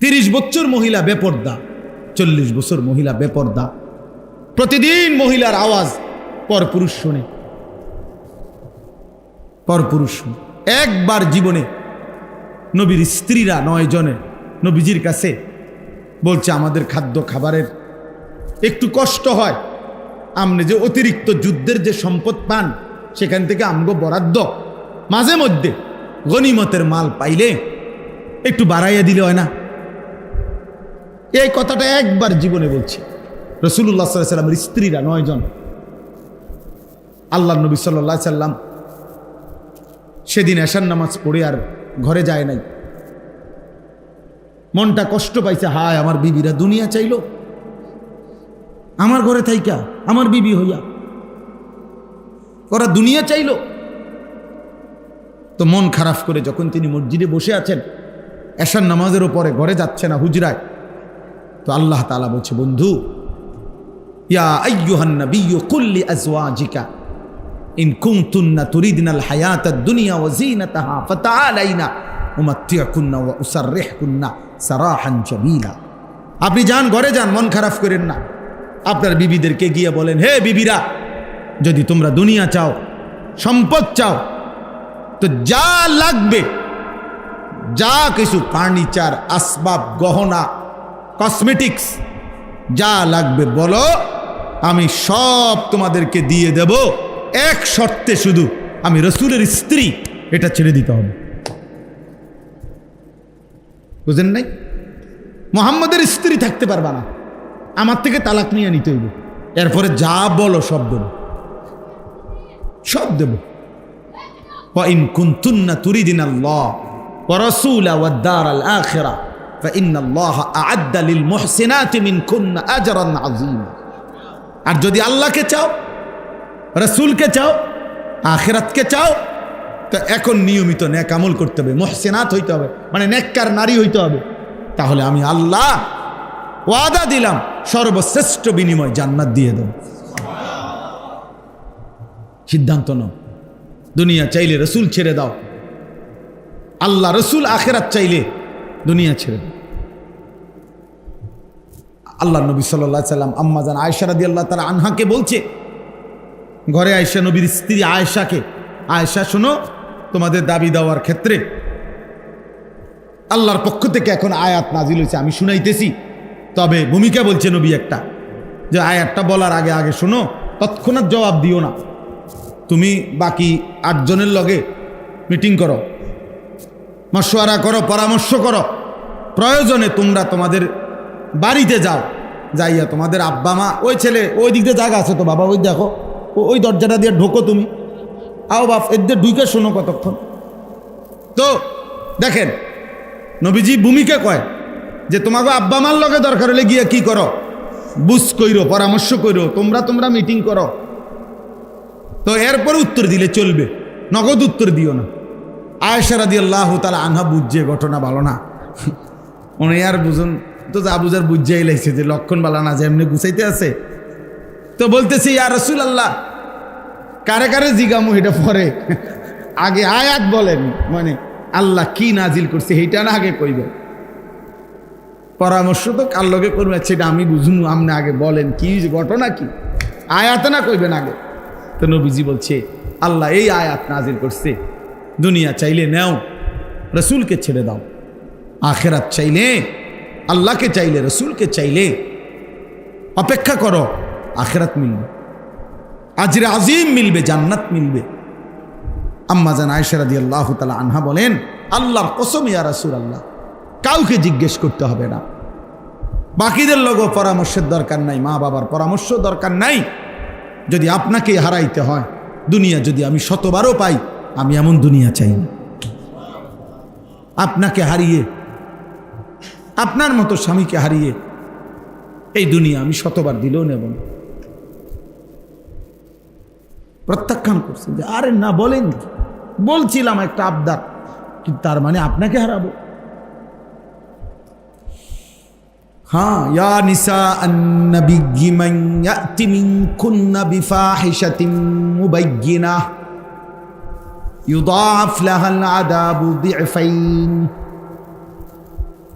30 বছর মহিলা বেপর্দা, 40 বছর মহিলা বেপর্দা। প্রতিদিন মহিলার আওয়াজ পরপুরুষ শুনে, পরপুরুষ শুনে। একবার জীবনে নবীর স্ত্রীরা 9 জনে নবীজির কাছে বলছে, আমাদের খাদ্য খাবারের একটু কষ্ট হয়, আপনি যে অতিরিক্ত যুদ্ধের যে সম্পদ পান সেখান থেকে আমগো বরাদ্দ মাঝে মধ্যে গনিমতের মাল পাইলে একটু বাড়াইয়া দিলে হয় না? এই কথাটা একবার জীবনে বলছে রাসূলুল্লাহ সাল্লাল্লাহু আলাইহি সাল্লামের স্ত্রীরা 9 জন। আল্লাহর নবী সাল্লাল্লাহু আলাইহি সাল্লাম সেদিন এশার নামাজ পড়ে আর ঘরে যায় নাই। মনটা কষ্ট পাইছে, হায় আমার বিবিরা দুনিয়া চাইলো, আমার ঘরে থাইকা আমার বিবি হইয়া ওরা দুনিয়া চাইলো। তো মন খারাপ করে যখন তিনি মসজিদে বসে আছেন, এশার নামাজের উপরে ঘরে যাচ্ছে না, হুজরায়, তো আল্লাহ তাআলা বলছে, বন্ধু, ইয়া আইয়ুহান নাবিয়্যু কুল লি আজওয়াজিকা ইন কুনতুন্না তুরিদনাল হায়াতাদ দুনিয়া ওয়া যিনাতাহা ফাতাআলাইনা উমাত্তিউকুন্না ওয়া উসাররিহুকুন্না সারাহান জামিলা। আপনি যান, ঘরে যান, মন খারাপ করেন না। আপনার বিবিদেরকে গিয়ে বলেন, হে বিবিরা, যদি তোমরা দুনিয়া চাও, সম্পদ চাও, তো যা লাগবে, যা কিছু ফার্নিচার, আসবাব, গহনা, কসমেটিক্স যা লাগবে বলো, আমি সব তোমাদেরকে দিয়ে দেব, এক শর্তে, শুধু আমি রাসূলের স্ত্রী, এটা ছেড়ে দিতে হবে। বুঝেন নাই? মুহাম্মদের স্ত্রী থাকতে পারবা না, আমার থেকে তালাক নিয়ে নিতে হইব, এরপরে যা বলো সব দেব, সব দেব। ওয়া ইন কুনতুন্না তুরিদিনাল্লাহ ওয়া রাসূলা ওয়াদ দারাল আখিরা ফাইন্নাল্লাহা আ'আদ্দা লিল মুহসিনাতি মিনকুন্না আজরান আযীমা। আর যদি আল্লাহকে চাও, রাসূলকে চাও, আখিরাতকে চাও, তো এখন নিয়মিত নেক আমল করতে হবে, মুহসিনাত হইতে হবে, মানে নেককার নারী হইতে হবে। তাহলে আমি আল্লাহ ওয়াদা দিলাম, সর্বশ্রেষ্ঠ বিনিময় জান্নাত দিয়ে দেব। সিদ্ধান্ত নাও, দুনিয়া চাইলে রাসূল ছেড়ে দাও, আল্লাহ রাসূল আখিরাত চাইলে দুনিয়া ছেড়ে দাও। আল্লাহ নবী সাল্লাল্লাহু আলাইহি সাল্লাম আম্মা জান আয়েশা রাদিয়াল্লাহু তাআলা আনহাকে বলছে, ঘরে আয়েশা, নবীর স্ত্রী আয়েশাকে, আয়েশা শোনো, তোমাদের দাবি দেওয়ার ক্ষেত্রে আল্লাহর পক্ষ থেকে এখন আয়াত নাজিল হয়েছে, আমি শুনাইতেছি, তবে ভূমিকা বলছে নবী একটা, যে আয়াতটা বলার আগে আগে শোনো, তৎক্ষণাৎ জবাব দিও না। তুমি বাকি 8 জনের লগে মিটিং করো, মশওয়ারা করো, পরামর্শ করো, প্রয়োজনে তোমরা তোমাদের বাড়িতে যাও, যাইয়া তোমাদের আব্বা মা, ওই ছেলে ওই দিক দিয়ে জায়গা আছে তো বাবা, ওই দেখো, ওই দরজাটা দিয়ে ঢোকো, তুমি আও বাপ, এদের ঢুকে শোনো কতক্ষণ। তো দেখেন নবীজি ভূমিকা কয় যে তোমাকে আব্বা মার লগে দরকার হলে গিয়া কি করো, বুঝ কইরো, পরামর্শ কইরো, তোমরা মিটিং করো। তো এরপর উত্তর দিলে চলবে, নগদ উত্তর দিও না। আয়েশা রাদিয়াল্লাহু তাআলা আনহা বুঝছে ঘটনা ভালো না, উনি আর বুঝুন তো, যা বুঝার বুঝাই লাগছে যে লক্ষণ বালা না, যে এমনি গুছাইতে আছে। তো বলতেছে, ইয়া রাসূলুল্লাহ, কারে কারে জিগামু এটা পরে, আগে আয়াত বলেন, মানে আল্লাহ কি নাজিল করছে এইটা না আগে কইবে, পরামর্শ তো কার লগে করবে সেটা আমি বুঝুন, আপনি আগে বলেন কি ঘটনা, কি আয়াত না কইবেন আগে। তো নবীজি বলছে, আল্লাহ এই আয়াত নাজিল করছে, দুনিয়া চাইলে নেও, রাসূলকে ছেড়ে দাও, আখিরাত চাইলে আল্লাহকে চাইলে, রাসূলকে চাইলে অপেক্ষা করো, আখিরাত মিলবে, আজরে আজিম মিলবে, জান্নাত মিলবে। আম্মা জান আয়েশা রাদিয়াল্লাহু তাআলা আনহা বলেন, আল্লাহর কসম ইয়া রাসূলুল্লাহ, কাউকে জিজ্ঞেস করতে হবে না, বাকিদের লোকও পরামর্শের দরকার নাই, মা বাবার পরামর্শ দরকার নাই। যদি আপনাকে হারাইতে হয়, দুনিয়া যদি আমি 100বারও পাই, আমি এমন দুনিয়া চাই না। আপনাকে হারিয়ে, আপনার মতো স্বামীকে হারিয়ে এই দুনিয়া আমি 100বার দিলেও নেব না। প্রত্যাখ্যান করছেন যে আরে না, বলেন, বলছিলাম একটা আবদার, কিন্তু তার মানে আপনাকে হারাবো। हाँ या निसा अन्नबिय्यि मन याति मिनकुन्ना बिफाहिशतिन मुबय्यिना युदाअफ लहल अदाबु दिअफैन।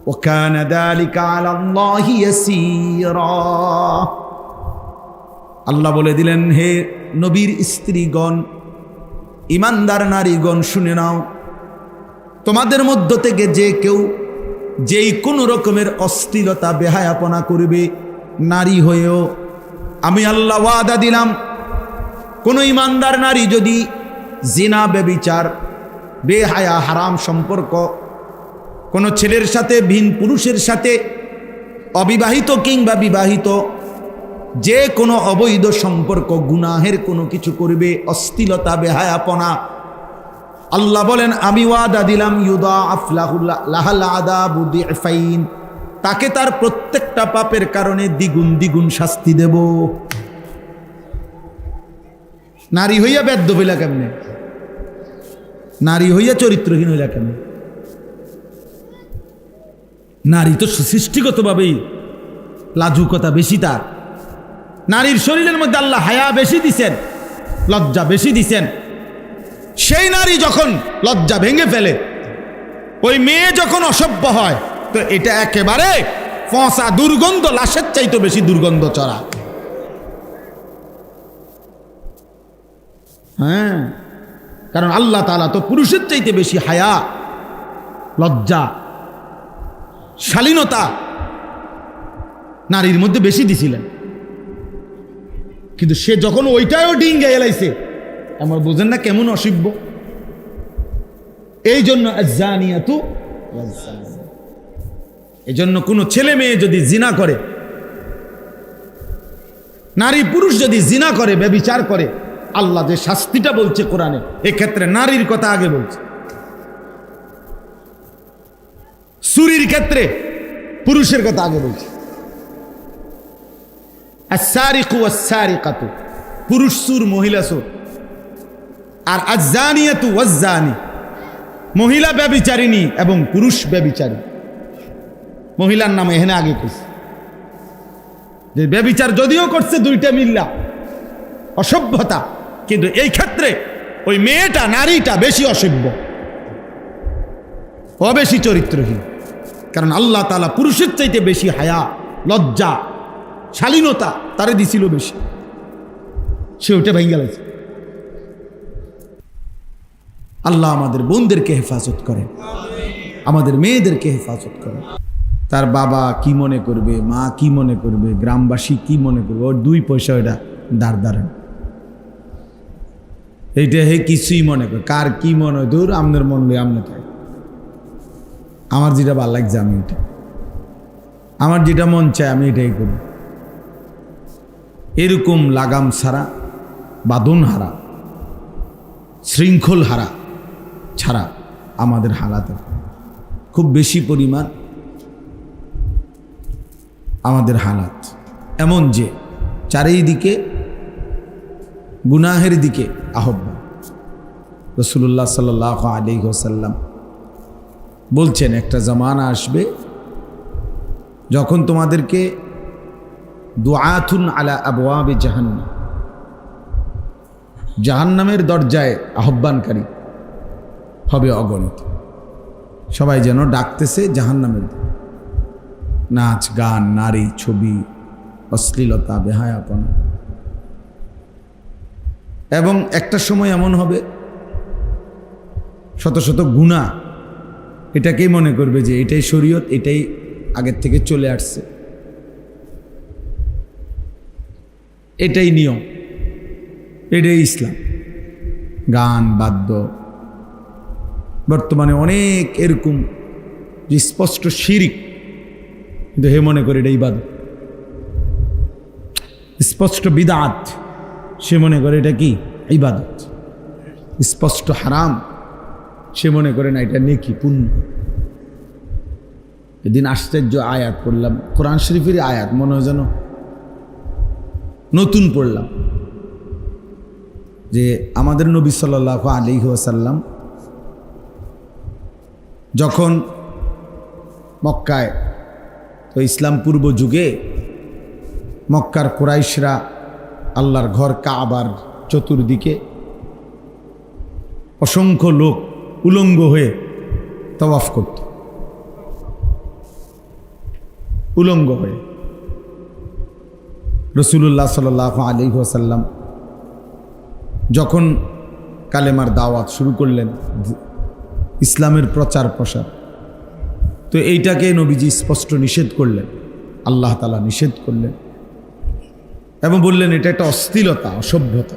وكان ذلك على الله يسيرا। আল্লাহ বলে দিলেন, হে নবীর স্ত্রীগণ, ইমানদার নারীগণ, শুনে নাও, তোমাদের মধ্য থেকে যে কেউ যেই কোনো রকমের অশ্লীলতা বেহায়াপনা করবে নারী হয়েও, আমি আল্লাহ ওয়াদা দিলাম, কোনো ইমানদার নারী যদি জিনা, ব্যভিচার, বেহায়া, হারাম সম্পর্ক কোনো ছেলের সাথে, ভিন পুরুষের সাথে, অবিবাহিত কিংবা বিবাহিত, যে কোনো অবৈধ সম্পর্ক, গুনাহের কোনো কিছু করবে, অশ্লীলতা, বেহায়াপনা, আল্লাহ বলেন আমি ওয়াদা দিলাম, ইউদাআফ লাহাল আযাবু দি'ফাইন, তাকে তার প্রত্যেকটা পাপের কারণে দ্বিগুণ দ্বিগুণ শাস্তি দেব। নারী হইয়া বেদ্য হইলা কেমনে? নারী হইয়া চরিত্রহীন হইলা কেমনে? নারী তো সৃষ্টিগতভাবেই লাজুকতা বেশি তার। নারীর শরীরের মধ্যে আল্লাহ হায়া বেশি দিছেন, লজ্জা বেশি দিছেন। সেই নারী যখন লজ্জা ভেঙে ফেলে, ওই মেয়ে যখন অসভ্য হয়, তো এটা একেবারে ফসা দুর্গন্ধ, লাশের চাইতে বেশি দুর্গন্ধ চড়া। হ্যাঁ, কারণ আল্লাহ তাআলা তো পুরুষের চাইতে বেশি হায়া, লজ্জা, শালীনতা নারীর মধ্যে বেশি দিছিলেন। কিন্তু সে যখন ওইটাও ডিঙ্গে এলাইছে, আমার বোঝেন না কেমন অসভ্য। এই জন্য আয-যানিয়াতু ওয়াজ-যানি, এই জন্য কোনো ছেলে মেয়ে যদি জিনা করে, নারী পুরুষ যদি জিনা করে, ব্যভিচার করে, আল্লাহ যে শাস্তিটা বলছে কোরআনে, এক্ষেত্রে নারীর কথা আগে বলছে। চুরির ক্ষেত্রে পুরুষের কথা আগে বলছে। আস-সারিকু ওয়াস-সারিকাতু, পুরুষ চোর, মহিলা চোর। আর আয-যানিয়াতু ওয়াজ-যানি, মহিলা ব্যভিচারিণী এবং পুরুষ ব্যভিচারী। মহিলার নাম এখানে আগে কইছে, যে ব্যভিচার যদিও করছে দুইটা মিল্লা, অসভ্যতা, কিন্তু এই ক্ষেত্রে ওই মেয়েটা, নারীটা বেশি অসভ্য, ও বেশি চরিত্রহীন। কারণ আল্লাহ তাআলা পুরুষের চাইতে বেশি হায়া, লজ্জা, শালীনতা তারে দিছিল বেশি, সে ওটা ভেঙে গেছে। আল্লাহ আমাদের বোনদেরকে হেফাজত করেন, আমাদের মেয়েদেরকে হেফাজত করেন। তার বাবা কি মনে করবে, মা কি মনে করবে, গ্রামবাসী কি মনে করবে, ওর দুই পয়সা ওটা দাঁড় দাঁড়ান, এইটা হে কিছুই মনে করে। কার কি মনে হয়, দূর, আমনের মন লই আমনে থাকে, আমার যেটা ভালো লাগছে আমি এটা, আমার যেটা মন চায় আমি এটাই করি। এরকম লাগাম ছাড়া, বাঁধন হারা, শৃঙ্খল হারা ছাড়া আমাদের হালাতে খুব বেশি পরিমাণ আমাদের হালাত এমন যে চারিদিকে গুনাহের দিকে আহ্বান। রাসূলুল্লাহ সাল্লাল্লাহু আলাইহি ওয়াসাল্লাম বলছেন, একটা জামানা আসবে যখন তোমাদেরকে দুআতুন আলা আবওয়াবি জাহান্নাম, জাহান্নামের দরজায় আহ্বানকারী হবে অগণিত। সবাই যেন ডাকতেছে জাহান্নামের দিকে। নাচ, গান, নারী, ছবি, অশ্লীলতা, বেহায়াপনা। এবং একটা সময় এমন হবে শত শত গুনাহ এটাকেই মনে করবে যে এটাই শরীয়ত, এটাই আগের থেকে চলে আসছে, এটাই নিয়ম, এটাই ইসলাম। গান, বাদ্য, বর্তমানে অনেক এরকম যে স্পষ্ট শিরিক, কিন্তু হে মনে করে এটা ইবাদত। স্পষ্ট বিদআত, সে মনে করে এটা কি ইবাদত। স্পষ্ট হারাম, সে মনে করে না এটা নেকি, পুণ্য। এদিন আশ্চর্য আয়াত পড়লাম, কোরআন শরীফের আয়াত, মনে হয় যেন নতুন পড়লাম, যে আমাদের নবী সাল্লাল্লাহু আলাইহি ওয়াসাল্লাম যখন মক্কায়, তো ইসলাম পূর্ব যুগে মক্কার কুরাইশরা আল্লাহর ঘর কাবার চতুর্দিকে অসংখ্য লোক উলঙ্গ হয়ে তাওয়াফ করত। উলঙ্গ হয়ে। রাসূলুল্লাহ সাল্লাল্লাহু আলাইহি ওয়াসাল্লাম যখন কালেমার দাওয়াত শুরু করলেন, ইসলামের প্রচার প্রসার, তো এইটাকে নবীজি স্পষ্ট নিষেধ করলেন, আল্লাহ তাআলা নিষেধ করলেন এবং বললেন এটা একটা অশ্লীলতা, অসভ্যতা।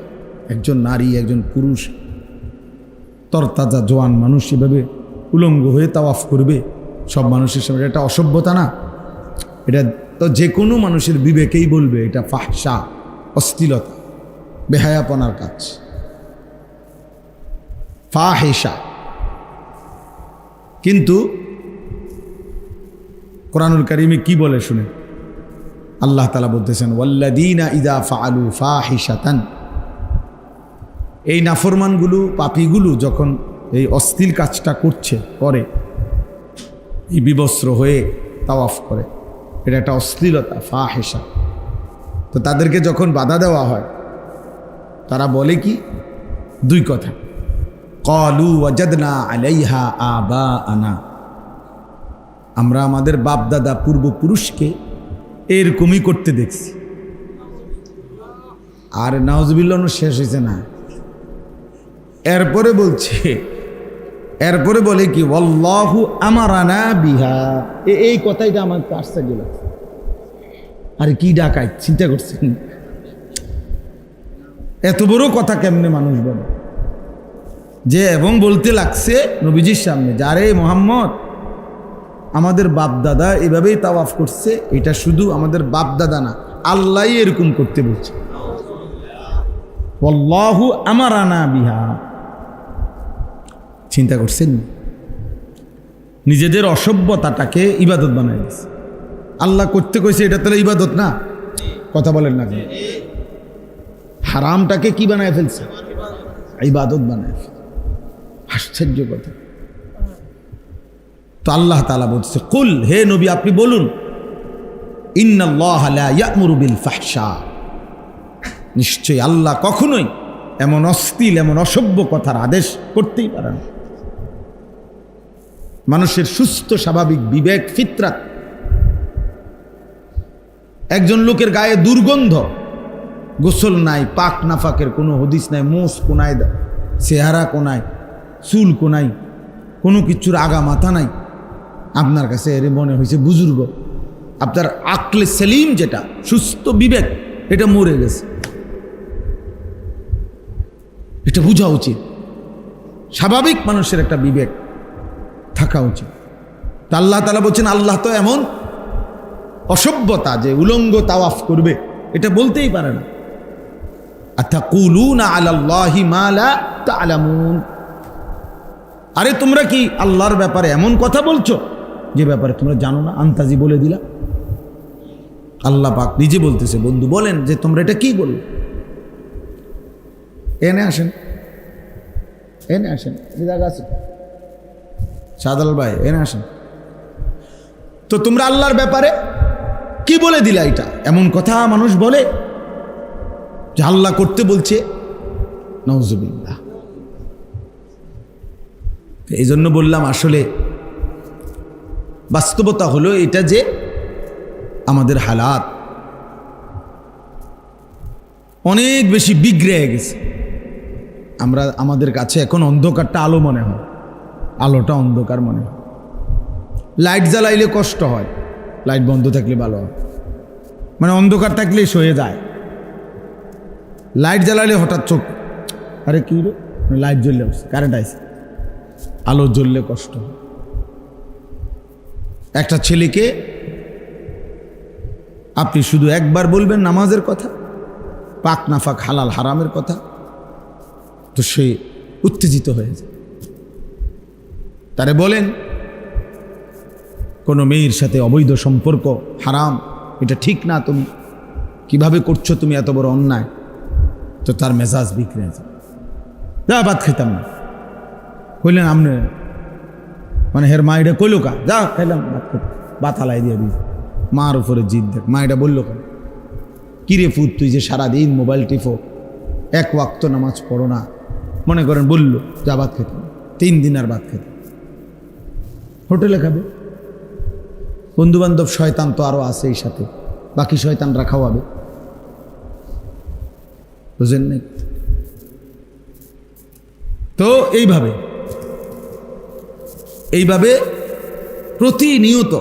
একজন নারী, একজন পুরুষ, তরতাজা জোয়ান মানুষ এভাবে উলঙ্গ হয়ে তাওয়াফ করবে সব মানুষের সামনে, এটা অসভ্যতা না? এটা তো যে কোনো মানুষের বিবেকেই বলবে এটা ফাহশা, অশ্লীলতা, বেহায়াপনার কাজ, ফাহিশা। কিন্তু কোরআনুল কারীমে কি বলে শুনে, আল্লাহ তাআলা বলতেছেন ওয়াল্লাযীনা ইযা ফাআলু ফাহিশাতান, এই নাফরমানগুলো, পাপীগুলো যখন এই অশ্লীল কাজটা করে, এই বিবস্ত্র হয়ে তাওয়াফ করে, এটা একটা অশ্লীলতা, ফাহিশা। তো তাদেরকে যখন বাধা দেওয়া হয় তারা বলে কি? দুই কথা, ক্বালু ওয়াজাদনা আলাইহা আবাআনা, আমরা আমাদের বাপ দাদা পূর্বপুরুষকে এরকমই করতে দেখছি। আর নাউজুবিল্লাহ শেষ হয়েছে না, এরপরে বলে কি ওয়াল্লাহু আমারানা বিহা, এই কথাইটা আমার আশ্চর্য লাগছে। আরে কি ডাকাই, চিন্তা করছেন? এত বড় কথা কেমনে মানুষ বলে? যে এবং বলতে লাগছে নবীজির সামনে, যারে মুহাম্মদ আমাদের বাপ দাদা এভাবেই তাওয়াফ করছে, এটা শুধু আমাদের বাপ দাদা না, আল্লাহই এরকম করতে বলছে। ওয়াল্লাহু আমারানা বিহা, চিন্তা করছেন? নিজেদের অসভ্যতাটাকে ইবাদত বানায় দিচ্ছে। আল্লাহ করতে কইছে, এটা তাহলে ইবাদত না? কথা বলেন না কেন? হারামটাকে কি বানায় ফেলছে? ইবাদত বানায় ফেলছে। আশ্চর্য কথা। তো আল্লাহ তাআলা বলছে, কুল, হে নবী আপনি বলুন, ইন্নাল্লাহা লা ইয়া'মুরু বিল ফাহশা, নিশ্চয়ই আল্লাহ কখনোই এমন অশ্লীল, এমন অসভ্য কথার আদেশ করতেই পারে না। মানুষের সুস্থ স্বাভাবিক বিবেক, ফিতরাত, একজন লোকের গায়ে দুর্গন্ধ, গোসল নাই, পাক নাফাকের কোনো হদিস নাই, মোষ কোনায়, চেহারা কোনায়, চুল কোনায়, কোনো কিছুর আগা মাথা নাই, আপনার কাছে এর মনে হয়েছে বুজুর্গ, আপনার আকলে সেলিম, যেটা সুস্থ বিবেক, এটা মরে গেছে। এটা বোঝা উচিত, স্বাভাবিক মানুষের একটা বিবেক থাকা উচিত। তা আল্লাহ তাআলা বলছেন, আল্লাহ তো এমন অসভ্যতা যে উলঙ্গ তাওয়াফ করবে, এটা বলতেই পারে না। আতাকুলুনা আলাল্লাহি মা লা তা'লামুন, আরে তোমরা কি আল্লাহর ব্যাপারে এমন কথা বলছো যে ব্যাপারে তোমরা জানো না, আন্তাজি বলে দিলা। আল্লাহ পাক নিজে বলতেছে, বন্ধু বলেন যে তোমরা এটা কি বললে। এনে আসেন, জায়গা আছে, সাদাল ভাই এনে আসেন। তো তোমরা আল্লাহর ব্যাপারে কি বলে দিলা? এটা এমন কথা মানুষ বলে যে আল্লাহ করতে বলছে, নাউজুবিল্লাহ। এই জন্য বললাম, আসলে বাস্তবতা হলো এটা যে আমাদের হালাত অনেক বেশি বিগড়ে গেছে। আমাদের কাছে এখন অন্ধকারটা আলো মনে হয়, আলোটা অন্ধকার মনে হয়। লাইট জ্বালাইলে কষ্ট হয়, লাইট বন্ধ থাকলে ভালো হয়, মানে অন্ধকার থাকলেই সয়ে যায়। লাইট জ্বালাইলে হঠাৎ চোখ, আরে কি রে, লাইট জ্বললে কারেন্ট আইছে, আলো জ্বললে কষ্ট হয়। একটা ছেলেকে আপনি শুধু একবার বলবেন নামাজের কথা, পাক নাফাক হালাল হারামের কথা, তো সে উত্তেজিত হয়ে যায়। তারে বলেন কোনো মেয়ের সাথে অবৈধ সম্পর্ক হারাম, এটা ঠিক না, তুমি কিভাবে করছো, তুমি এত বড় অন্যায়, তো তার মেজাজ বিগড়ে যায়। যা ভাত খেতাম না, কইলেন আপনি, মানে হের মা এটা কইলো কা, যা খাইলাম ভাত খেতাম, ভাত হালাই দিয়ে দিই। মার উপরে জিদ দেখ, মা এটা বললো কেন? কিরে ফুট, তুই যে সারাদিন মোবাইল টিপো, এক ওয়াক্ত নামাজ পড়ো না, মনে করেন বললো যা ভাত খেতাম, 3 দিন আর ভাত খেতাম, হোটেলে খাবে, বন্ধুবান্ধব শয়তান তো আরও আছে এই সাথে, বাকি শয়তানরা খাওয়াবে, বুঝেন নাই? তো এইভাবে প্রতিনিয়ত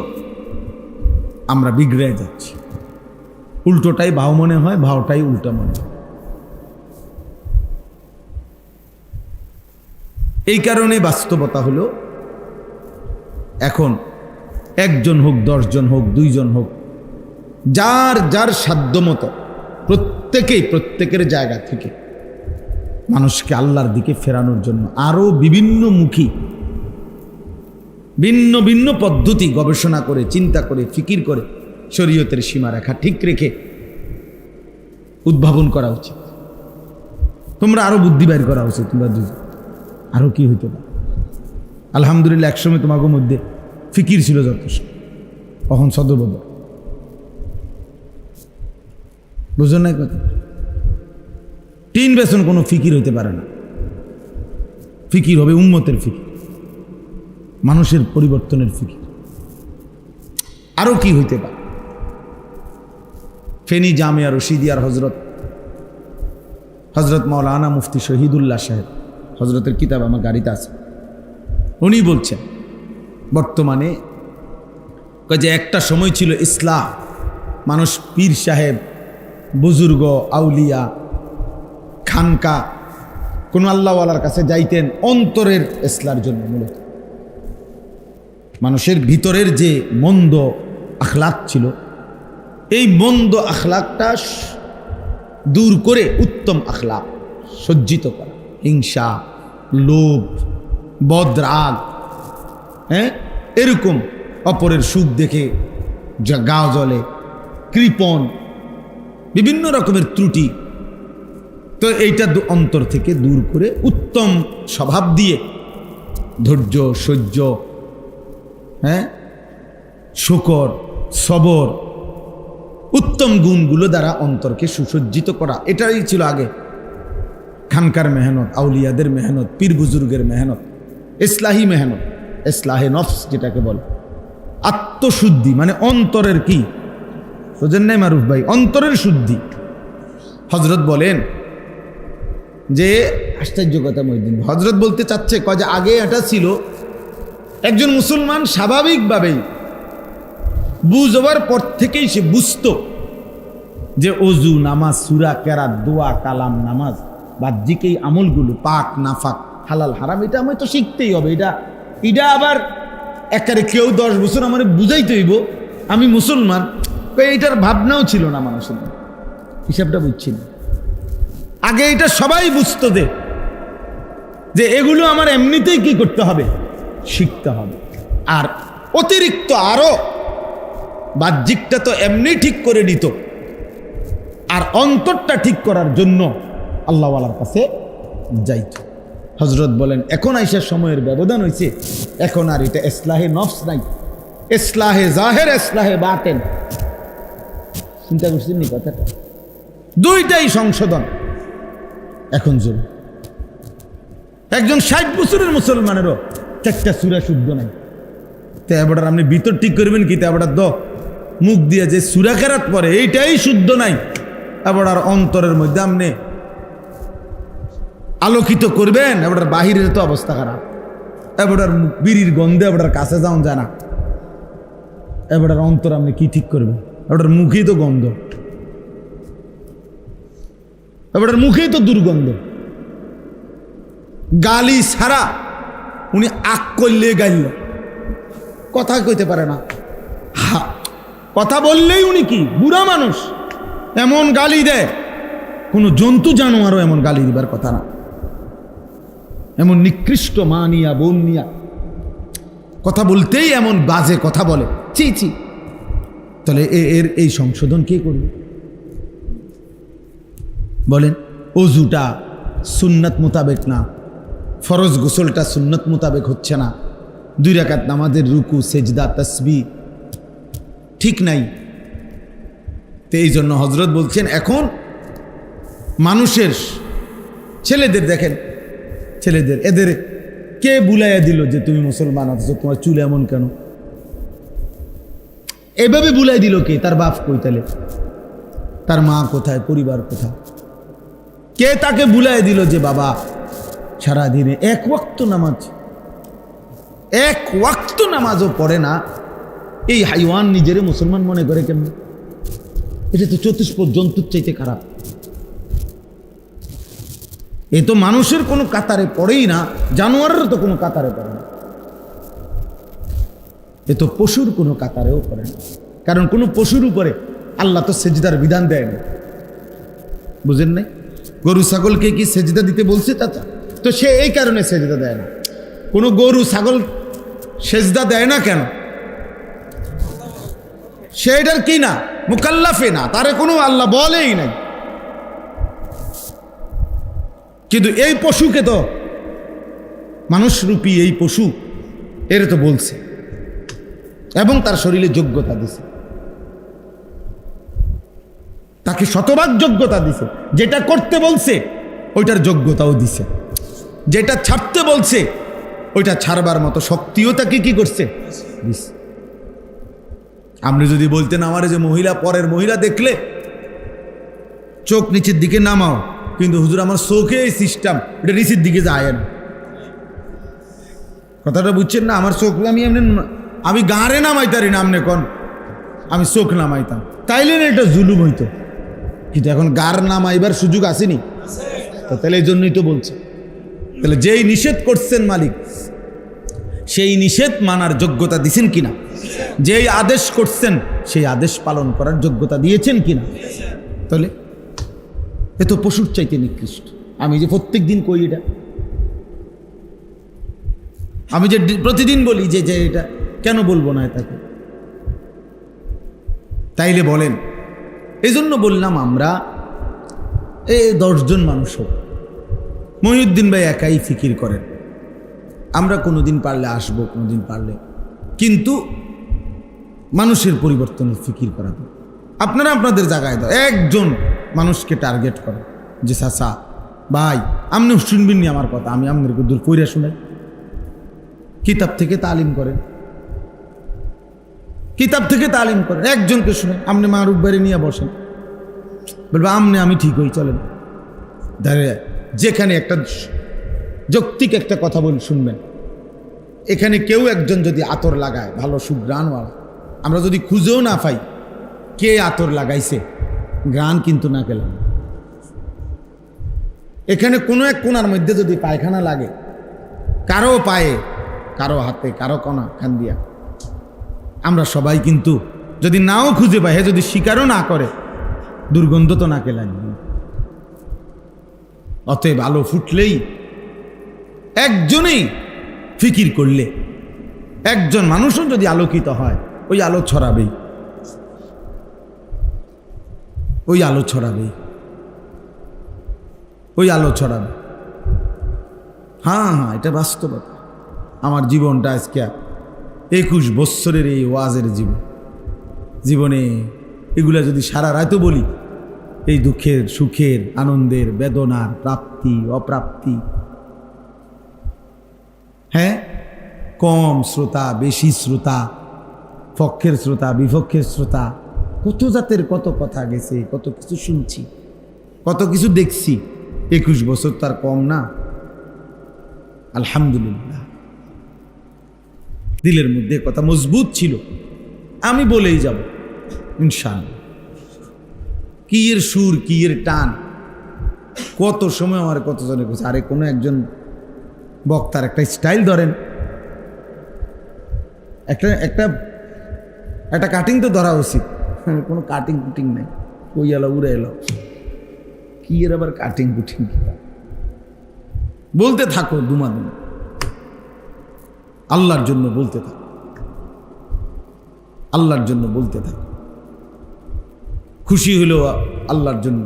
আমরা বিগড়ে যাচ্ছি। উল্টোটাই ভাও মনে হয়, ভাওটাই উল্টা মনে হয়। এই কারণে বাস্তবতা হলো, এখন একজন হোক, 10 জন হোক, 2 জন হোক, যার যার সাধ্যমতো প্রত্যেকের জায়গা থেকে মানুষকে আল্লাহর দিকে ফেরানোর জন্য আরো বিভিন্নমুখী ভিন্ন ভিন্ন পদ্ধতি গবেষণা করে, চিন্তা করে, ফিকির করে, শরীয়তের সীমারেখা ঠিক রেখে উদ্ভাবন করা উচিত। তোমরা আরো বুদ্ধি বাইর করা উচিত। তোমরা দুজন আরো কি হইতে পারে? আলহামদুলিল্লাহ একসময় তোমাদের মধ্যে ফিকির ছিল যথেষ্ট, কখন সদবদল, বুঝো না কথা? তিন বেসন কোনো ফিকির হইতে পারে না। ফিকির হবে উম্মতের ফিকির, মানুষের পরিবর্তনের ফিকির। আরো কি হইতে পারে? ফেনী জামিয়া রশিদিয়ার হজরত মাওলানা মুফতি শহীদুল্লাহ সাহেব, হজরতের কিতাব আমার গাড়িতে আছে, উনি বলছেন বর্তমানে যে একটা সময় ছিল ইসলাম, মানুষ পীর সাহেব, বুজুর্গ, আউলিয়া, খানকা, কোন আল্লাহওয়ালার কাছে যাইতেন অন্তরের ইসলার জন্য। মূলত মানুষের ভিতরের যে মন্দ আখলাক ছিল, এই মন্দ আখলাকটা দূর করে উত্তম আখলাক সজ্জিত করা। হিংসা, লোভ, বদরাগ, এরকম অপরের সুখ দেখে যা গা জ্বলে, কৃপণ, বিভিন্ন রকমের ত্রুটি, তো এইটা অন্তর থেকে দূর করে উত্তম স্বভাব দিয়ে ধৈর্য, সহ্য, শুকর, সবর, উত্তম গুণগুলো দ্বারা অন্তরকে সুসজ্জিত করা, এটাই ছিল আগে খানকার মেহনত, আউলিয়াদের মেহনত, পীর বুজুর্গের মেহনত, ইসলাহি মেহনত, ইসলাহে নফস যেটাকে বলে। আত্মশুদ্ধি মানে অন্তরের কি বুঝেন নাই মারুফ ভাই? অন্তরের শুদ্ধি। হজরত বলেন যে, আশ্চর্য কথা মহিউদ্দিন হজরত বলতে চাচ্ছে, যে আগে এটা ছিল একজন মুসলমান স্বাভাবিকভাবেই বুঝবার পর থেকেই সে বুঝত যে অজু, নামাজ, সূরা, কেরাত, দোয়া, কালাম, নামাজ, বাহ্যিক এই আমলগুলো, পাক নাফাক, হালাল হারাম, এটা আমি তো শিখতেই হবে। এটা আবার একারে কেউ 10 বছর আমার বুঝাইতে হইব আমি মুসলমান, এইটার ভাবনাও ছিল না মানুষের, হিসাবটা বুঝছি না। আগে এটা সবাই বুঝতো যে এগুলো আমার এমনিতেই কি করতে হবে, শিখতে হবে। আর অতিরিক্ত আরো বাহ্যিকটা তো এমনি ঠিক করে নিত, আর অন্তরটা ঠিক করার জন্য আল্লাহওয়ালার কাছে যাইত। হজরত বলেন এখন আইসার সময়ের ব্যবধান হয়েছে, এখন আর এটা ইসলাহে নফস নাই, ইসলাহে জাহের, ইসলাহে বাতেন। চিন্তা করছেন নি কথাটা? দুইটাই সংশোধন এখন জরুরি। একজন 60 বছরের মুসলমানেরও 4টা সূরা শুদ্ধ নাই, তো এবার আপনি ভিতর ঠিক করবেন কি? এবার মুখ দিয়ে যে সূরা কেরাত পড়ে এইটাই শুদ্ধ নাই, এবার অন্তরের মধ্যে আপনি আলোকিত করবেন, এবার বাহিরের তো অবস্থা খারাপ, এবার বিড়ির গন্ধে এবার কাছে যাওয়া যায় না, এবার অন্তর আপনি কি ঠিক করবেন? এবার মুখেই তো গন্ধ, এবার মুখেই তো দুর্গন্ধ। গালি ছাড়া উনি আক করলে গাইল, কথা কইতে পারে না, কথা বললেই উনি কি বুড়া মানুষ, এমন গালি দেয়, কোনো জন্তু জানোয়ারও এমন গালি দিবার কথা না। এমন নিকৃষ্ট মা নিয়া, বোন নিয়া কথা বলতেই এমন বাজে কথা বলে, ছি ছি। তাহলে এই সংশোধন কে করবে বলেন? অজুটা সুন্নাত মোতাবেক না, ফরজ গোসলটা সুন্নাত মোতাবেক হচ্ছে না, 2 রাকাত নামাজের রুকু, সেজদা, তাসবিহ ঠিক নাই। তো এই জন্য হজরত বলছেন এখন মানুষের ছেলেদের দেখেন, ছেলেদের এদের কে বুলাইয়া দিল যে তুমি মুসলমান আছো, তোমার চুল এমন কেন? এভাবে বুলাই দিল কে? তার বাপ কই তাহলে? তার মা কোথায়? পরিবার কোথায়? কে তাকে বুলাই দিল যে বাবা সারাদিনে এক ওয়াক্ত নামাজও পড়ে না, এই হাইওয়ান নিজেরে মুসলমান মনে করে কেমন? এটা তো চতুষ্প জন্তুর চাইতে খারাপ। এ তো মানুষের কোনো কাতারে পড়েই না, জানোয়ারের তো কোনো কাতারে পড়ে না, এ তো পশুর কোনো কাতারেও পড়ে না। কারণ কোনো পশুর উপরে আল্লাহ তো সেজদার বিধান দেয় না, বুঝেন নাই? গরু ছাগলকে কি সেজদা দিতে বলছে? চাচা তো সে এই কারণে সেজদা দেয় না। কোনো গরু ছাগল সেজদা দেয় না কেন? সেটার কি না, মুকাল্লাফে না, তারে কোনো আল্লাহ বলেই নাই। কিন্তু এই পশুকে তো, মানুষরূপী এই পশু, এর তো বলছে এবং তার শরীরে যোগ্যতা দিছে, তাকে শতভাগ যোগ্যতা দিছে। যেটা করতে বলছে ওইটার যোগ্যতাও দিছে, যেটা ছাড়তে বলছে ওইটা ছাড়বার মতো শক্তিও তাকে কি করছে, দিছে। আপনি যদি বলতেন আমার যে মহিলা, পরের মহিলা দেখলে চোখ নিচের দিকে নামাও, কিন্তু হুজুর আমার চোখে এই সিস্টেম, এটা নিচের দিকে যায় না, কথাটা বুঝছেন না? আমার চোখ আমি গাঁড়ে নামাইতারি না, আপনি কোন আমি চোখ নামাইতাম, তাইলে না এটা জুলুম হইতো। কিন্তু এখন গার নামাইবার সুযোগ আসেনি, তাহলে এই জন্যই তো বলছে। তাহলে যেই নিষেধ করছেন মালিক, সেই নিষেধ মানার যোগ্যতা দিয়েছেন কিনা? যেই আদেশ করছেন সেই আদেশ পালন করার যোগ্যতা দিয়েছেন কিনা? তাহলে এ তো পশুর চাইতে নিকৃষ্ট। আমি যে প্রত্যেক দিন কই এটা, আমি যে প্রতিদিন বলি যে এটা কেন বলবো না তাকে? তাইলে বলেন, এই জন্য বললাম আমরা এই 10 জন মানুষ হোক, মহিউদ্দিন ভাই একাই ফিকির করেন, আমরা কোনোদিন পারলে আসবো, কোনোদিন পারলে, কিন্তু মানুষের পরিবর্তনের ফিকির করা। আপনারা আপনাদের জায়গায় দাও, একজন মানুষকে টার্গেট করেন যে চাচা ভাই আপনি শুনবেন নি আমার কথা, আমি আপনাদেরকে দূর কইরা শুনাই। কিতাব থেকে তালিম করেন, কিতাব থেকে তালিম করেন, একজনকে শুনে আপনি মারুফ বাইরে নিয়ে বসেন, বলবে আমনে আমি ঠিক হই, চলেন। যেখানে একটা যৌক্তিক একটা কথা বল শুনবেন, এখানে কেউ একজন যদি আতর লাগায় ভালো সুগ্রাণওয়ালা, আমরা যদি খুঁজেও না পাই কে আতর লাগাইছে, গ্রাণ কিন্তু না গেলাম। এখানে কোনো এক কোনার মধ্যে যদি পায়খানা লাগে, কারো পায়ে, কারো হাতে, কারো কণা খান দিয়া, আমরা সবাই কিন্তু যদি নাও খুঁজে পাই, যদি স্বীকারও না করে, দুর্গন্ধ তো নাকে লাগবে। অতএব আলো ফুটলেই, একজনেই ফিকির করলে, একজন মানুষও যদি আলোকিত হয়, ওই আলো ছড়াবেই, ওই আলো ছড়াবেই, ওই আলো ছড়াবে। হ্যাঁ হ্যাঁ, এটা বাস্তবতা। আমার জীবনটা আজকে 21 বৎসরের এই ওয়াজের জীবনে এগুলা যদি সারা রাতও বলি, এই দুঃখের, সুখের, আনন্দের, বেদনার, প্রাপ্তি অপ্রাপ্তি, হ্যাঁ, কম শ্রোতা, বেশি শ্রোতা, পক্ষের শ্রোতা, বিপক্ষের শ্রোতা, কত জাতের কত কথা গেছে, কত কিছু শুনছি, কত কিছু দেখছি। 21 বছর তার কম না, আলহামদুলিল্লাহ। দিলের মধ্যে কথা মজবুত ছিল, আমি বলেই যাব ইনশাআল্লাহ। কি এর সুর, কি এর টান, কত সময় আমার কত জনে কইছে, আরে কোনো একজন বক্তার একটা স্টাইল ধরেন, একটা কাটিং তো ধরা উচিত। কোনো কাটিং কুটিং নাই, কই এলো উড়ে এলো, কি এর আবার কাটিং কুটিং? বলতে থাকো দুমাদুম, আল্লাহর জন্য বলতে থাকো, আল্লাহর জন্য বলতে থাকো। খুশি হলেও আল্লাহর জন্য,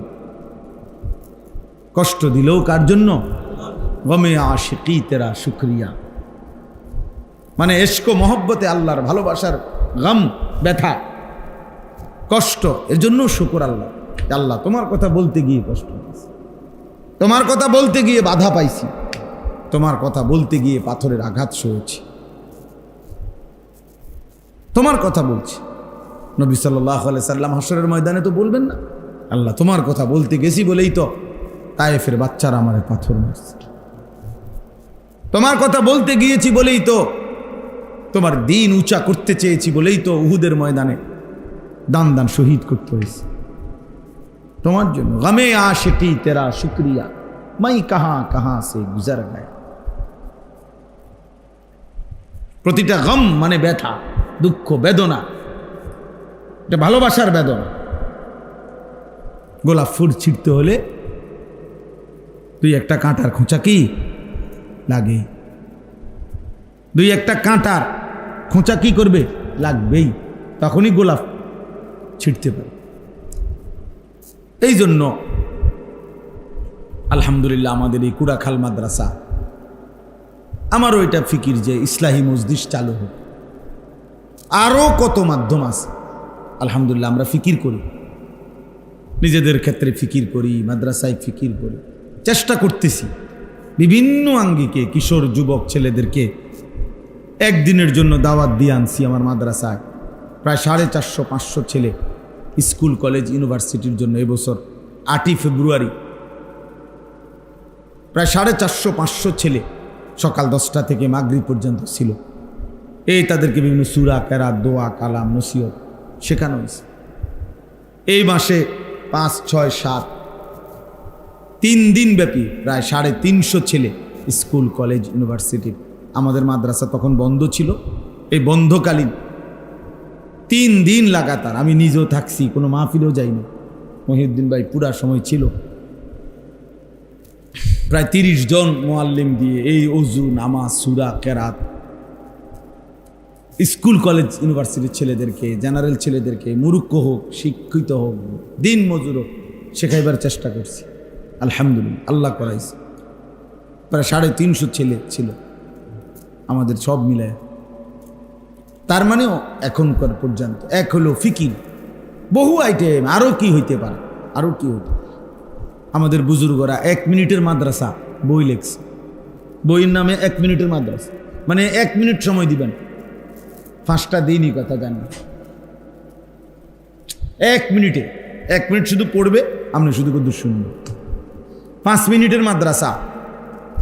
কষ্ট দিলেও কার জন্য? গমে আশিকি তেরা শুকরিয়া, মানে এশক মহব্বতে আল্লাহর ভালোবাসার গম, ব্যথা, কষ্ট, এর জন্য শুকর আল্লাহ। আল্লাহ তোমার কথা বলতে গিয়ে কষ্ট পাইছি, তোমার কথা বলতে গিয়ে বাধা পাইছি, তোমার কথা বলতে গিয়ে পাথরের আঘাত সয়েছি, তোমার কথা বলছি, নবী সাল্লাল্লাহু আলাইহি সাল্লাম হাসরের ময়দানে তো বলবেন না, আল্লাহ তোমার কথা বলতে গেছি বলেই তো তায়েফের বাচ্চারা আমারে পাথর মারছে, তোমার কথা বলতে গিয়েছি বলেই তো, তোমার দিন উঁচা করতে চেয়েছি বলেই তো উহুদের ময়দানে দান দান শহীদ করতে হয়েছে তোমার জন্য। গমে আশিকি তেরা শুক্রিয়া মাই কাহা কাহা সে গুজর গায়া। প্রতিটা গম মানে ব্যথা, দুঃখ, বেদনা, এটা ভালোবাসার বেদনা। গোলাপ ফুল ছিঁড়তে হলে দুই একটা কাঁটার খোঁচা কি লাগে, দুই একটা কাঁটার খোঁচা কি করবে, লাগবেই, তখনই গোলাপ ছিঁড়তে পারে। এই জন্য আলহামদুলিল্লাহ আমাদের এই কুড়াখাল মাদ্রাসা, আমারও এটা ফিকির যে ইসলাহি মজলিস চালু হোক। আরও কত মাধ্যম আছে আলহামদুলিল্লাহ, আমরা ফিকির করি, নিজেদের ক্ষেত্রে ফিকির করি, মাদ্রাসায় ফিকির করি, চেষ্টা করতেছি বিভিন্ন আঙ্গিকে কিশোর যুবক ছেলেদেরকে একদিনের জন্য দাওয়াত দিয়ে আনছি আমার মাদ্রাসায়। প্রায় 450-500 ছেলে স্কুল কলেজ ইউনিভার্সিটির জন্য এবছর 8ই ফেব্রুয়ারি প্রায় 450-500 ছেলে সকাল 10টা থেকে মাগরিব পর্যন্ত ছিল। এই তাদেরকে বিভিন্ন সূরা, কেরাত, দোয়া, কালাম, নসিহত শেখানো হয়েছে। এই মাসে 5, 6, 7 3 দিন ব্যাপী প্রায় 350 ছেলে স্কুল কলেজ ইউনিভার্সিটির, আমাদের মাদ্রাসা তখন বন্ধ ছিল, এই বন্ধকালীন 3 দিন লাগাতার আমি নিজেও থাকছি, কোনো মাহফিলেও যাইনি। মহিউদ্দিন ভাই পুরা সময় ছিল। প্রায় 30 জন মুআল্লিম দিয়ে এই ওযু, নামাজ, সূরা, কেরাত স্কুল কলেজ ইউনিভার্সিটির ছেলেদেরকে, জেনারেল ছেলেদেরকে, মুরুক্ষ হোক, শিক্ষিত হোক, দিন মজুর হোক, শেখাইবার চেষ্টা করছি। আলহামদুলিল্লাহ আল্লাহ করাইছে। প্রায় 350 ছেলে ছিল আমাদের সব মিলায়। তার মানেও এখনকার পর্যন্ত এক হলো ফিকির, বহু আইটেম, আরও কি হইতে পারে, আরও কি হইতে। আমাদের বুজুর্গরা 1 মিনিটের মাদ্রাসা বই লেখছে, বইয়ের নামে 1 মিনিটের মাদ্রাসা, মানে 1 মিনিট সময় দিবেন, 5টা দিনই কথা জানবেন। 1 মিনিটে 1 মিনিট শুধু পড়বে, আপনি শুধু কত শুনবেন। 5 মিনিটের মাদ্রাসা,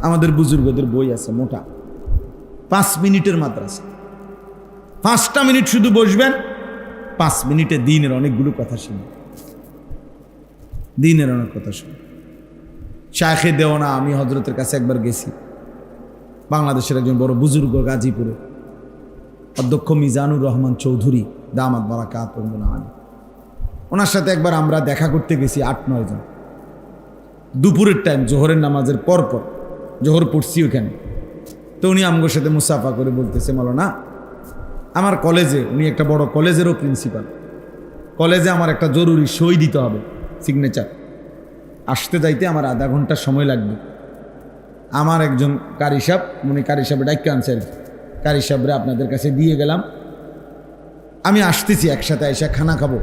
আমাদের বুজুর্গদের বই আছে মোটা, 5 মিনিটের মাদ্রাসা। 5টা মিনিট শুধু বসবেন, 5 মিনিটে দিনের অনেকগুলো কথা শুনবেন, দিনের অনেক কথা শুনবেন। শায়েখে দেওয়ানা, আমি হযরতের কাছে একবার গেছি, বাংলাদেশের একজন বড় বুজুর্গ, গাজীপুরে অধ্যক্ষ মিজানুর রহমান চৌধুরী দামাত বারাকাতুহু আলী, ওনার সাথে একবার আমরা দেখা করতে গেছি 8-9 জন। দুপুরের টাইম, জোহরের নামাজের পরপর, জোহর পড়ছি ওখানে। তো উনি আমগোর সাথে মুসাফা করে বলতেছে, মাওলানা আমার কলেজে, উনি একটা বড় কলেজেরও প্রিন্সিপাল, কলেজে আমার একটা জরুরি সই দিতে হবে, সিগনেচার, আসতে যাইতে আমার আধা ঘন্টা সময় লাগবে। আমার একজন কারি সাহেব, উনি কারি সাহেব ডাইকে আনছে আর কি, কারি সাহেবরা আপনাদের কাছে দিয়ে গেলাম, আমি আসতেছি, একসাথে এসে খানা খাবো,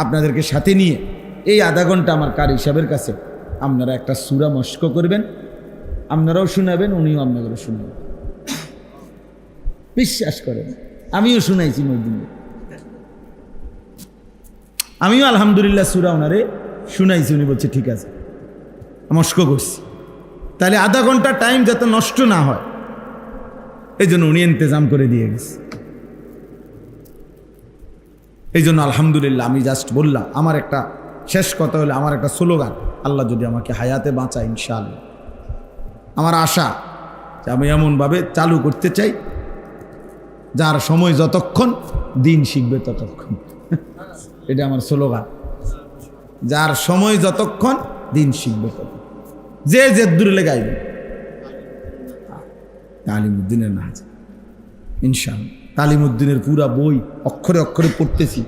আপনাদেরকে সাথে নিয়ে এই আধা ঘন্টা আমার কারি সাহেবের কাছে আপনারা একটা সূরা মস্ক করবেন, আপনারাও শোনাবেন, উনিও আপনাদেরও শোনাবেন। বিশ্বাস করেন, আমিও শুনাইছি মসজিদে, আমিও আলহামদুলিল্লাহ সূরা ওনারে শুনাইছি, উনি বলছে ঠিক আছে, মস্ক করছি। তাহলে আধা ঘন্টা টাইম যাতে নষ্ট না হয়, এই জন্য উনি ইন্তজাম করে দিয়ে গেছে। এই জন্য আলহামদুলিল্লাহ আমি জাস্ট বললাম, আমার একটা শেষ কথা হলো, আমার একটা স্লোগান, আল্লাহ যদি আমাকে হায়াতে বাঁচায় ইনশাআল্লাহ, আমার আশা যে আমি এমনভাবে চালু করতে চাই যার সময় যতক্ষণ দিন শিখবে ততক্ষণ। এটা আমার স্লোগান, যার সময় যতক্ষণ দিন শিখবে ততক্ষণ, যে দূরে লেগাইবে তালিমউদ্দিনের নাচ ইনশাআল্লাহ। তালিমউদ্দিনের পুরা বই অক্ষরে অক্ষরে পড়তেছি,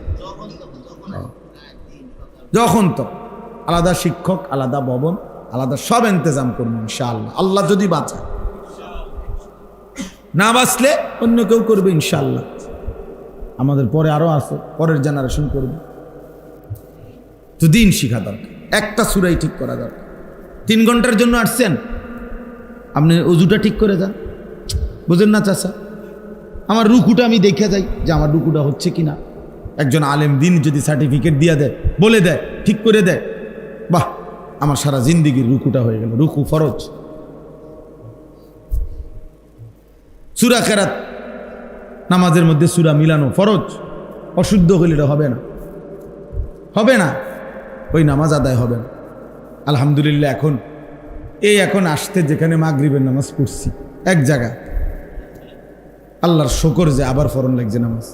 যখন তো আলাদা শিক্ষক, আলাদা ভবন, আলাদা সব ইন্তজাম করবো ইনশাআল্লাহ, আল্লাহ যদি বাঁচায়। না বাঁচলে অন্য কেউ করবে ইনশাআল্লাহ, আমাদের পরে আরো আছে, পরের জেনারেশন করবে। তো দিন শিখা দরকার, একটা সূরাই ঠিক করা দরকার। 3 ঘন্টার জন্য আসছেন, আপনি ওযুটা ঠিক করে যান, বুঝেন না চাচা? আমার রুকুটা আমি দেখে যাই যে আমার রুকুটা হচ্ছে কিনা, একজন আলেম দিন যদি সার্টিফিকেট দিয়ে দেয়, বলে দেয়, ঠিক করে দেয়, বাহ, আমার সারা জিন্দিগির রুকুটা হয়ে গেল। রুকু ফরজ। সূরা কেরাত নামাজের মধ্যে সূরা মিলানো ফরজ। অশুদ্ধ হইলে এটা হবে না, হবে না, ওই নামাজ আদায় হবে না। আলহামদুলিল্লাহ এখন আসতে যেখানে মাগরিবের নামাজ পড়ছি এক জায়গা, আল্লাহর শকর যে আবার ফরন লাগছে নামাজ।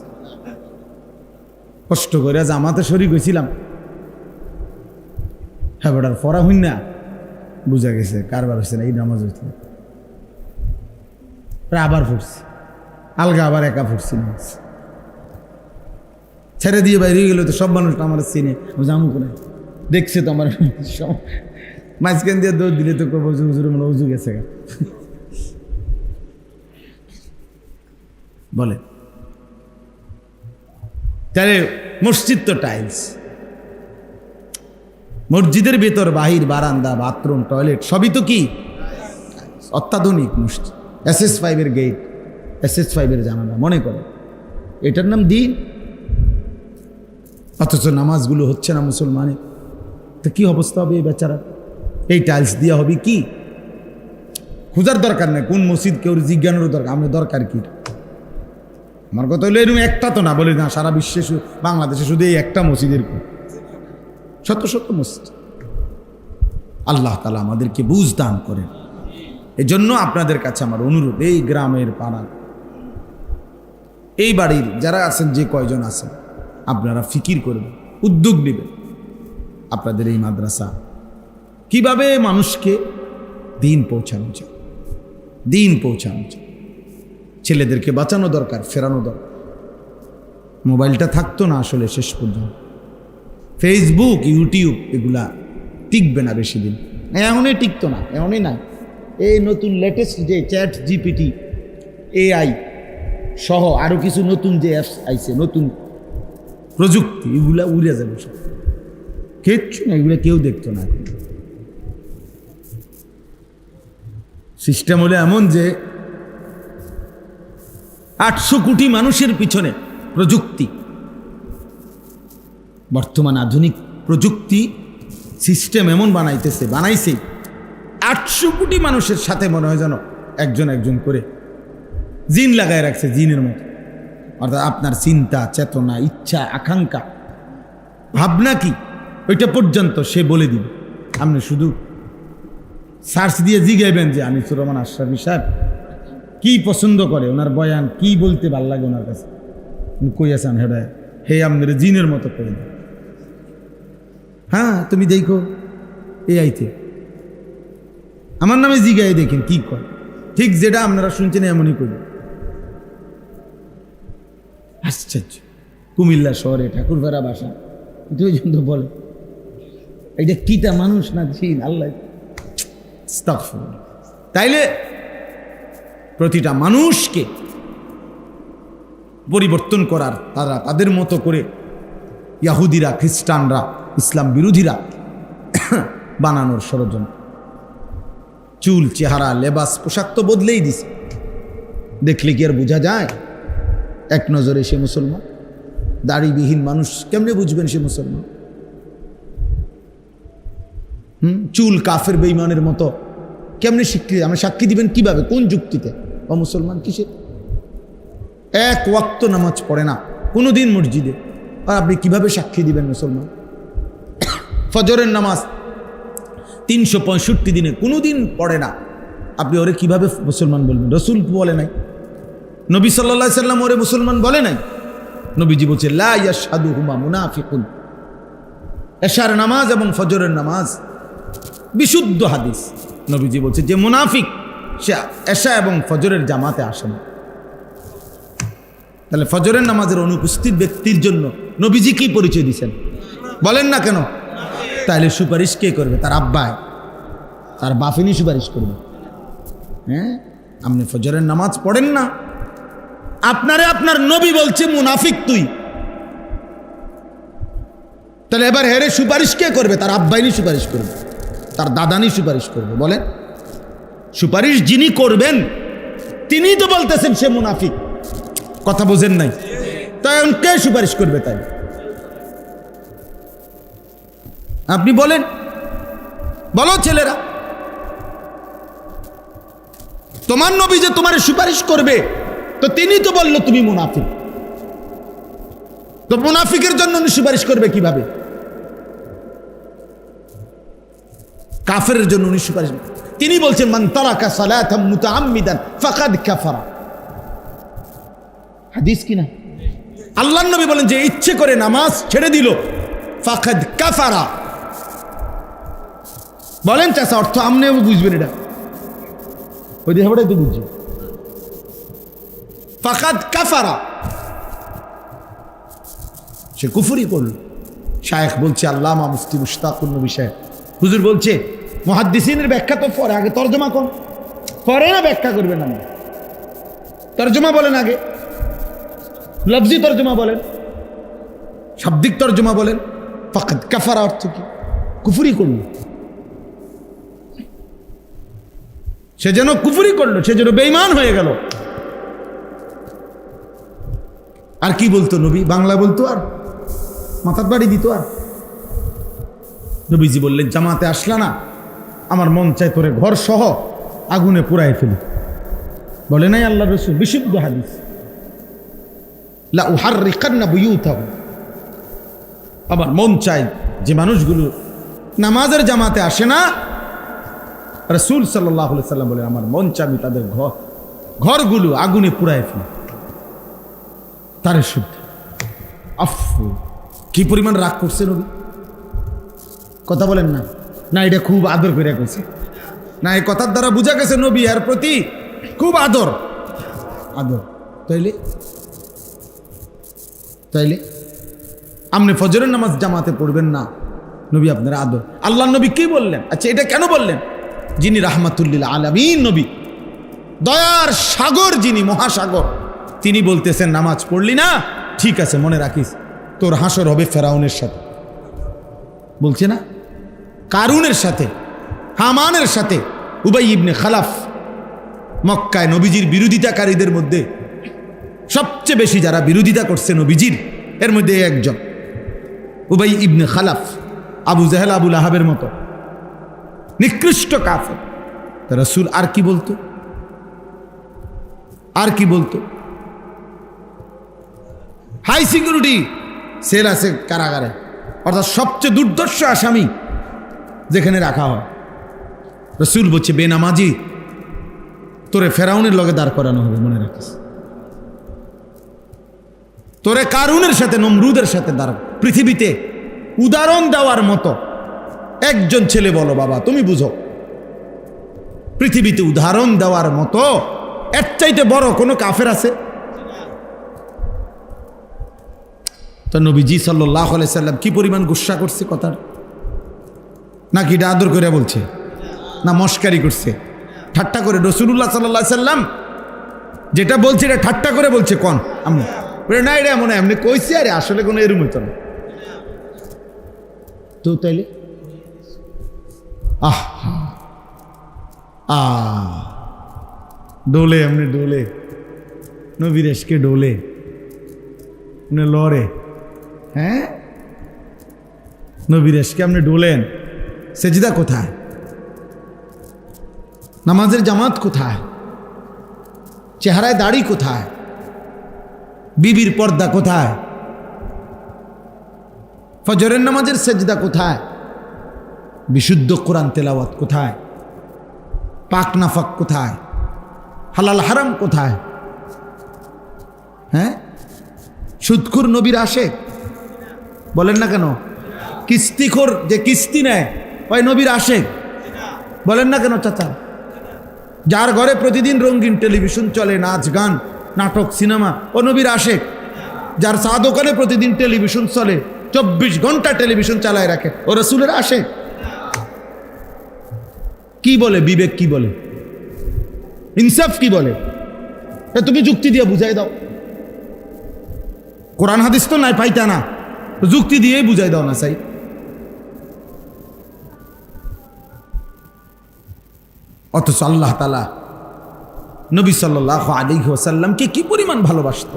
কষ্ট করে জামাতে শরীক হয়েছিলাম, হ্যাঁ বেটার পড়া হইন না, বুঝা গেছে কারবার হয়েছে না, এই নামাজ হয়েছিল। আবার পড়ছি আলগা, আবার একা পড়ছি নামাজ। ছেড়ে দিয়ে বাইরে গেল তো সব মানুষ আমার চিনে, জামু করে দেখছে তো আমার মাঝখান দিয়ে দৌড় দিলে তো করবো হুজুর মানে উজু গেছে বলে। তাহলে মসজিদ তো টাইলস, মসজিদের ভেতর বাহির বারান্দা বাথরুম টয়লেট সবই তো কি অত্যাধুনিক মসজিদ। SS5 গেট, SS5 জানালা, মনে করে এটার নাম দিন। অথচ নামাজগুলো হচ্ছে না মুসলমানের, তো কি অবস্থা হবে এই বেচারা? এই টাইলস দিয়া হবে কি? খোঁজার দরকার নেই কোন মসজিদ, কেউ জিজ্ঞানেরও দরকার, আমরা দরকার কি? আমার কথা হলো এরকম একটা তো না, বলি না সারা বিশ্বে বাংলাদেশে শুধু এই একটা মসজিদের, শত শত মসজিদ। আল্লাহ তাআলা আমাদেরকে বুঝ দান করেন। এজন্য আপনাদের কাছে আমার অনুরোধ, এই গ্রামের পাড়ার এই বাড়ির যারা আছেন, যে কয়জন আছেন, আপনারা ফিকির করবেন, উদ্যোগ নেবেন। আপনাদের এই মাদ্রাসা কিভাবে মানুষকে দিন পৌঁছানো যায়, দিন পৌঁছানো যায়। ছেলেদেরকে বাঁচানো দরকার, ফেরানো দরকার। মোবাইলটা থাকতো না আসলে শেষ পর্যন্ত, ফেসবুক ইউটিউব এগুলা টিকবে না বেশি দিন, এমনই টিকতো না, এমনই না। এই নতুন লেটেস্ট যে ChatGPT, AI সহ আরো কিছু নতুন যে অ্যাপস আইছে, নতুন প্রযুক্তি, এগুলা উড়ে যাবে সব, কিচ্ছু না, এগুলো কেউ দেখতো না। সিস্টেম হলো এমন যে 800 কোটি মানুষের পিছনে প্রযুক্তি, বর্তমান আধুনিক প্রযুক্তি সিস্টেম এমন বানাইছে 800 কোটি মানুষের সাথে মনে হয় যেন একজন একজন করে জিন লাগায় রাখছে, জিনের মতো। অর্থাৎ আপনার চিন্তা চেতনা ইচ্ছা আকাঙ্ক্ষা ভাবনা কি ওইটা পর্যন্ত সে বলে দিবে। আপনি শুধু সার্চ দিয়ে জিগাইবেন যে আনিসুর রহমান আশরাফী সাহেব কি পছন্দ করে, ওনার বয়ান কি বলতে ভাল লাগে ওনার কাছে, কই আছেন হেডা, হে আপনার জিনের মতো করে দেন। হ্যাঁ তুমি দেখো AIতে আমার নামে জিগাই দেখেন কি করে, ঠিক যেটা আপনারা শুনছেন এমনই করি। আশ্চর্য। কুমিল্লা শহরে ঠাকুরপাড়া বাসা, দুইজন তো বলে এটা কিটা মানুষ না জিন, আল্লাহ। তাইলে প্রতিটা মানুষকে পরিবর্তন করার তাদের মতো করে ইয়াহুদিরা, খ্রিস্টানরা, ইসলাম বিরোধীরা বানানোর ষড়যন্ত্র। চুল, চেহারা, লেবাস, পোশাক তো বদলেই দিছে, দেখলে কি আর বোঝা যায় এক নজরে সে মুসলমান? দাড়িবিহীন মানুষ কেমনে বুঝবেন সে মুসলমান? চুল কাফের বেঈমানের মতো কেমনে সাক্ষী দিবেন কিভাবে, কোন যুক্তিতে? ও মুসলমান কিসে? এক ওয়াক্ত নামাজ পড়ে না কোনোদিন মসজিদে, আর আপনি কিভাবে সাক্ষী দিবেন মুসলমান? ফজরের নামাজ 365 দিনে কোনোদিন পড়ে না, আপনি ওরে কিভাবে মুসলমান বলবেন? রসুল বলে নাই, নবী সাল্লাল্লাহু আলাইহি সাল্লাম ওরে মুসলমান বলে নাই। নবীজি বলছে লা ইয়াশহাদুহুমা মুনাফিকুন। এশার নামাজ এবং ফজরের নামাজ বিশুদ্ধ হাদিস, নবীজি বলছে যে মুনাফিক সে এশা এবং ফজরের জামাতে আসে না। তাহলে ফজরের নামাজের অনুপস্থিত ব্যক্তির জন্য নবীজি কি পরিচয় দিচ্ছেন বলেন না কেন? তাহলে সুপারিশ কে করবে? তার আব্বায়, তার বাফিনি সুপারিশ করবে। হ্যাঁ, আপনি ফজরের নামাজ পড়েন না, আপনারে আপনার নবী বলছে মুনাফিক তুই, তাহলে এবার হেরে সুপারিশ কে করবে? তার আব্বাইনি সুপারিশ করবে, তার দাদানি সুপারিশ করবে। বলেন, সুপারিশ যিনি করবেন তিনি তো বলতেছেন সে মুনাফিক। কথা বোঝেন নাই? তাই কে সুপারিশ করবে? তাই আপনি বলেন, বলো ছেলেরা, তোমার নবী যে তোমার সুপারিশ করবে, তো তিনি তো বললো তুমি মুনাফিক, তো মুনাফিকের জন্য উনি সুপারিশ করবে কিভাবে? কাফেরের জন্য উনি সুপারিশ, তিনি বলছেন মান তারাকা সালাতাম মুতাআম্মিদান ফাকাদ কাফারা। হাদিস কিনা? আল্লাহর নবী বলেন যে ইচ্ছে করে নামাজ ছেড়ে দিল ফাকাদ কাফারা। বলেন চাচা, অর্থ আমনেও বুঝবেন, এটা ওই দেহটাই তো বুঝছি। ফাকাদ কাফারা, সে কুফরি করল। শায়েখ বলছে, আল্লামা মুফতি মুশতাকুর নবী সাহেব হুজুর বলছে, মুহাদ্দিসিনের ব্যাখ্যা তো পরে, আগে তরজমা কোন, পরে না ব্যাখ্যা করবেন। না তরজমা বলেন, আগে লফজি তরজমা বলেন, শাব্দিক তরজমা বলেন। ফাকাদ কাফারা অর্থ কি? কুফরি করল। সে যেন কুফরি করলো, সে যেন বেঈমান হয়ে গেল। আর কি বলতো নবী? বাংলা বলতো আর মাথার বাড়ি দিত। আর নবীজি বললেন, জামাতে আসলা না, আমার মন চাই তোরে ঘর সহ আগুনে পুড়ায় ফেলি। বলে নাই আল্লাহ রাসূল? বিশুদ্ধ হাদিস, লা উহাররিকান্না বুয়ুতাহুম। আমার মন চাই যে মানুষগুলো নামাজের জামাতে আসে না, রাসূল সাল্লাল্লাহু আলাইহি সাল্লাম বলে, আমার মন চাই আমি তাদের ঘরগুলো আগুনে পুড়ায় ফেলি। তারে শুদ্ধ আফু, কি পরিমাণ রাগ করছে নবী! কথা বলেন না, না এটা খুব আদর করে গেছে, না এই কথার দ্বারা বোঝা গেছে নবী এর প্রতি খুব আদর। আদর তাইলে তাইলে আপনি ফজরের নামাজ জামাতে পড়বেন না, নবী আপনার আদর। আল্লাহ নবী কি বললেন? আচ্ছা, এটা কেন বললেন? যিনি রাহমাতুল্লিল আলামিন নবী, দয়ার সাগর, যিনি মহাসাগর, তিনি বলতেছেন নামাজ পড়লি না, ঠিক আছে, মনে রাখিস তোর হাসর হবে ফেরাউনের সাথে। বলছে না, কারুনের সাথে, হামানের সাথে। উবাই ইবনে খালাফ মক্কায় নবীজির বিরোধিতাকারীদের মধ্যে সবচেয়ে বেশি যারা বিরোধিতা করছে নবীজির, এর মধ্যে একজন উবাই ইবনে খালাফ, আবু জাহেল, আবু লাহাবের মতো নিকৃষ্ট কাফের। রাসূল আর কি বলতো? আর কি বলতো? হাই সিকিউরিটি সেল আছে কারাগারে, অর্থাৎ সবচেয়ে দুর্দর্শ আসামি যেখানে রাখা হয়। রাসূল বলছে, বেনামাজি তোরে ফেরাউনের লগে দাঁড় করানো হবে, মনে রাখিস। তোরে কারুনের সাথে, নমরুদের সাথে দাঁড়। পৃথিবীতে উদাহরণ দেওয়ার মতো একজন ছেলে বলো বাবা, তুমি বুঝো, পৃথিবীতে উদাহরণ দেওয়ার মতো এর চাইতে বড় কোনো কাফের আছে? তো নবীজি সাল্লাল্লাহু আলাইহি সাল্লাম কি পরিমাণ গুসা করছে কথার, নাকি এটা আদর করে বলছে, না মস্কারি করছে, ঠাট্টা করে? রাসূলুল্লাহ সাল্লাল্লাহু আলাইহি সাল্লাম যেটা বলছে এটা ঠাট্টা করে বলছে। কোন আমি না, এটা মনে হয় এমনি কইছি, আরে আসলে কোনো এরম হইতো না। তো তাইলে ডোলে, এমনি ডোলে, নবীর এসকে ডোলে, লড়ে। হ্যাঁ, নবীর এসকে আপনি ডোলেন। সেজদা কোথায়? নামাজের জামাত কোথায়? চেহারায় দাড়ি কোথায়? বিবির পর্দা কোথায়? ফজরের নামাজের সেজদা কোথায়? বিশুদ্ধ কোরআন তেলাওয়াত কোথায়? পাক নাফাক কোথায়? হালাল হারাম কোথায়? হ্যাঁ, সুদখোর নবীর আশেক বলেন না কেন? কিস্তিখোর যে কিস্তি নেয় ওই নবীর আশেক বলেন না কেন চাচা? যার ঘরে প্রতিদিন রঙিন টেলিভিশন চলে, নাচ গান নাটক সিনেমা, ও নবীর আশেক। যার চা দোকানে প্রতিদিন টেলিভিশন চলে, 24 ঘন্টা টেলিভিশন চালায় রাখে, ও রাসূলের আশেক। কি বলে বিবেক, কি বলে ইনসাফ, কি বলে? তুমি যুক্তি দিয়ে বুঝাই দাও। কোরআন হাদিস তো নাই পাইতা না, যুক্তি দিয়েই বুঝাই দাও না চাই। অথচ আল্লাহ তাআলা নবী সাল্লাল্লাহু আলাইহি ওয়াসাল্লামকে কি পরিমাণ ভালোবাসত।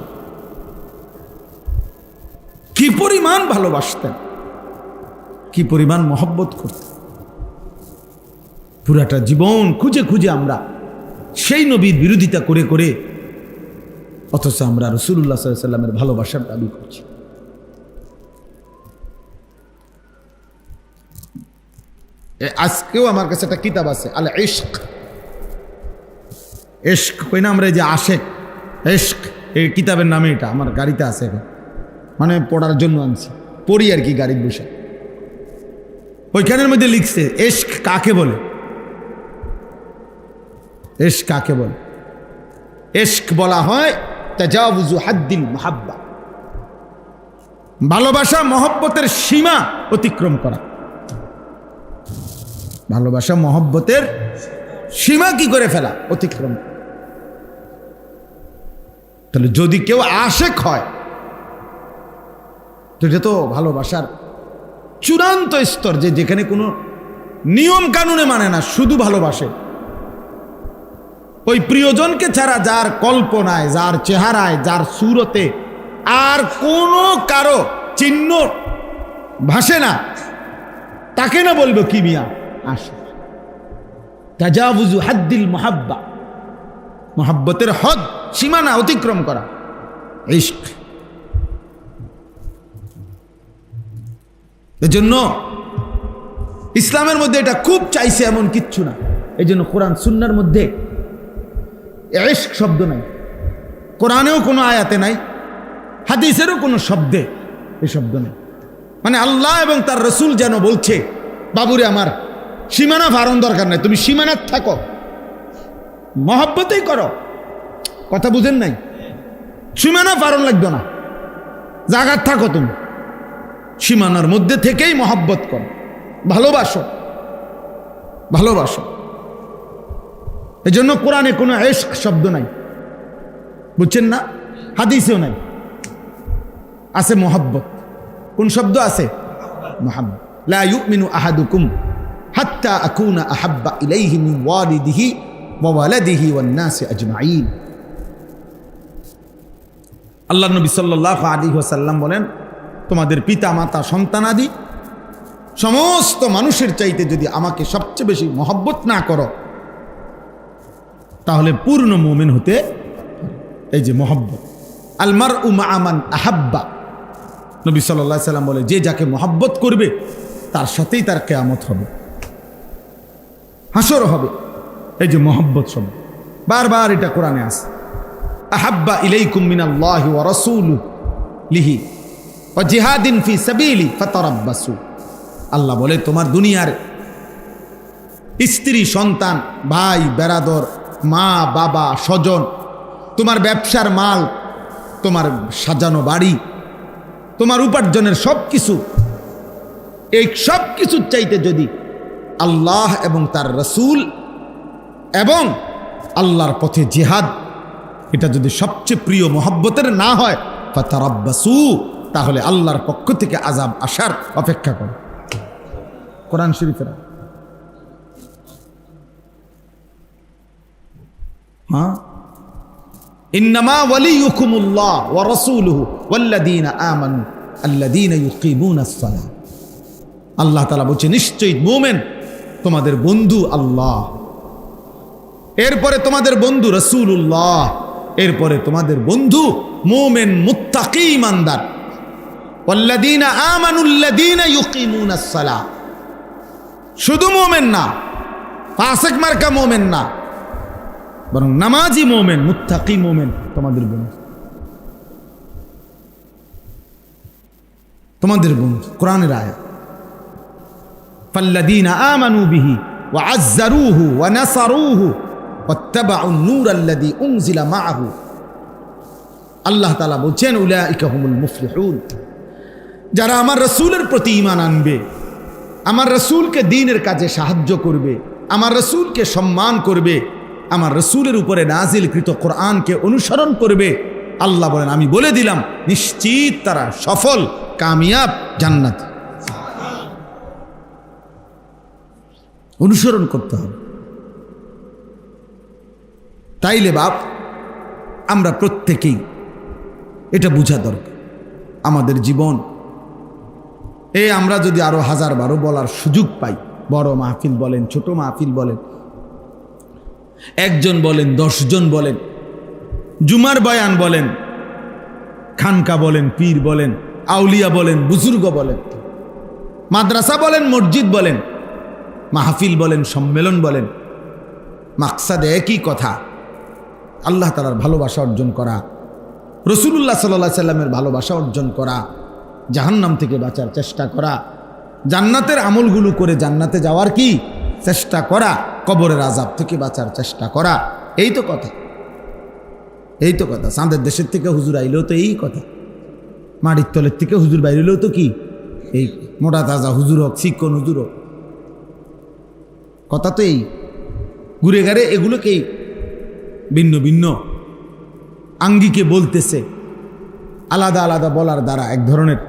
পরিমাণ ভালোবাসতেন, কি পরিমাণ মহব্বত করতেন। পুরাটা জীবন খুঁজে খুঁজে আমরা সেই নবীর বিরোধিতা করে করে, অথচ আমরা রাসূলুল্লাহ সাল্লাল্লাহু আলাইহি ওয়াসাল্লামের ভালোবাসার দাবি করছি। আজকেও আমার কাছে একটা কিতাব আছে, আল ইশক। ইশক কই না আমরা, এই যে আশেক, ইশক, এই কিতাবের নামে এটা আমার গাড়িতে আছে এখন, মানে পড়ার জন্য আনছি, পড়ি আর কি গাড়ির বসে। ওইখানের মধ্যে লিখছে ইশক কাকে বলে, ইশক কাকে বলে। ইশক বলা হয় তাজাউযু হাদ্দিল মুহাব্বা, ভালোবাসা মহব্বতের সীমা অতিক্রম করা। ভালোবাসা মহব্বতের সীমা কি করে ফেলা, অতিক্রম। তাহলে যদি কেউ আশেক হয় তো এটা তো ভালোবাসার চূড়ান্ত স্তর, যে যেখানে কোনো নিয়ম কানুনে মানে না, শুধু ভালোবাসে। ওই প্রিয়জনকে ছাড়া যার কল্পনায়, যার চেহারায়, যার সুরতে আর কোনো কারো চিহ্ন ভাসে না, তাকে না বলবো কি মিয়া আশিক। তাজাউযু হাদ্দিল মুহাব্বা, মুহাব্বতের হদ, সীমানা অতিক্রম করা, ইশক। এজন্য ইসলামের মধ্যে এটা খুব চাইছে এমন কিচ্ছু না। এই জন্য কোরআন সুন্নাহর মধ্যে ইশক শব্দ নাই, কোরআনেও কোনো আয়াতে নাই, হাদিসেরও কোনো শব্দে এই শব্দ নেই। মানে আল্লাহ এবং তার রসুল যেন বলছে, বাবুরে আমার সীমানা ফারণ দরকার নাই, তুমি সীমানাত থাকো, মহব্বতেই করো। কথা বুঝেন নাই? সীমানা ফারণ লাগবে না, জাগাত থাকো, তুমি সীমানার মধ্যে থেকেই মহব্বত করো, ভালোবাসো, ভালোবাসো। এজন্য কোরআনে কোনো ইশক শব্দ নাই, বুঝছেন না? হাদিসেও নাই, আছে মহব্বত। কোন শব্দ আছে? মহব্বত। লা ইউমিনু আহাদুকুম হাত্তা আকুনা আহাব্বা ইলাইহি মিন ওয়ালিদিহি ওয়া ওয়ালাদিহি ওয়ান নাসি আজমাইন। আল্লাহর নবী সাল্লাল্লাহু আলাইহি ওয়াসাল্লাম বলেন, তোমাদের পিতা মাতা সন্তানাদি সমস্ত মানুষের চাইতে যদি আমাকে সবচেয়ে বেশি মহব্বত না করো, তাহলে পূর্ণ মুমিন হতে। এই যে মহব্বত, আল মারউ মা'a মান আহাব্বা, নবী সাল্লাল্লাহু আলাইহি ওয়াসাল্লাম বলে, যে যাকে মহব্বত করবে তার সাথেই তার কিয়ামত হবে, হাসর হবে। এই যে মহব্বত শব্দ বারবার এটা কোরআনে আছে, আহাব্বা ইলাইকুম মিনাল্লাহি ওয়া রাসূলিহি ওয়া জিহাদিন ফি সাবিলি ফাতারাব্বাসু। আল্লাহ বলে, তোমার দুনিয়ার স্ত্রী, সন্তান, ভাই, বেরাদর, মা, বাবা, স্বজন, তোমার ব্যবসার মাল, তোমার সাজানো বাড়ি, তোমার উপার্জনের সব কিছু, এই সব কিছুর চাইতে যদি আল্লাহ এবং তার রসুল এবং আল্লাহর পথে জিহাদ, এটা যদি সবচেয়ে প্রিয় মহব্বতের না হয়, ফাতারাব্বাসু, তাহলে আল্লাহর পক্ষ থেকে আযাব আসার অপেক্ষা করো। কোরআন শরীফের, হ্যাঁ, ইন্নামা ওয়ালিয়ুকুমুল্লাহ ওয়া রাসূলুহু ওয়াল্লাযীনা আমানু আল্লাযীনা ইউকিমুনাস সালাহ। আল্লাহ তাআলা বলছে, নিশ্চয়ই মুমিন তোমাদের বন্ধু আল্লাহ, এরপরে তোমাদের বন্ধু রাসূলুল্লাহ, এরপরে তোমাদের বন্ধু মুমিন মুত্তাকি ইমানদার। ওয়াল্লাযীনা আমানু আল্লাযীনা ইউকিমুনাস সালাহ, শুধু মুমিন না, ফাসিক মার্কা মুমিন না, বরং নামাজি মুমিন, মুত্তাকি মুমিন তোমাদের বন্ধু, তোমাদের বন্ধু। কোরআনের আয়াত, ফাল্লাযীনা আমানু বিহি ওয়া আযযারুহু ওয়া নাসারুহু ওয়াত্তাবাউ নূর আল্লাযী উনজিলা মাআহু। আল্লাহ তাআলা বলছেন, উলাইকা হুমুল মুফলিহুন, যারা আমার রাসূলের প্রতি ঈমান আনবে, আমার রাসূলকে দ্বীনের কাজে সাহায্য করবে, আমার রাসূলকে সম্মান করবে, আমার রাসূলের উপরে নাজিলকৃত কোরআনকে অনুসরণ করবে, আল্লাহ বলেন, আমি বলে দিলাম নিশ্চিত তারা সফল, কামিয়াব, জান্নাত। অনুসরণ করতে হবে। তাইলে বাপ, আমরা প্রত্যেকেই এটা বোঝা দরকার, আমাদের জীবন আমরা যদি আরো 1000-12 বলার সুযোগ পাই, বড় মাহফিল বলেন, ছোট মাহফিল বলেন, 1 জন বলেন, 10 জন বলেন, জুমার বয়ান বলেন, খানকা বলেন, পীর বলেন, আউলিয়া বলেন, বুজুর্গ বলেন, মাদ্রাসা বলেন, মসজিদ বলেন, মাহফিল বলেন, সম্মেলন বলেন, মাকসাদ একই কথা, আল্লাহ তাআলার ভালোবাসা অর্জন করা, রাসূলুল্লাহ সাল্লাল্লাহু আলাইহি সাল্লামের ভালোবাসা অর্জন করা, জাহান্নাম থেকে বাঁচার চেষ্টা করা, জান্নাতের আমলগুলো করে জান্নাতে যাওয়ার কি চেষ্টা করা, কবরের আযাব থেকে বাঁচার চেষ্টা করা। এই তো কথা, এই তো কথা। চাঁদের দেশের থেকে হুজুর আইলেও তো এই কথা, মাটির তলের থেকে হুজুর বাইরেলেও তো কি এই মোটা তাজা হুজুর হোক, শিক্ষণ হুজুর হোক, কথা তো এই। ঘুরে ঘাড়ে এগুলোকেই ভিন্ন ভিন্ন আঙ্গিকে বলতেছে, আলাদা আলাদা বলার দ্বারা এক ধরনের,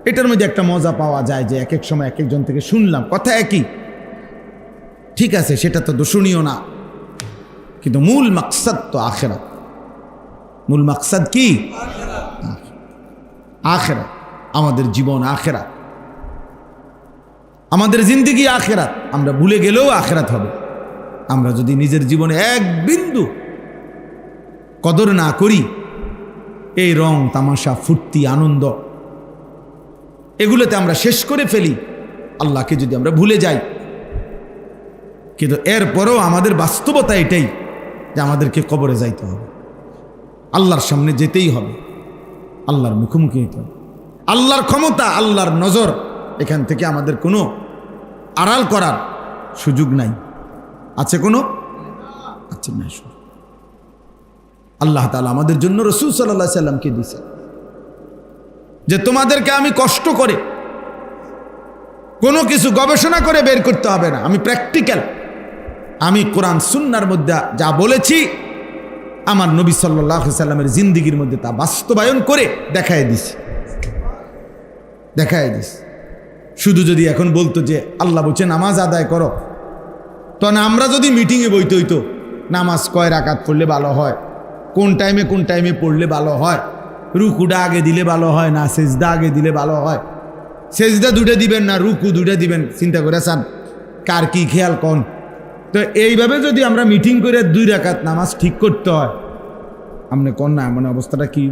এটার মধ্যে একটা মজা পাওয়া যায় যে এক এক সময় এক একজন থেকে শুনলাম কথা একই, ঠিক আছে, সেটা তো দোষণীয় না, কিন্তু মূল মাকসাদ তো আখিরাত। মূল মাকসাদ কি? আখিরাত। আমাদের জীবন আখিরাত, আমাদের জিন্দেগি আখিরাত। আমরা ভুলে গেলেও আখিরাত হবে। আমরা যদি নিজের জীবনে এক বিন্দু কদর না করি, এই রং তামাশা, ফুর্তি, আনন্দ, এগুলোতে আমরা শেষ করে ফেলি, আল্লাহকে যদি আমরা ভুলে যাই। কিন্তু এরপরেও আমাদের বাস্তবতা এটাই যে আমাদেরকে কবরে যাইতে হবে, আল্লাহর সামনে যেতেই হবে, আল্লাহর মুখোমুখি হতে হবে। আল্লাহর ক্ষমতা, আল্লাহর নজর, এখান থেকে আমাদের কোনো আড়াল করার সুযোগ নাই। আছে কোনো? আছে না। আল্লাহ তাআলা আমাদের জন্য রাসূল সাল্লাল্লাহু আলাইহি সাল্লামকে দিয়েছেন যে তোমাদেরকে আমি কষ্ট করে কোনো কিছু গবেষণা করে বের করতে হবে না, আমি প্র্যাকটিক্যাল, আমি কোরআন সুন্নাহর মধ্যে যা বলেছি আমার নবী সাল্লাল্লাহু আলাইহি সাল্লামের জিন্দেগির মধ্যে তা বাস্তবায়ন করে দেখায় দিছি। শুধু যদি এখন বলতো যে আল্লাহ বলছে নামাজ আদায় করো, তো না, আমরা যদি মিটিংয়ে বইতে হইতো নামাজ কয় রাকাত পড়লে ভালো হয়, কোন টাইমে পড়লে ভালো হয়, রুকুটা আগে দিলে ভালো হয় না সেজদা আগে দিলে ভালো হয়, সেজদা দুটো দিবেন না রুকু দুটো দিবেন, চিন্তা করে চান কার কি খেয়াল কোন। তো এইভাবে যদি আমরা মিটিং করে 2 রাকাত নামাজ ঠিক করতে হয়, আপনি কোন না এমন অবস্থাটা কি?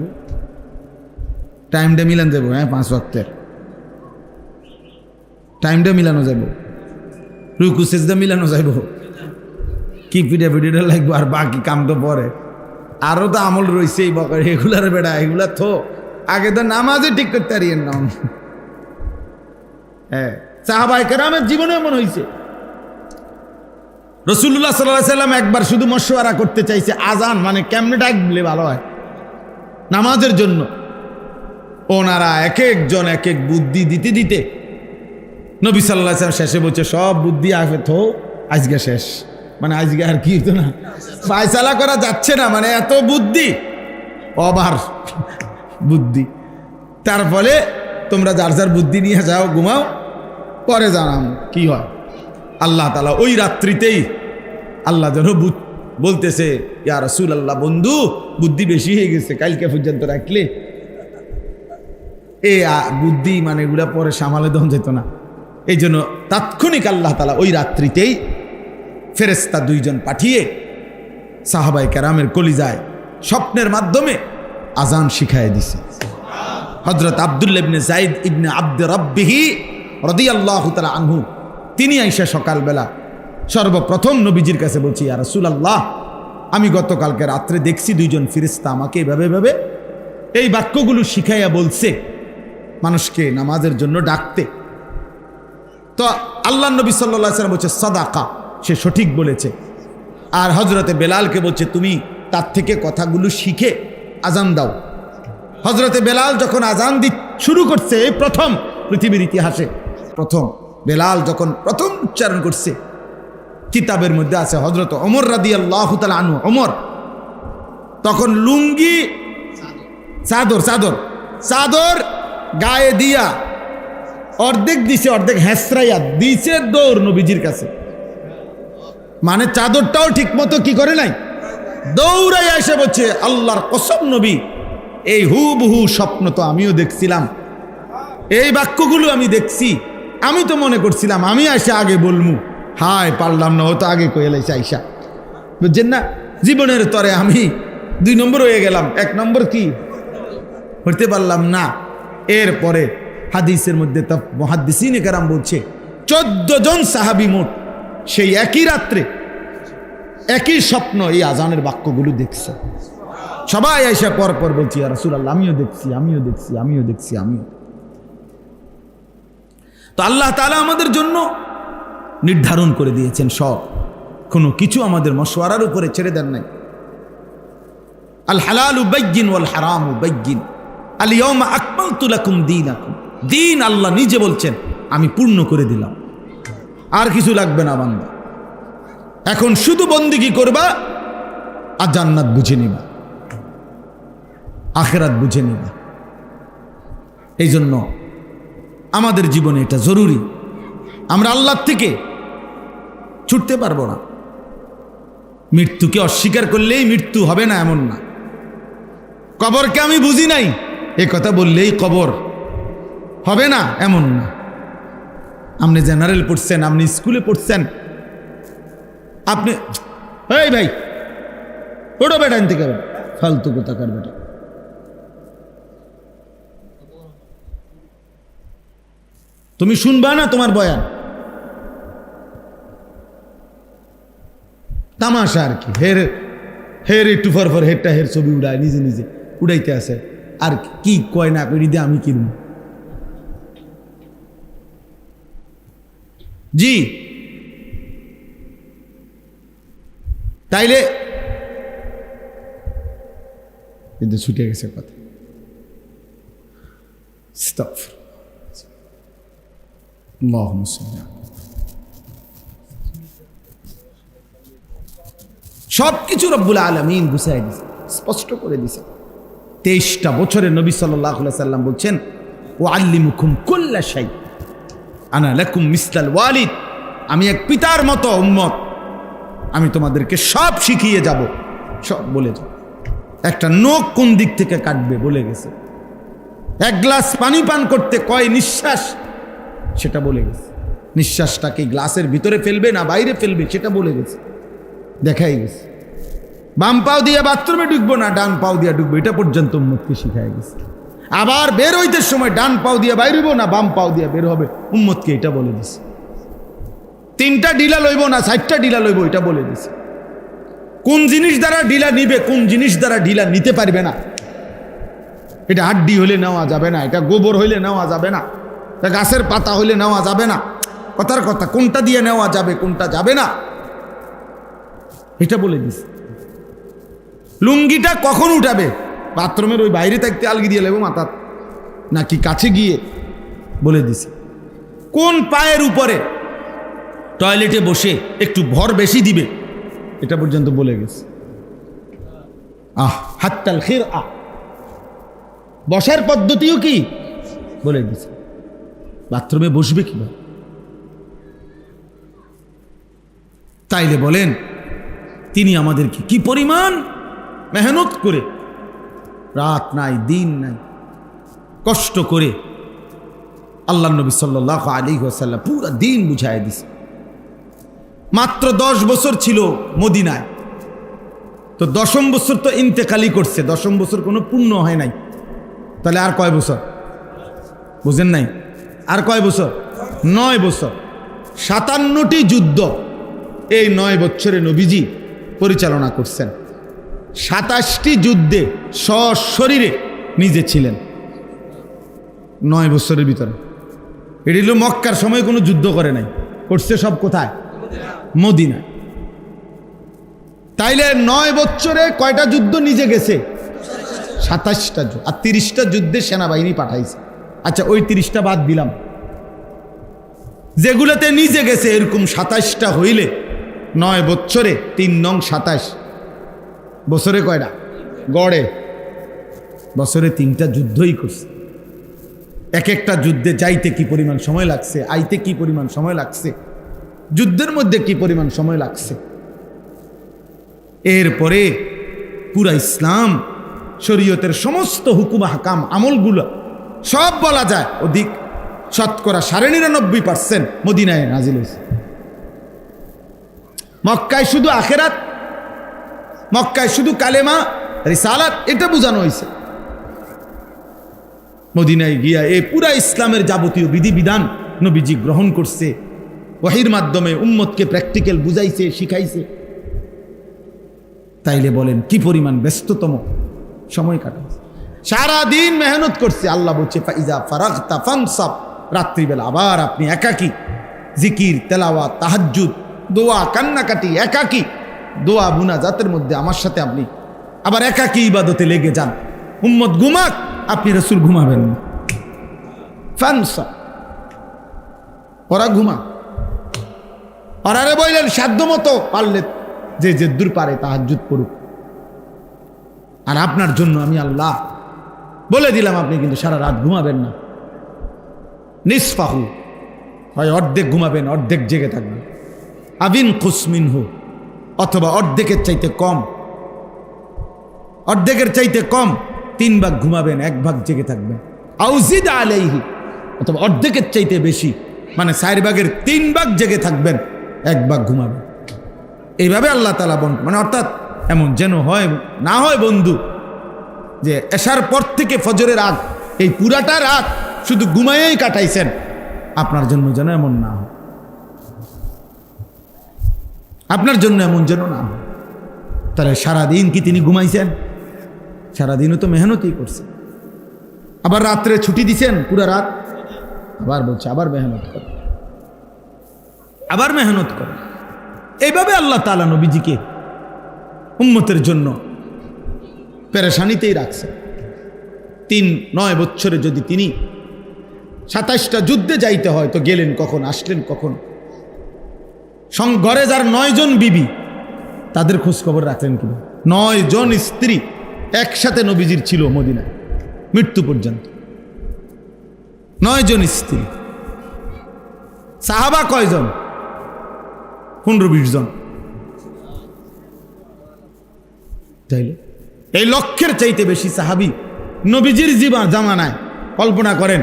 টাইমটা মিলান যাবো, 5 ওয়াক্তের টাইমটা মিলানো যাব, রুকু সেজদা মিলানো যাব, কি পিঠা লাগবে, আর বাকি কাম তো পরে, আরো তো আমল রয়েছে এই বকর, এগুলার বেড়া, এগুলা তো আগে তো নামাজে ঠিক করতে পারিয়েন না। হ্যাঁ, সাহাবায়ে কেরামের জীবনে এমন হয়েছে। রাসূলুল্লাহ সাল্লাল্লাহু আলাইহি সাল্লাম একবার শুধু মশওয়ারা করতে চাইছে, আজান মানে কেমনে ডাকলে ভালো হয় নামাজের জন্য। ওনারা এক একজন এক এক বুদ্ধি দিতে দিতে নবী সাল্লাল্লাহু আলাইহি সাল্লাম শেষে বলছে সব বুদ্ধি আগে তো আজকে শেষ, মানে আজকে আর কি হতো না, ফায়সালা করা যাচ্ছে না, মানে এত বুদ্ধি, ওভার বুদ্ধি। তার ফলে তোমরা যার যার বুদ্ধি নিয়ে যাও, ঘুমাও, পরে জানাম কি হয়। আল্লাহ তাআলা ওই রাত্রিতেই আল্লাহ যেন বলতেছে, ইয়া রাসূলুল্লাহ, বন্ধু বুদ্ধি বেশি হয়ে গেছে, কালকে পর্যন্ত রাখলে এই বুদ্ধি মানে এগুলা পরে সামালে দম যেত না। এই জন্য তাৎক্ষণিক আল্লাহ তাআলা ওই রাত্রিতেই ফেরেশতা 2 জন পাঠিয়ে সাহাবায়ে কেরামের কলিজায় স্বপ্নের মাধ্যমে আজান শিখায় দিছে। হযরত আব্দুল্লাহ ইবনে যায়েদ ইবনে আব্দ রাব্বিহি রাদিয়াল্লাহু তাআলা আনহু, তিনি আইসা সকালবেলা সর্বপ্রথম নবীজির কাছে বলছি, ইয়া রাসূলুল্লাহ, আমি গতকালকে রাত্রে দেখছি 2 জন ফেরেশতা আমাকে এভাবে এই বাক্যগুলো শিখাইয়া বলছে মানুষকে নামাজের জন্য ডাকতে। তো আল্লাহ নবী সাল্লাল্লাহু আলাইহি ওয়াসাল্লাম বলছে সাদাকা, সে সঠিক বলেছে। আর হযরতে বেলালকে বলছে তুমি তার থেকে কথাগুলো শিখে আজান দাও। হযরতে বেলাল যখন আজান শুরু করছে, প্রথম পৃথিবীর ইতিহাসে প্রথম বেলাল যখন প্রথম উচ্চারণ করছে, কিতাবের মধ্যে আছে হযরত ওমর রাদিয়াল্লাহু তাআলা আনহু, ওমর তখন লুঙ্গি চাদর গায়ে দিয়া অর্ধেক দিছে, অর্ধেক হেসরাইয়া দিছে, দৌড় নবীজির কাছে, মানে চাদরটাও ঠিক মতো কি করে নাই, দৌড়াইয়া এসে বলছে আল্লাহর কসম নবী, এই হুবহু স্বপ্ন তো আমিও দেখছিলাম, এই বাক্যগুলো আমি দেখছি, আমি তো মনে করছিলাম আমি আইসা আগে বলমু, হায় পারলাম না, ও তো আগে কইলাইছে আইসা, বুঝছেন না? জীবনের তরে আমি 2 নম্বর হয়ে গেলাম, 1 নম্বর কি হইতে পারলাম না। এরপরে হাদিসের মধ্যে তা মুহাদ্দিসিনে কেরাম বলছে 14 জন সাহাবী মোট সেই একই রাত্রে একই স্বপ্ন এই আজানের বাক্যগুলো দেখছে। সবাই আইসা পর পর বলছি, ইয়া রাসূলুল্লাহ আমিও দেখছি, আমিও দেখছি, আমিও দেখছি, আমিও। তো আল্লাহ তাআলা আমাদের জন্য নির্ধারণ করে দিয়েছেন সব, কোনো কিছু আমাদের মশওয়ারার উপরে ছেড়ে দেন নাই। আল হালালু বাইয়িন ওয়াল হারামু বাইয়িন, আল ইয়াউমা আকমালতু লাকুম দীনাকুম। দিন আল্লাহ নিজে বলছেন আমি পূর্ণ করে দিলাম, আর কিছু লাগবে না বান্দা। এখন শুধু বন্দেগী করবা আর জান্নাত বুঝে নিবা, আখিরাত বুঝে নিবা। এই জন্য আমাদের জীবনে এটা জরুরি। আমরা আল্লাহর থেকে ছুটতে পারবো না। মৃত্যুকে অস্বীকার করলেই মৃত্যু হবে না এমন না। কবরকে আমি বুঝি নাই এ কথা বললেই কবর হবে না এমন না। আপনি জেনারেল পড়ছেন, আপনি স্কুলে পড়ছেন, আপনি এই ভাই ওটা বেটা আনতে গেল ফালতু কোথাকার বেটা। তুমি শুনবা না তোমার বয়ান, তামাশা আর কি। হের একটু ফর হেরটা হের ছবি উড়ায়, নিজে নিজে উড়াইতে আছে, আর কি কয় না করি দিয়ে আমি কিনব। জি তাইলে কিন্তু ছুটে গেছে কথা। সবকিছু রব্বুল আলামিন বুঝাই দিছে, স্পষ্ট করে দিছে। 23টা বছরে নবী সাল্লাল্লাহু আলাইহি সাল্লাম বলছেন ওয়াল্লিমুকুম কুল্লা শাই আনা লাকুম মিসলাল ওয়ালিদ, আমি এক পিতার মতো উম্মত, আমি তোমাদেরকে সব শিখিয়ে যাব, সব বলে যাব। একটা নখ কোন দিক থেকে কাটবে বলে গেছে, 1 গ্লাস পানি পান করতে কয় নিঃশ্বাস সেটা বলে গেছে, নিঃশ্বাসটাকে গ্লাসের ভিতরে ফেলবে না বাইরে ফেলবে সেটা বলে গেছে, দেখাই গেছে। বাম পাও দিয়ে বাথরুমে ঢুকবো না ডান পাও দিয়ে ঢুকবো, এটা পর্যন্ত উম্মতকে শিখাই গেছে। আবার বের হইতে সময় ডান পাও দিয়ে বাইর হইব না বাম পাও দিয়ে বের হবে, উম্মতকে এটা বলে দিছে। 3টা ডিলা লইব না 4টা ডিলা লইব, এটা বলে দিছে। কোন জিনিস দ্বারা ডিলা নিবে, কোন জিনিস দ্বারা ডিলা নিতে পারবে না, এটা হাড্ডি হইলে নেওয়া যাবে না, এটা গোবর হইলে নেওয়া যাবে না, এটা গাছের পাতা হইলে নেওয়া যাবে না। কথার কথা, কোনটা দিয়ে নেওয়া যাবে কোনটা যাবে না এটা বলে দিছে। লুঙ্গিটা কখন উঠাবে, বাথরুমের ওই বাইরে থাকতে আলগি দিয়ে লেবো মাথা নাকি কাছে গিয়ে, বলে দিছে। কোন পায়ের উপরে টয়লেটে বসে একটু ভর বেশি দিবে, এটা পর্যন্ত বলে গেছে। হাত্তাল খির বসার পদ্ধতিও কি বলে দিছে। বাথরুমে বসবে কিভাবে, তাইলে বলেন তিনি আমাদেরকে কি পরিমাণ মেহনত করে, রাত নাই দিন নাই কষ্ট করে আল্লাহ নবী সাল্লাল্লাহু আলাইহি ওয়াসাল্লাম পুরো দিন বুঝায় দিছে। মাত্র 10 বছর ছিল মদিনায়, তো 10ম বছর তো ইন্তেকালি করছে, 10ম বছর কোনো পূর্ণ হয় নাই। তাহলে আর কয় বছর বুঝেন নাই, আর কয় বছর, 9 বছর। 57টি যুদ্ধ এই 9 বছরে নবীজি পরিচালনা করছেন। 27টি যুদ্ধে সশরীরে নিজে ছিলেন 9 বছরের ভিতরে। এটি হলো মক্কার সময় কোনো যুদ্ধ করে নাই, করছে সব কোথায়, মদিনা। তাইলে 9 বছরে কয়টা যুদ্ধ নিজে গেছে, 27টা যুদ্ধ, আর 30টা যুদ্ধে সেনাবাহিনী পাঠাইছে। আচ্ছা ওই 30টা বাদ দিলাম, যেগুলোতে নিজে গেছে এরকম 27টা হইলে 9 বছরে 3 নং 27, বছরে কয়টা, গড়ে বছরে 3টা যুদ্ধই করছে। এক একটা যুদ্ধে যাইতে কি পরিমাণ সময় লাগছে, আইতে কি পরিমাণ সময় লাগছে, যুদ্ধের মধ্যে কি পরিমাণ সময় লাগছে। এরপরে পুরা ইসলাম শরীয়তের সমস্ত হুকুম হাকাম আমলগুলো সব বলা যায় অধিক শতকরা 99.5% মদিনায় নাজিল হয়েছে। মক্কায় শুধু আখেরাত, মক্কায় শুধু কালেমা রিসালাত এটা বোঝানো হয়েছে। মদিনায় গিয়া এই পুরা ইসলামের যাবতীয় বিধিবিধান নবীজি গ্রহণ করছে, ওয়াহির মাধ্যমে উম্মতকে প্র্যাকটিক্যাল বুঝাইছে, শিখাইছে। তাইলে বলেন কি পরিমাণ ব্যস্ততম সময় কাটাচ্ছে, সারাদিন মেহনত করছে। আল্লাহ বলছে ফাইজা ফারাগতা ফানসাব, রাত্রিবেলা আবার আপনি একাকী জিকির, তেলাওয়াত, তাহাজ্জুদ, দোয়া, কান্নাকাটি, একাকী দোয়া মুনাজাতের মধ্যে আমার সাথে আপনি আবার একাকী ইবাদতে লেগে যান। উম্মত ঘুমাক, আপনি রাসূল ঘুমাবেন না। ফানসাব, ওরা ঘুমা, ওরারে বললেন সাধ্য মতো পারলে যে যে দূর পারে তাহাজ্জুদ করুক। আর আপনার জন্য আমি আল্লাহ বলে দিলাম আপনি কিন্তু সারা রাত ঘুমাবেন না। নিসফাহু, হয় অর্ধেক ঘুমাবেন, অর্ধেক জেগে থাকবেন। আবিন কুসমিনহু, অথবা অর্ধেকের চাইতে কম, অর্ধেকের চাইতে কম 3 ভাগ ঘুমাবেন, 1 ভাগ জেগে থাকবেন। আউজিদ আলাইহি, অথবা অর্ধেকের চাইতে বেশি, মানে 4 ভাগের 3 ভাগ জেগে থাকবেন, 1 ভাগ ঘুমাবেন। এইভাবে আল্লাহ তাআলা মানে অর্থাৎ এমন যেন হয় না হয় বন্ধু যে এশার পর থেকে ফজরের আগ এই পুরাটা রাত শুধু ঘুমাইয়েই কাটাইছেন, আপনার জন্য যেন এমন না হয়, আপনার জন্য এমন যেন না হয়। তাহলে সারাদিন কি তিনি ঘুমাইছেন? সারাদিনও তো মেহনতই করছে। আবার রাত্রে ছুটি দিছেন পুরা রাত, আবার বলছে আবার মেহনত কর, আবার মেহনত কর। এইভাবে আল্লাহ তাআলা নবীজিকে উম্মতের জন্য পেরেশানিতেই রাখছে। 9 বছরে যদি তিনি 27টা যুদ্ধে যাইতে হয় তো গেলেন কখন, আসলেন কখন? ঘরে যার 9 জন বিবি, তাদের খোঁজ খবর রাখলেন কিনা? 9 জন স্ত্রী একসাথে নবীজির ছিল মদিনায় মৃত্যু পর্যন্ত। 9 জন স্ত্রী। সাহাবা কয়জন? 15-20 জন। তাইলে এই লক্ষের চাইতে বেশি সাহাবী নবীজির জামানায়। কল্পনা করেন,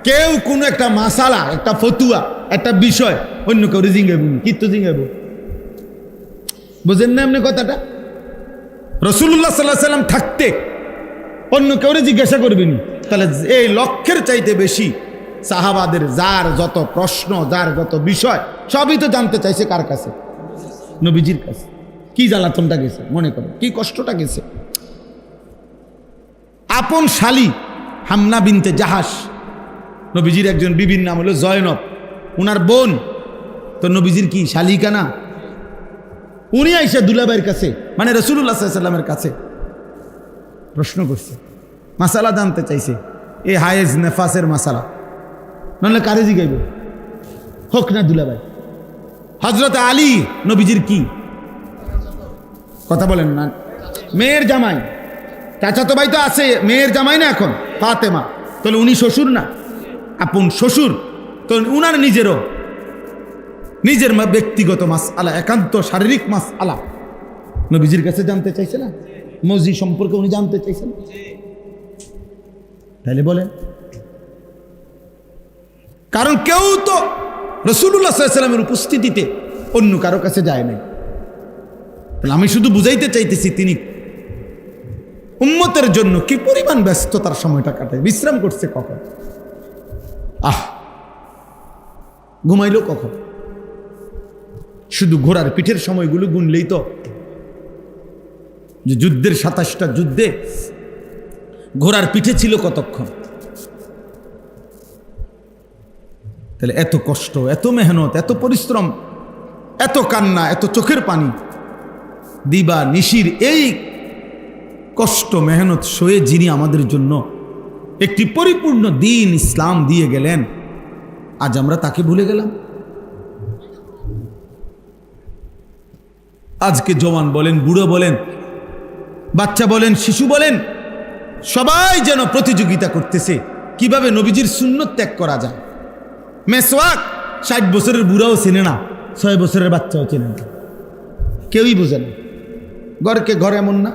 কেউ কোনো একটা মাসালা, একটা ফতুয়া, একটা বিষয় অন্য কেউ জিঙ্গাইব, কিন্তু জিঙ্গাইব, বুঝেন না এমনি কথাটা? রাসূলুল্লাহ সাল্লাল্লাহু আলাইহি ওয়াসাল্লাম থাকতে অন্য কেউ জিজ্ঞাসা করবেনি। তাহলে এই লক্ষের চাইতে বেশি সাহাবাদের যার যত প্রশ্ন, যার যত বিষয়, সবই তো জানতে চাইছে কার কাছে? নবীজির কাছে। কি জ্বালাতনটা গেছে মনে করেন, কি কষ্টটা গেছে। আপন শালী হামনা বিনতে জাহাস, নবীজির একজন বিবির নাম হলো জয়নব, উনার বোন তো নবীজির কি শালিকা না? উনি আইসা দুলাভাইয়ের কাছে, মানে রাসূলুল্লাহ সাল্লাল্লাহু আলাইহি ওয়াসাল্লামের কাছে প্রশ্ন করছে, মাসালা জানতে চাইছে, এ হায়েজ নেফাসের মাসালা। নাহলে কারে জিগাইব? হোক না দুলাভাই। হযরত আলী নবীজির কি কথা বলেন না, মেয়ের জামাই, চাচাতো ভাই তো আছে, মেয়ের জামাই না এখন ফাতেমা, তাহলে উনি শ্বশুর না? আপন শ্বশুর তো উনার নিজের ব্যক্তিগত মাসআলা, একান্ত শারীরিক মাসআলা নবীজির কাছে জানতে চাইছে না? মজি সম্পর্কে উনি জানতে চাইছেন। তাইলে বলেন, কারণ কেউ তো রাসূলুল্লাহ সাল্লাল্লাহু আলাইহি ওয়াসাল্লামের উপস্থিতিতে অন্য কারো কাছে যায় নাই। তাহলে আমি শুধু বুঝাইতে চাইতেছি তিনি উম্মতের জন্য কি পরিমাণ ব্যস্ততার সময়টা কাটায়। বিশ্রাম করছে কখন? ঘুমাইলো কখন? শুধু ঘোড়ার পিঠের সময়গুলো গুনলেই তো, যে যুদ্ধের 27টা যুদ্ধে ঘোড়ার পিঠে ছিল কতক্ষণ? তাহলে এত কষ্ট, এত মেহনত, এত পরিশ্রম, এত কান্না, এত চোখের পানি, দিবা নিশির এই কষ্ট মেহনত সয়ে যিনি আমাদের জন্য একটি পরিপূর্ণ দিন ইসলাম দিয়ে গেলেন, আজ আমরা তাকে ভুলে গেলাম। আজকে জওয়ান বলেন, বুড়ো বলেন, বাচ্চা বলেন, শিশু বলেন, সবাই যেন প্রতিযোগিতা করতেছে কিভাবে নবীজির সুন্নত ত্যাগ করা যায়। মেসওয়াক 60 বছরের বুড়াও চেনে না, 6 বছরের বাচ্চাও চেনে না, কেউই বোঝে না। ঘরকে ঘর এমন না,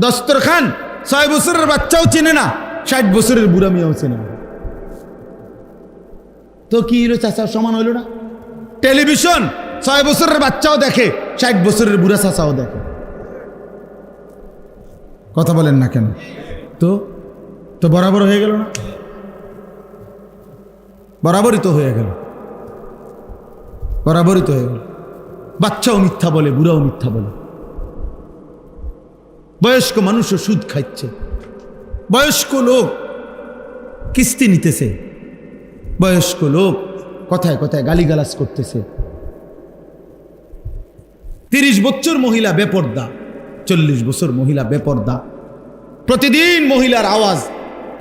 দস্তরখান 6 বছরের বাচ্চাও চেনে না, 60 বছরের বুড়া মিয়াও চেনে না। তো কি হলো চাচা, সমান হইল না? টেলিভিশন 6 বছরের বাচ্চাও দেখে, 60 বছরের বুড়া চাচাও দেখে। কথা বলেন না কেন? তো তো বরাবর হয়ে গেল না? বরাবরই তো হয়ে গেল, বরাবরই তো হয়ে গেল। বাচ্চাও মিথ্যা বলে, বুড়াও মিথ্যা বলে। বয়স্ক মানুষও সুদ খাচ্ছে, বয়স্ক লোক কিস্তি নিতেছে, বয়স্ক লোক কথায় কথায় গালিগালাজ করতেছে। 30 বছর মহিলা বেপর্দা, 40 বছর মহিলা বেপর্দা। প্রতিদিন মহিলার আওয়াজ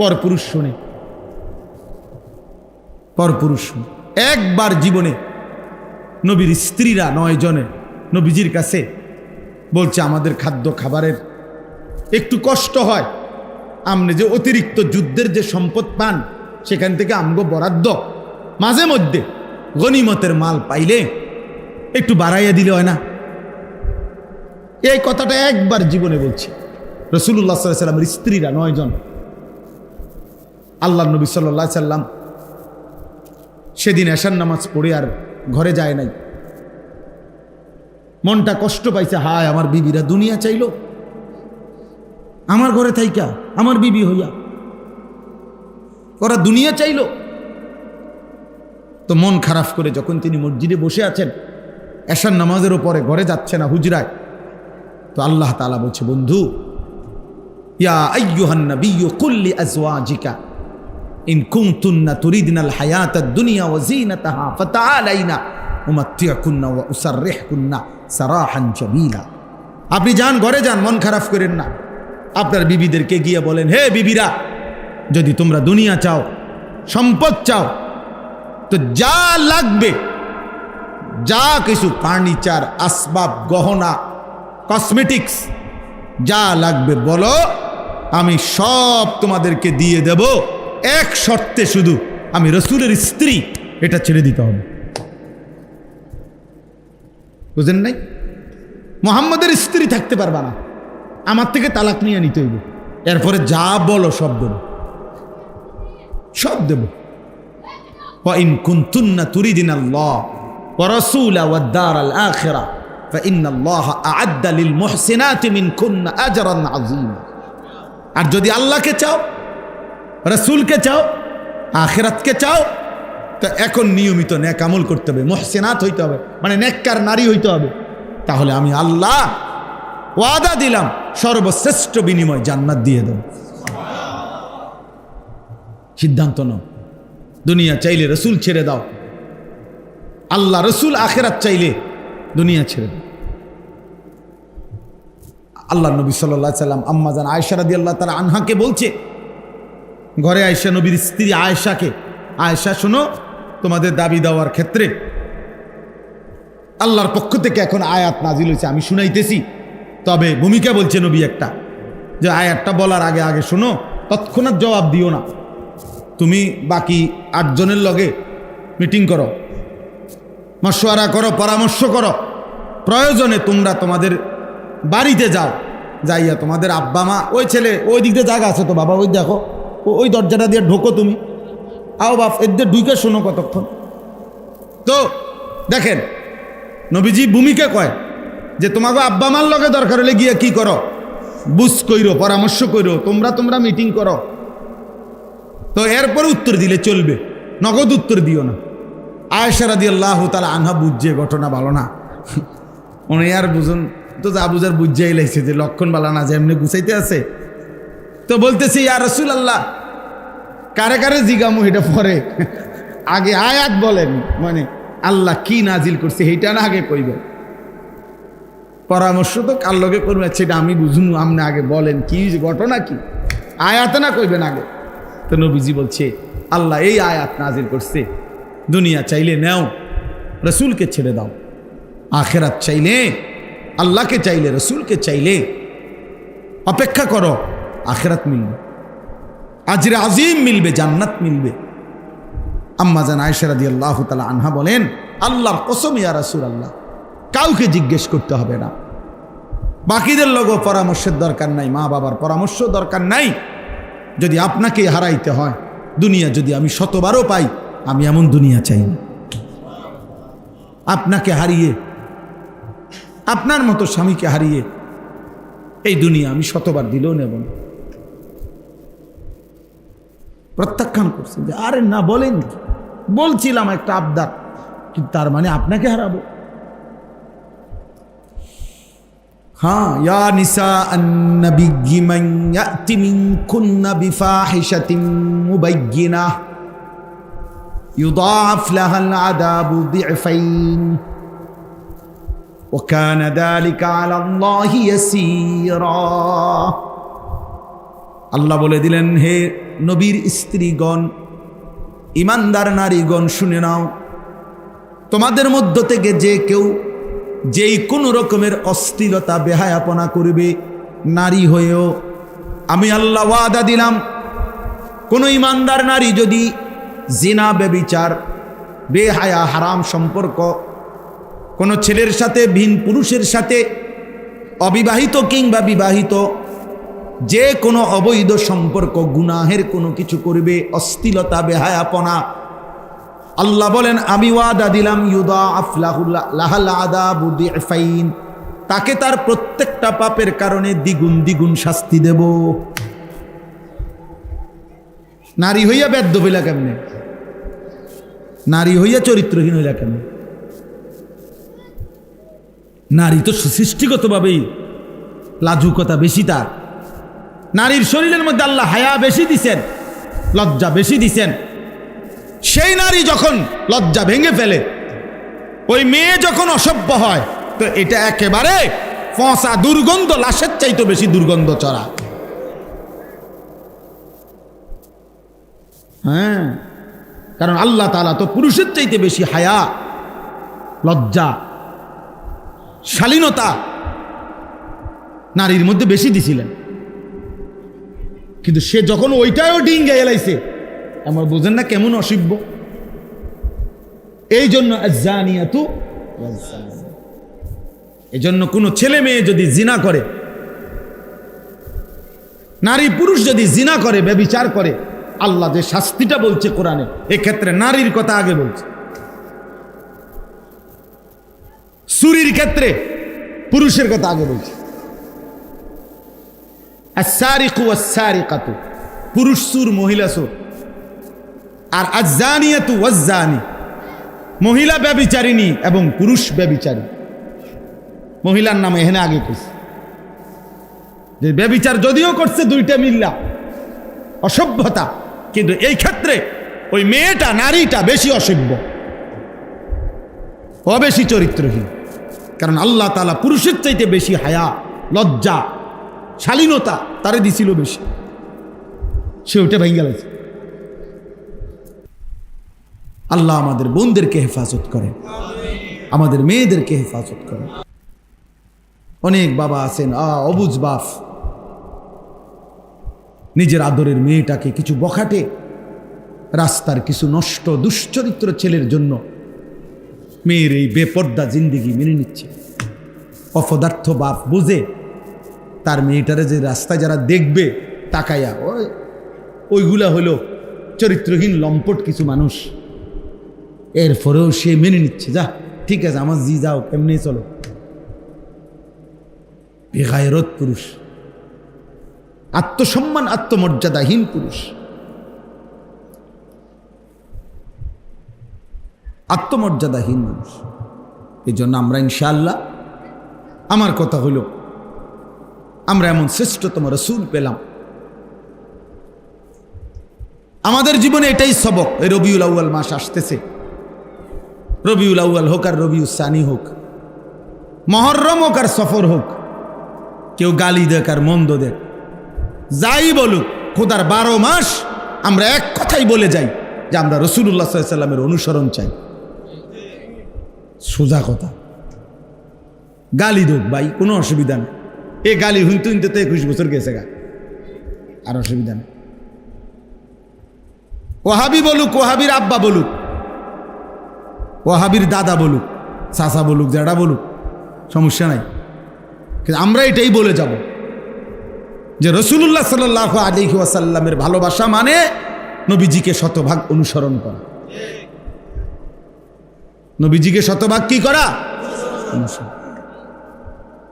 পরপুরুষ শুনে, পরপুরুষ শুনে। একবার জীবনে নবীর স্ত্রীরা 9 জনে নবীজির কাছে বলছে, আমাদের খাদ্য খাবারের একটু কষ্ট হয়, আপনি যে অতিরিক্ত যুদ্ধের যে সম্পদ পান সেখান থেকে আমগো বরাদ্দ মাঝে মধ্যে গনিমতের মাল পাইলে একটু বাড়াইয়া দিলে হয় না? এই কথাটা একবার জীবনে বলছি। রাসূলুল্লাহ সাল্লাল্লাহু আলাইহি সাল্লামের স্ত্রীরা 9 জন, আল্লাহর নবী সাল্লাল্লাহু আলাইহি সাল্লাম সেদিন এশার নামাজ পড়ে আর ঘরে যায় নাই। মনটা কষ্ট পাইছে, হায় আমার বিবিরা দুনিয়া চাইলো, আমার ঘরে থাইকা আমার বিবি হইয়া ওরা দুনিয়া চাইলো। তো মন খারাপ করে যখন তিনি মসজিদে বসে আছেন, এশার নামাজের পরে ঘরে যাচ্ছে না, হুজরায়, তো আল্লাহ তাআলা বলছে, বন্ধু, ইয়া আইয়ুহান নাবিয়্যু কুল লি আজওয়াজিকা ইন কুনতুন্না তুরিদনাল হায়াতাদ দুনিয়া ওয়া যিনাতাহা ফাতাআলাইনা উমাত্তিউকুন্না ওয়া উসাররিহুকুন্না সারাহান জামিলা। আপনি যান, ঘরে যান, মন খারাপ করেন না। আপনার বিবিদেরকে গিয়ে বলেন, হে বিবিরা, যদি তোমরা দুনিয়া চাও, সম্পদ চাও, তো যা লাগবে, যা কিছু ফার্নিচার, আসবাব, গহনা, কসমেটিক্স যা লাগবে বলো, আমি সব তোমাদেরকে দিয়ে দেব। এক শর্তে, শুধু আমি রাসূলের স্ত্রী, এটা ছেড়ে দিতে হবে। বুঝেন নাই? মুহাম্মদের স্ত্রী থাকতে পারবা না, আমার থেকে তালাক নিয়ে নিতে হইব। এরপরে যা বলো সব দেব, সব দেব। ওয়া ইন কুনতুন্না তুরিদিনাল্লাহ ওয়া রাসূলা ওয়াদ দারাল আখিরা ফাইন্নাল্লাহা আ'আদ্দা লিল মুহসিনাতি মিনকুন্না আজরান আযীমা। আর যদি আল্লাহকে চাও, রাসূলকে চাও, আখিরাতকে চাও, তো এখন নিয়মিত নেক আমল করতে হবে, মুহসিনাত হইতে হবে, মানে নেককার নারী হইতে হবে। তাহলে আমি আল্লাহ ওয়াদা দিলাম, সর্বশ্রেষ্ঠ বিনিময় জান্নাত দিয়ে দেব। সিদ্ধান্ত নাও। দুনিয়া চাইলে রাসূল ছেড়ে দাও, আল্লাহ রাসূল আখিরাত চাইলে দুনিয়া ছেড়ে দাও। আল্লাহ নবী সাল্লাল্লাহু আলাইহি সাল্লাম আম্মা জান আয়েশা রাদিয়াল্লাহু তাআলা আনহাকে বলছে, ঘরে আয়েশা, নবীর স্ত্রী আয়েশাকে, আয়েশা শোনো, তোমাদের দাবি দেওয়ার ক্ষেত্রে আল্লাহর পক্ষ থেকে এখন আয়াত নাজিল হয়েছে, আমি শুনাইতেছি। তবে ভূমিকা বলছে নবী একটা, যে আয়াতটা বলার আগে আগে শোনো, তৎক্ষণাৎ জবাব দিও না। তুমি বাকি 8 জনের লগে মিটিং করো, মশওয়ারা করো, পরামর্শ করো। প্রয়োজনে তোমরা তোমাদের বাড়িতে যাও, যাইয়া তোমাদের আব্বা মা, ওই ছেলে ওই দিক দিয়ে জায়গা আছে তো বাবা, ওই দেখো, ওই দরজাটা দিয়ে ঢোকো, তুমি আও বাপ, এদের ঢুকে শোনো কতক্ষণ। তো দেখেন নবীজি ভূমিকা কয় যে তোমাকে আব্বা মার লগে দরকার হলে গিয়ে কি করো, বুঝ কইরো, পরামর্শ কইরো, তোমরা মিটিং করো। তো এরপর উত্তর দিলে চলবে, নগদ উত্তর দিও না। আয়েশা রাদিয়াল্লাহু তাআলা আনহা বুঝছে ঘটনা ভালো না, উনি আর বুঝুন তো, যা বুঝার বুঝাই লাগছে যে লক্ষণ বালা না, যে এমনি গুছাইতে আছে। তো বলতেছি, ইয়া রাসূলুল্লাহ, কারে কারে জিগামু এটা পরে, আগে আয়াত বলেন, মানে আল্লাহ কি নাজিল করছে এইটা না আগে কইবেন। পরামর্শ তো কার লগে করবেন সেটা আমি বুঝুন, আপনি আগে বলেন কি ঘটনা, কি আয়াত না কইবেন আগে। তো নবীজি বলছে, আল্লাহ এই আয়াত নাজিল করছে, দুনিয়া চাইলে নেও, রাসূলকে ছেড়ে দাও। আখিরাত চাইলে আল্লাহকে, চাইলে রাসূলকে, চাইলে অপেক্ষা করো, আখিরাত মিলবে, আজরে আজিম মিলবে, জান্নাত মিলবে। আম্মা জান আয়েশা রাদিয়াল্লাহু তাআলা আনহা বলেন, আল্লাহর কসম ইয়া রাসূলুল্লাহ, কাউকে জিজ্ঞেস করতে হবে না, বাকিদের লোকও পরামর্শের দরকার নাই, মা বাবার পরামর্শ দরকার নাই। যদি আপনাকে হারাইতে হয়, দুনিয়া যদি আমি শতবারও পাই, আমি এমন দুনিয়া চাই না। আপনাকে হারিয়ে, আপনার মতো স্বামীকে হারিয়ে এই দুনিয়া আমি শতবার দিলেও নেব না। প্রত্যাখ্যান করছেন যে আরে না, বলেন বলছিলাম একটা আবদার, কিন্তু তার মানে আপনাকে হারাবো। हाँ या निसा अन्नबिय्यि मन याति मिनकुन्न बिफाहिशतिन मुबय्यिना युदाअफ लहल अदाबु दिअफैन व कान ذلك على الله यसीरा। আল্লাহ বলে দিলেন, হে নবীর স্ত্রীগণ, ইমানদার নারীগণ, শুনে নাও, তোমাদের মধ্য থেকে যে কেউ যেই কোনো রকমের অশ্লীলতা বেহায়াপনা করবে, নারী হয়েও আমি আল্লাহ ওয়াদা দিলাম, কোনো ইমানদার নারী যদি জিনা, ব্যভিচার, বেহায়া, হারাম সম্পর্ক কোনো ছেলের সাথে, ভিন পুরুষের সাথে, অবিবাহিত কিংবা বিবাহিত, যে কোনো অবৈধ সম্পর্ক, গুনাহের কোনো কিছু করবে, অশ্লীলতা, বেহায়াপনা, আল্লাহ বলেন আমি ওয়াদা দিলাম, ইউদাআফ লাহাল আযাবু দি'ফাইন, তাকে তার প্রত্যেকটা পাপের কারণে দ্বিগুণ দ্বিগুণ শাস্তি দেব। নারী হইয়া বেদ্য হইলা কেমনে? নারী হইয়া চরিত্রহীন হইলা কেমনে? নারী তো সৃষ্টিগতভাবেই লাজুকতা বেশি তার। নারীর শরীরের মধ্যে আল্লাহ হায়া বেশি দিছেন, লজ্জা বেশি দিছেন। সেই নারী যখন লজ্জা ভেঙে ফেলে, ওই মেয়ে যখন অসভ্য হয়, তো এটা একেবারে ফসা দুর্গন্ধ, লাশের চাইতে বেশি দুর্গন্ধ চড়া। হ্যাঁ, কারণ আল্লাহ তাআলা তো পুরুষের চাইতে বেশি হায়া, লজ্জা, শালীনতা নারীর মধ্যে বেশি দিছিলেন। কিন্তু সে যখন ওইটাও ডিঙ্গে এলাইছে, আমার বোঝেন না কেমন অসভ্য। এই জন্য আয-যানিয়াতু ওয়াজ-যানি, এই জন্য কোনো ছেলে মেয়ে যদি জিনা করে, নারী পুরুষ যদি জিনা করে, ব্যভিচার করে, আল্লাহ যে শাস্তিটা বলছে কোরআনে, এক্ষেত্রে নারীর কথা আগে বলছে। চুরির ক্ষেত্রে পুরুষের কথা আগে বলছে। আস-সারিকু ওয়াস-সারিকাতু, পুরুষ চোর, মহিলা চোর। আর আয-যানিয়াতু ওয়াজ-যানি, মহিলা ব্যভিচারিণী এবং পুরুষ ব্যভিচারী। মহিলার নাম এখানে আগে কইছে যে ব্যভিচার যদিও করছে দুইটা মিল্লা, অসভ্যতা, কিন্তু এই ক্ষেত্রে ওই মেয়েটা, নারীটা বেশি অসভ্য, ও বেশি চরিত্রহীন। কারণ আল্লাহ তাআলা পুরুষের চাইতে বেশি হায়া, লজ্জা, শালীনতা তারে দিছিল বেশি, সে ওটা ভেঙে গেছে। আল্লাহ আমাদের বোনদেরকে হেফাজত করেন, আমাদের মেয়েদেরকে হেফাজত করেন। অনেক বাবা আছেন অবুঝ বাপ, নিজের আদরের মেয়েটাকে কিছু বখাটে রাস্তার কিছু নষ্ট দুশ্চরিত্র ছেলের জন্য মেয়ের এই বেপর্দা জিন্দিগি মেনে নিচ্ছে। অপদার্থ বাপ বুঝে তার মেয়েটারে যে রাস্তায় যারা দেখবে তাকাইয়া, ওইগুলা হলো চরিত্রহীন লম্পট কিছু মানুষ, এরপরেও সে মেনে নিচ্ছে, যা ঠিক আছে, আমার জি যাও, কেমনি চলো। বেগায়রত পুরুষ, আত্মসম্মান, আত্মমর্যাদাহীন পুরুষ, আত্মমর্যাদাহীন মানুষ। এই জন্য আমরা ইনশাআল্লাহ, আমার কথা হইল, আমরা এমন শ্রেষ্ঠতম রাসূল পেলাম, আমাদের জীবনে এটাই সবক। এই রবিউল আউয়াল মাস আসতেছে, রবিউল আউয়াল হোক আর রবিউল সানি হোক, মহররম হোক আর সফর হোক, কেউ গালি দেখ আর মন্দ দেখ, যাই বলুক, খোদার 12 মাস আমরা এক কথাই বলে যাই যে আমরা রাসূলুল্লাহ সাল্লাল্লাহু আলাইহি ওয়াসাল্লামের অনুসরণ চাই। সোজা কথা। গালি দেখ ভাই, কোনো অসুবিধা নেই, এ গালি হুনতে হুনতে তো 21 বছর গেছে গা, আর অসুবিধা নেই। ওয়াহাবি বলুক, ওয়াহাবির আব্বা বলুক, ওয়াহাবির দাদা বলুক, চাচা বলুক, জেঠা বলুক, সমস্যা নাই, কিন্তু আমরা এটাই বলে যাব যে রাসূলুল্লাহ সাল্লাল্লাহু আলাইহি ওয়াসাল্লামের ভালোবাসা মানে নবীজিকে শতভাগ অনুসরণ করা। নবীজিকে শতভাগ কি করা? অনুসরণ।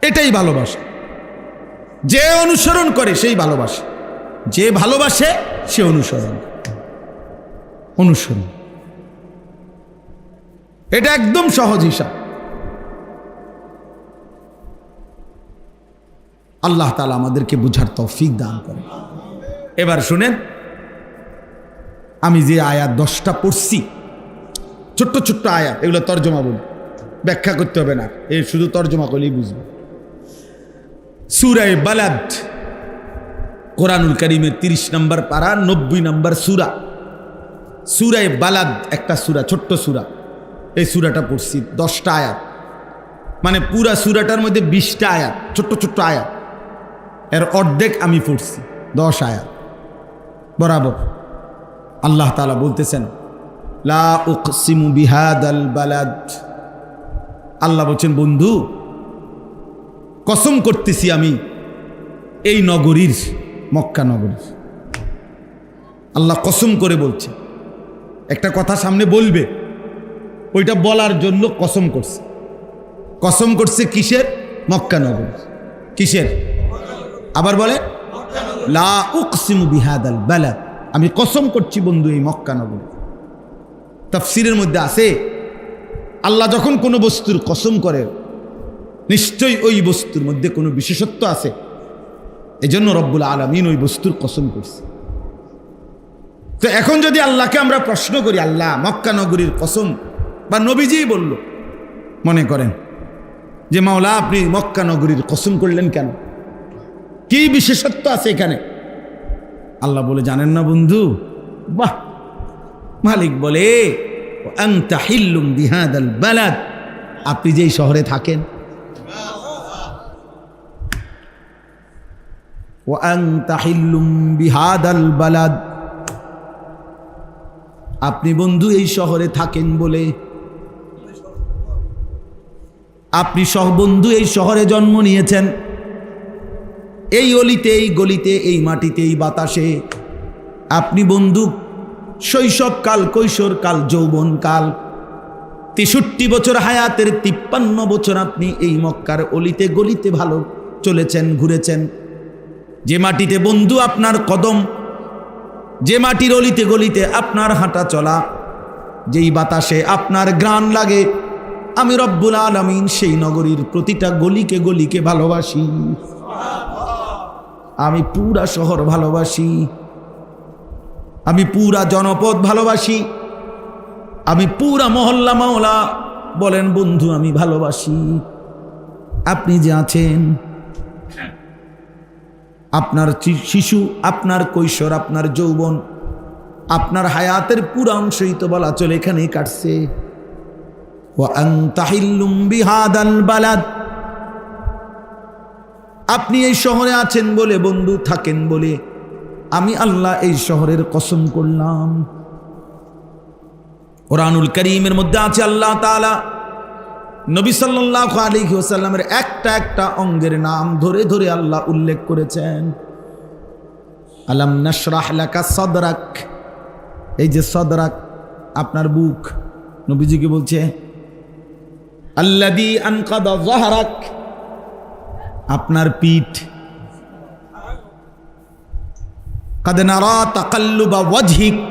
এটাই ভালোবাসা। যে অনুসরণ করে সেই ভালোবাসে, যে ভালোবাসে সে অনুসরণ। অনুসরণ এটা একদম সহজ হিসাব। আল্লাহ তাআলা আমাদেরকে বুঝার তৌফিক দান করেন। এবার শুনেন, আমি যে আয়াত 10টা পড়ছি, ছোট্ট ছোট্ট আয়াত, এগুলো তর্জমা বলি, ব্যাখ্যা করতে হবে না, এই শুধু তর্জমা করলেই বুঝবে। সূরা বালাদ, কোরআনুল কারীমের 30 নম্বর পারা 90 নম্বর সূরা। সূরা বালাদ একটা সূরা, ছোট্ট সূরা। এই সূরাটা পড়ছি 10টা আয়াত, মানে পুরা সূরাটার মধ্যে 20টা আয়াত, ছোট্ট ছোট্ট আয়াত। এর অর্ধেক আমি পড়ছি, 10 আয়াত বরাবর। আল্লাহ তাআলা বলতেছেন, লা উকসিমু বিহাদাল বালাদ। আল্লাহ বলছেন, বন্ধু কসম করতেছি আমি এই নগরীর, মক্কা নগরীর। আল্লাহ কসম করে বলছে, একটা কথা সামনে বলবে, ওইটা বলার জন্য কসম করছে। কসম করছে কিসের? মক্কা নগরীর। কিসের? আবার বলে, লা উকসিমু বিহাদাল বালাদ, আমি কসম করছি বন্ধু এই মক্কা নগরী। তাফসীরের মধ্যে আছে, আল্লাহ যখন কোনো বস্তুর কসম করে নিশ্চয়ই ওই বস্তুর মধ্যে কোনো বিশেষত্ব আছে, এজন্য রব্বুল আলামিন ওই বস্তুর কসম করছে। তো এখন যদি আল্লাহকে আমরা প্রশ্ন করি, আল্লাহ মক্কা নগরীর কসম, বা নবীজিই বলল, মনে করেন যে মাওলা আপনি মক্কা নগরীর কসম করলেন কেন? কি বিশেষত্ব আছে এখানে? আল্লাহ বলে, জানেন না বন্ধু? বাহ! মালিক বলে, আনতা হিল্লুম বিহাদাল বালাদ, আপনি যেই শহরে থাকেন, ওয়া আনতা হিল্লুম বিহাদাল বালাদ, আপনি বন্ধু এই শহরে থাকেন বলে, আপনি বন্ধু এই শহরে জন্ম নিয়েছেন, এই অলিতে, এই গলিতে, এই মাটিতে, এই বাতাসে। আপনি বন্ধু শৈশবকাল, কৈশোরকাল, যৌবনকাল, 63 বছর হায়াতের 53 বছর আপনি এই মক্কার অলিতে গলিতে ভালো চলেছেন, ঘুরেছেন। যে মাটিতে বন্ধু আপনার কদম, যে মাটির অলিতে গলিতে আপনার হাঁটা চলা, যেই বাতাসে আপনার ঘ্রাণ লাগে, আমি রব্বুল আলামিন সেই নগরীর প্রতিটা গলিকে গলিকে ভালোবাসি। আমি পুরা শহর ভালোবাসি, আমি পুরা জনপদ ভালোবাসি, আমি পুরা মহল্লা মাওলা বলেন বন্ধু আমি ভালোবাসি। আপনি যে আছেন, আপনার শিশু, আপনার কৈশোর, আপনার যৌবন, আপনার হায়াতের পুরা অংশই তো বলা চলে এখানেই কাটছে। ওয়া আনতা হিল্লুম বিহাদাল বালাদ, আপনি এই শহরে আছেন বলে, বন্ধু থাকেন বলে, আমি আল্লাহ এই শহরের কসম করলাম। কোরআনুল কারীমের মধ্যে আছে আল্লাহ তাআলা নবী সাল্লাল্লাহু আলাইহি ওয়াসাল্লামের একটা একটা অঙ্গের নাম ধরে ধরে আল্লাহ উল্লেখ করেছেন। আলাম নাশরাহ লাকা সাদরাক, এই যে সাদরাক আপনার বুক, নবীজিকে বলছে আল্লাযী আনকাদা যাহরাক, আপনার পিঠ। কাদ নারা তাকাল্লুবা ওয়াজহিক,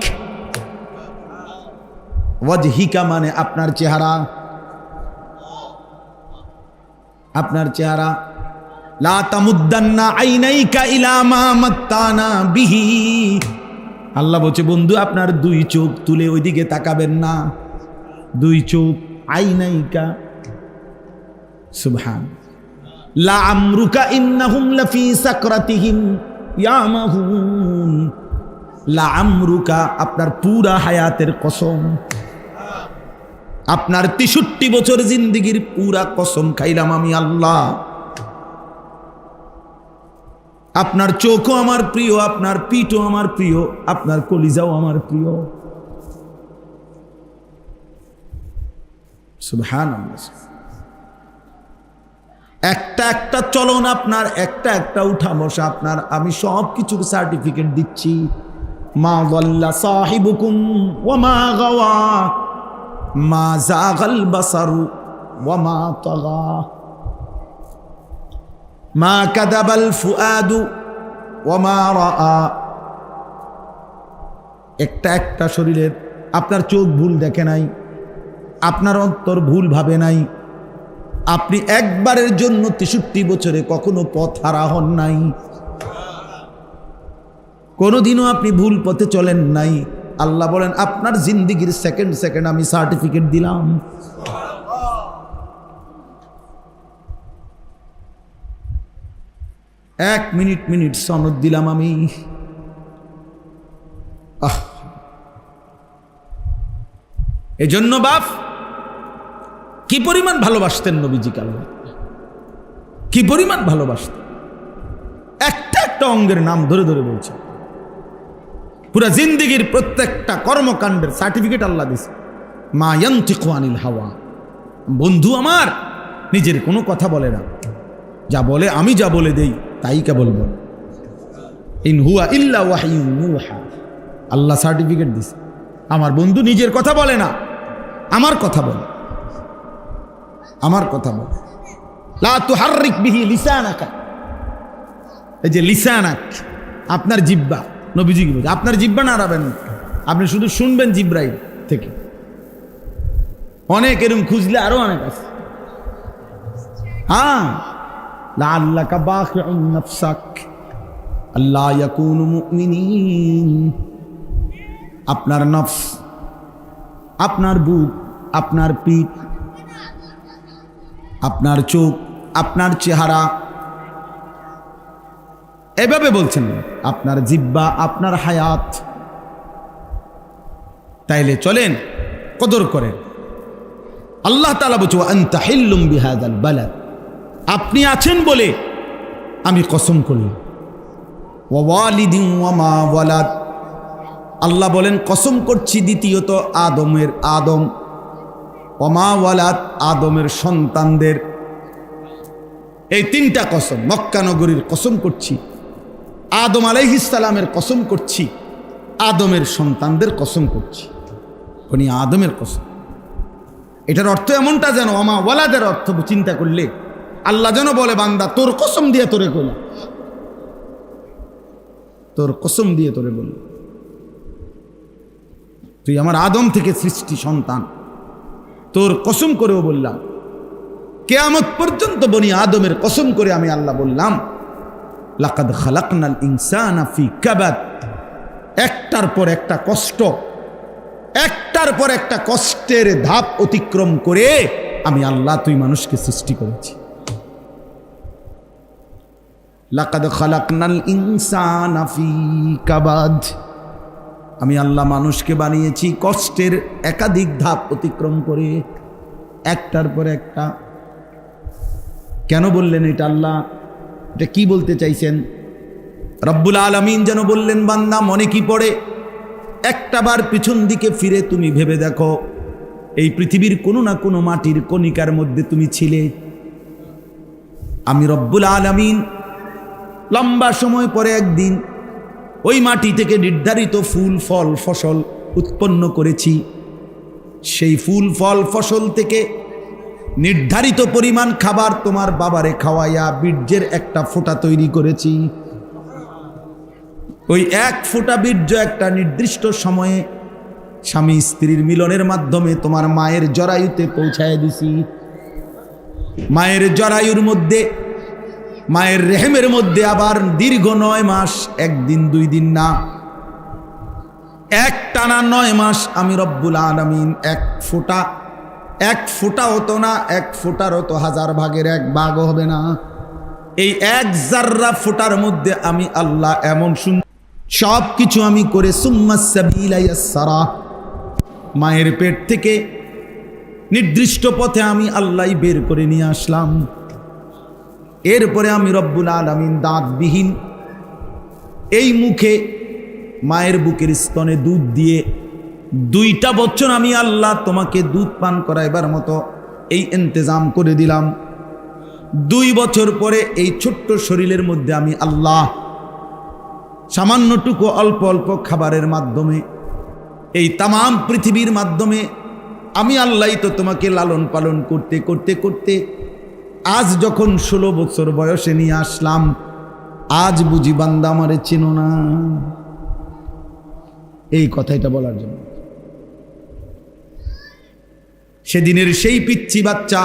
ওয়াজহিকা মানে আপনার চেহারা, আপনার চেহারা। লা তামুদ্দান্না আইনাইকা ইলা মা মাত্তানা বিহি, আল্লাহ বলছে বন্ধু আপনার 2 চোখ তুলে ওইদিকে তাকাবেন না। 2 চোখ, আইনাইকা, সুবহান। লা আমরুকা ইন্নাহুম লাফি সাকরাতিহিম ইয়ামাহুন, লা আমরুকা আপনার পুরা হায়াতের কসম, আপনার 63 বছর জিন্দেগির পুরা কসম খাইলাম আমি আল্লাহ। আপনার চোখও আমার প্রিয়, আপনার পিঠও আমার প্রিয়, আপনার কলিজাও আমার প্রিয়। সুবহানাল্লাহ। একটা একটা চলন আপনার, একটা একটা উঠা বসা আপনার, আমি সব কিছুর সার্টিফিকেট দিচ্ছি। মা যাল্লা সাহিবুকুম ওয়া মা গাওয়া, মা যাগাল বাসারু ওয়া মা তাগা, মা কাযাবাল ফুআদু ওয়া মা রাআ। একটা একটা শরীরের, আপনার চোখ ভুল দেখে নাই, আপনার অন্তর ভুল ভাবে নাই, আপনি একবারের জন্য 63 বছরে কখনো পথ হারা হন নাই, কোনোদিনও আপনি ভুল পথে চলেন নাই। আল্লাহ বলেন আপনার জিন্দেগির সেকেন্ড সেকেন্ড আমি সার্টিফিকেট দিলাম। এক মিনিট মিনিট সনদ দিলাম আমি। এজন্য বাপ কি পরিমাণ ভালোবাসতেন নবীজিকে, আল্লাহ কি পরিমাণ ভালোবাসতেন, একটা একটা অঙ্গের নাম ধরে ধরে বলছে। পুরা জিন্দেগির প্রত্যেকটা কর্মকাণ্ডের সার্টিফিকেট আল্লাহ দিয়েছে। মা ইয়ানতিকু আনিল হাওয়া, বন্ধু আমার নিজের কোনো কথা বলে না, যা বলে আমি যা বলে দেই তাই কেবল বল। ইন হুয়া ইল্লা ওয়াহয়ুন ইউহা, আল্লাহ সার্টিফিকেট দিছে। আমার বন্ধু নিজের কথা বলে না, আমার কথা বলে, আমার কথা বলে। লা তুহাররিক বিহি লিসানাকা, এই যে লিসানাক আপনার জিহ্বা, নবীজি কি বলে আপনার জিহ্বা নাড়াবেন, আপনি শুধু শুনবেন জিব্রাইল থেকে। অনেক এরকম খুঁজলে আরো অনেক আছে। হ্যাঁ, লাআল্লাকা বাখিউন নাফসাক আল্লা ইয়াকুনু মুমিনিন, আপনার নফস, আপনার বুক, আপনার পিঠ, আপনার চোখ, আপনার চেহারা, এভাবে বলছেন আপনার জিহ্বা, আপনার হায়াত। তাইলে চলেন কদর করেন। আল্লাহ তাআলা বলছে আনতা হিল্লুম বিহাযাল বালাদ, আপনি আছেন বলে আমি কসম করলাম। ওয়া ওয়ালিদিন ওয়া মা ওয়ালাদ, আল্লাহ বলেন কসম করছি দ্বিতীয়ত আদমের, আদম ওয়া মা ওয়ালাদ, আদমের সন্তানদের। এই তিনটা কসম, মক্কা নগরীর কসম করছি, আদম আলাইহিস সালামের কসম করছি, আদমের সন্তানদের কসম করছি। বনি আদমের কসম, এটার অর্থ এমনটা যেন ওয়া মা ওয়ালাদের অর্থ চিন্তা করলে আল্লাহ যেন বলে বান্দা তোর কসম দিয়ে তোরে কইলাম, তোর কসম দিয়ে তোরে বলল, তুই আমার আদম থেকে সৃষ্টি সন্তান, তোর কসম করেও বললাম। কিয়ামত পর্যন্ত বনি আদমের কসম করে আমি আল্লাহ বললাম লাকাদ খালাকনাল ইনসানা ফি কাবাদ, একটার পর একটা কষ্ট, একটার পর একটা কষ্টের ধাপ অতিক্রম করে আমি আল্লাহ তুই মানুষকে সৃষ্টি করেছি। লাকাদ খালাকনাল ইনসানা ফি কাবাদ, আমি আল্লাহ মানুষকে বানিয়েছি কষ্টের একাধিক ধাপ অতিক্রম করে, একটার পর একটা। কেন বললেন এটা আল্লাহ? এটা কি বলতে চাইছেন? রব্বুল আলামিন যেন বললেন বান্দা মনে কি পড়ে, একটা বার পিছন দিকে ফিরে তুমি ভেবে দেখো, এই পৃথিবীর কোনো না কোনো মাটির কণিকার মধ্যে তুমি ছিলে। আমি রব্বুল আলামিন লম্বা সময় পরে একদিন ওই মাটি থেকে নির্ধারিত ফুল ফল ফসল উৎপন্ন করেছি। সেই ফুল ফল ফসল থেকে নির্ধারিত পরিমাণ খাবার তোমার বাবারে খাওয়াইয়া বীর্যের একটা ফোঁটা তৈরি করেছি। ওই এক ফোঁটা বীর্য একটা নির্দিষ্ট সময়ে স্বামী স্ত্রীর মিলনের মাধ্যমে তোমার মায়ের জরায়ুতে পৌঁছায় দিছি। মায়ের জরায়ুর মধ্যে, মায়ের রেহেমের মধ্যে আবার দীর্ঘ 9 মাস, একদিন 2 দিন না, এক টানা 9 মাস আমি রব্বুল আলামিন এক ফোঁটা হতো না, এক ফোঁটারও তো 1000 ভাগের 1 ভাগ হবে না। এই এক জাররা ফোঁটার মধ্যে আমি আল্লাহ এমন সব কিছু আমি করে সুম্মাস সাবিলা ইয়াসসারা, মায়ের পেট থেকে নির্দিষ্ট পথে আমি আল্লাহ বের করে নিয়ে আসলাম। এরপরে আমি রব্বুল আলামিন দাঁতবিহীন এই মুখে মায়ের বুকের স্তনে দুধ দিয়ে 2টা বছর আমি আল্লাহ তোমাকে দুধ পান করাইবার মতো এই ইন্তজাম করে দিলাম। 2 বছর পরে এই ছোট্ট শরীরের মধ্যে আমি আল্লাহ সামান্যটুকু অল্প অল্প খাবারের মাধ্যমে এই তামাম পৃথিবীর মাধ্যমে আমি আল্লাহ তো তোমাকে লালন পালন করতে করতে করতে আজ যখন 16 বছর বয়সে নিয়ে আসলাম, আজ বুঝি বান্দা আমারে চেনো না। এই কথাটা বলার জন্য সেদিনের সেই পিচ্চি বাচ্চা,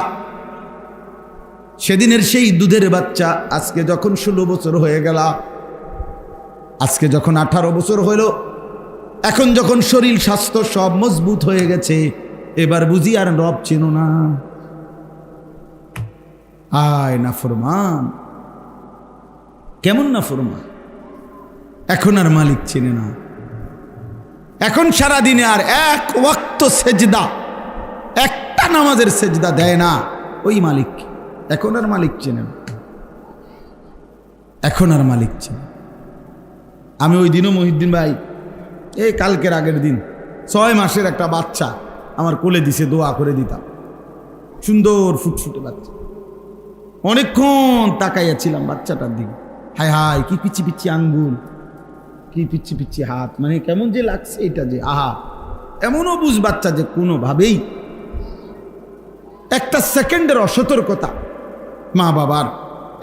সেদিনের সেই দুধের বাচ্চা আজকে যখন 16 বছর হয়ে গেল, আজকে যখন 18 বছর হইল, এখন যখন শরীর স্বাস্থ্য সব মজবুত হয়ে গেছে, এবার বুঝি আর রব চেনো না। আয় নাফরমান, কেমন নাফরমান, এখন আর মালিক চেনে না। এখন সারা দিনে আর এক ওয়াক্ত সেজদা, একটা নামাজের সেজদা দেয় না ওই মালিক। এখন আর মালিক চেনে না, এখন আর মালিক চেনে। আমি ওই দিনও মহিউদ্দিন ভাই, এই কালকের আগের দিন 6 মাসের একটা বাচ্চা আমার কোলে দিছে, দোয়া করে দিতাম। সুন্দর ফুটফুটে বাচ্চা, অনেকক্ষণ তাকাইয়াছিলাম বাচ্চাটার দিকে। হায় হায়, কি পিচ্ছি পিচ্ছি আঙ্গুল, কি পিচ্ছি পিচ্ছি হাত, মানে কেমন যে লাগছে এটা যে, আহা। এমনও বুঝ বাচ্চা যে কোনোভাবেই একটা সেকেন্ডের অসতর্কতা, মা বাবার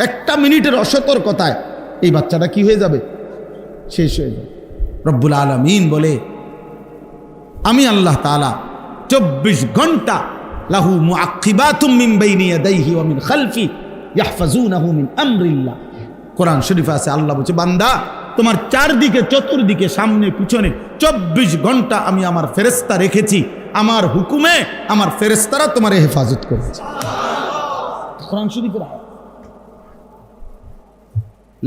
একটা মিনিটের অসতর্কতায় এই বাচ্চাটা কি হয়ে যাবে, শেষ হয়ে যাবে। রব্বুল আলামিন বলে, আমি আল্লাহ তাআলা 24 ঘন্টা লাহু মুআক্কিবাতুম মিন বাইনি ইয়াদাইহি ওয়া মিন খালফি ইয়াহফাজুনাহু মিন আমরিল্লাহ। কোরআন শরীফে আছে, আল্লাহ বলছে, বান্দা তোমার চারদিকে চতুর্দিকে সামনে পিছনে 24 ঘন্টা আমি আমার ফেরেশতা রেখেছি, আমার হুকুমে আমার ফেরেশতারা তোমার হেফাজত করেছে। কোরআন শরীফের আয়াত,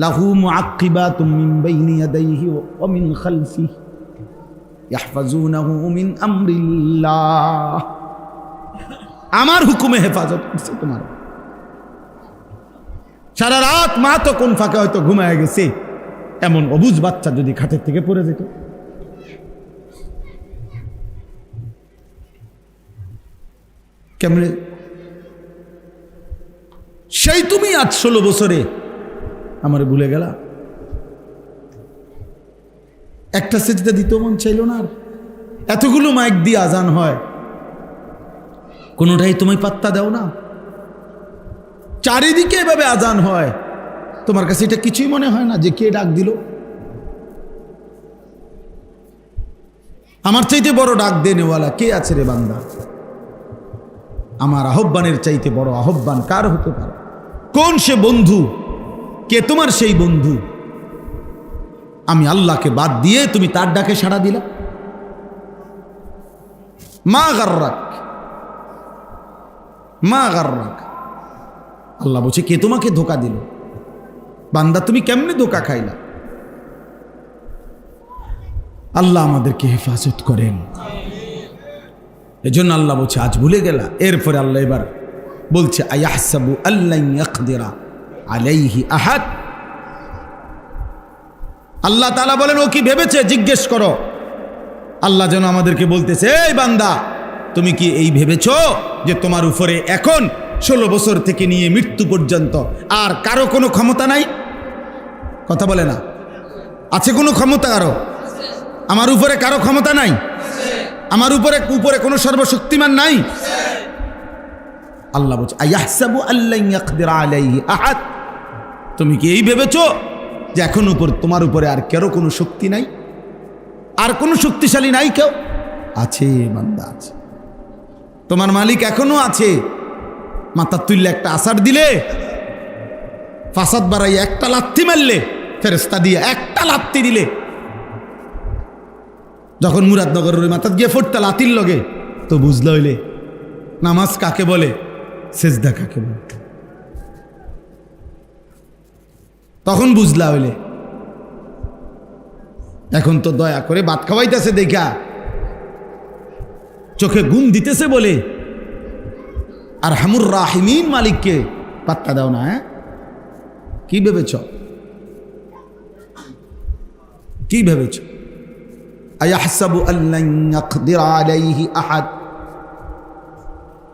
লাহু মুআক্কিবাতুম মিন বাইনি ইয়াদাইহি ওয়া মিন খালফি ইয়াহফাজুনাহু মিন আমরিল্লাহ। আমার হুকুমে হেফাজত করছে তোমার। সারা রাত মা তো কোন ফাঁকে হয়তো ঘুমায় গেছে, এমন অবুঝ বাচ্চা যদি খাটের থেকে পড়ে যেত, কেমনে? সেই তুমি আজ 16 বছরে আমার ভুলে গেলা। একটা সেজদা দিতে মন চাইল না। আর এতগুলো মাইক দিয়ে আজান হয়, কোনোটাই তুমি পাত্তা দাও না। চারিদিকে এভাবে আজান হয়, তোমার কাছে এটা কিছুই মনে হয় না যে কে ডাক দিল? আমার চাইতে বড় ডাক দেনেওয়ালা কে আছে রে বান্দা? আমার আহ্বানের চাইতে বড় আহ্বান কার হতে পারে? কোন সে বন্ধু? কে তোমার সেই বন্ধু? আমি আল্লাহকে বাদ দিয়ে তুমি তার ডাকে সাড়া দিলা। মা গাররাক, মা গাররাক। আল্লাহ বলছে, কে তোমাকে ধোকা দিল? বান্দা তুমি কেমনে ধোকা খাইলা? আল্লাহ আমাদেরকে হেফাজত করেন। এজন্য আল্লাহ বলছে, আজ ভুলে গেলা। এরপরে আল্লাহ এবার বলছে, আয়াহসাবু আল্লান ইয়াকদিরা আলাইহি আহাদ। আল্লাহ তাআলা বলেন, ও কি ভেবেছে? জিজ্ঞেস করো। আল্লাহ যেন আমাদেরকে বলতেছে, এই বান্দা তুমি কি এই ভেবেছো যে তোমার উপরে এখন 16 বছর থেকে নিয়ে মৃত্যু পর্যন্ত আর কারো কোনো ক্ষমতা নাই? কথা বলে না? আছে কোনো ক্ষমতা কারো? আমার উপরে কারো ক্ষমতা নাই? আমার উপরে কোনো সর্বশক্তিমান নাই? আল্লাহ বলছে, আয়াহসাবু আল্লান ইয়াকদিরা আলাইহি আহাদ। তুমি কি এই ভেবেছো যে এখন তোমার উপরে আর কারো কোনো শক্তি নাই, আর কোনো শক্তিশালী নাই? কেউ আছে বান্দা, আছে। তোমার মালিক এখনো আছে। মাথা তুললে একটা আসার দিলে, ফাসাদ বাড়াই একটা লাথি মারলে, ফেরেশতা দিয়ে একটা লাথি দিলে, যখন মুরাদনগরের মাথা গিয়ে ফোটটা লাতির লগে, তো বুঝলে হইলে নামাজ কাকে বলে, সেজদা কাকে বলে, তখন বুঝলা হইলে। এখন তো দয়া করে ভাত খাওয়াইতেছে দেখা, চোখে ঘুম দিতেছে বলে আর হামুর রাহিমিন মালিককে পাত্তা দাও না। হ্যাঁ, কি ভেবেছ? কি ভেবেছ? আয়াহসাবু আল্লান ইয়াকদিরা আলাইহি আহাদ,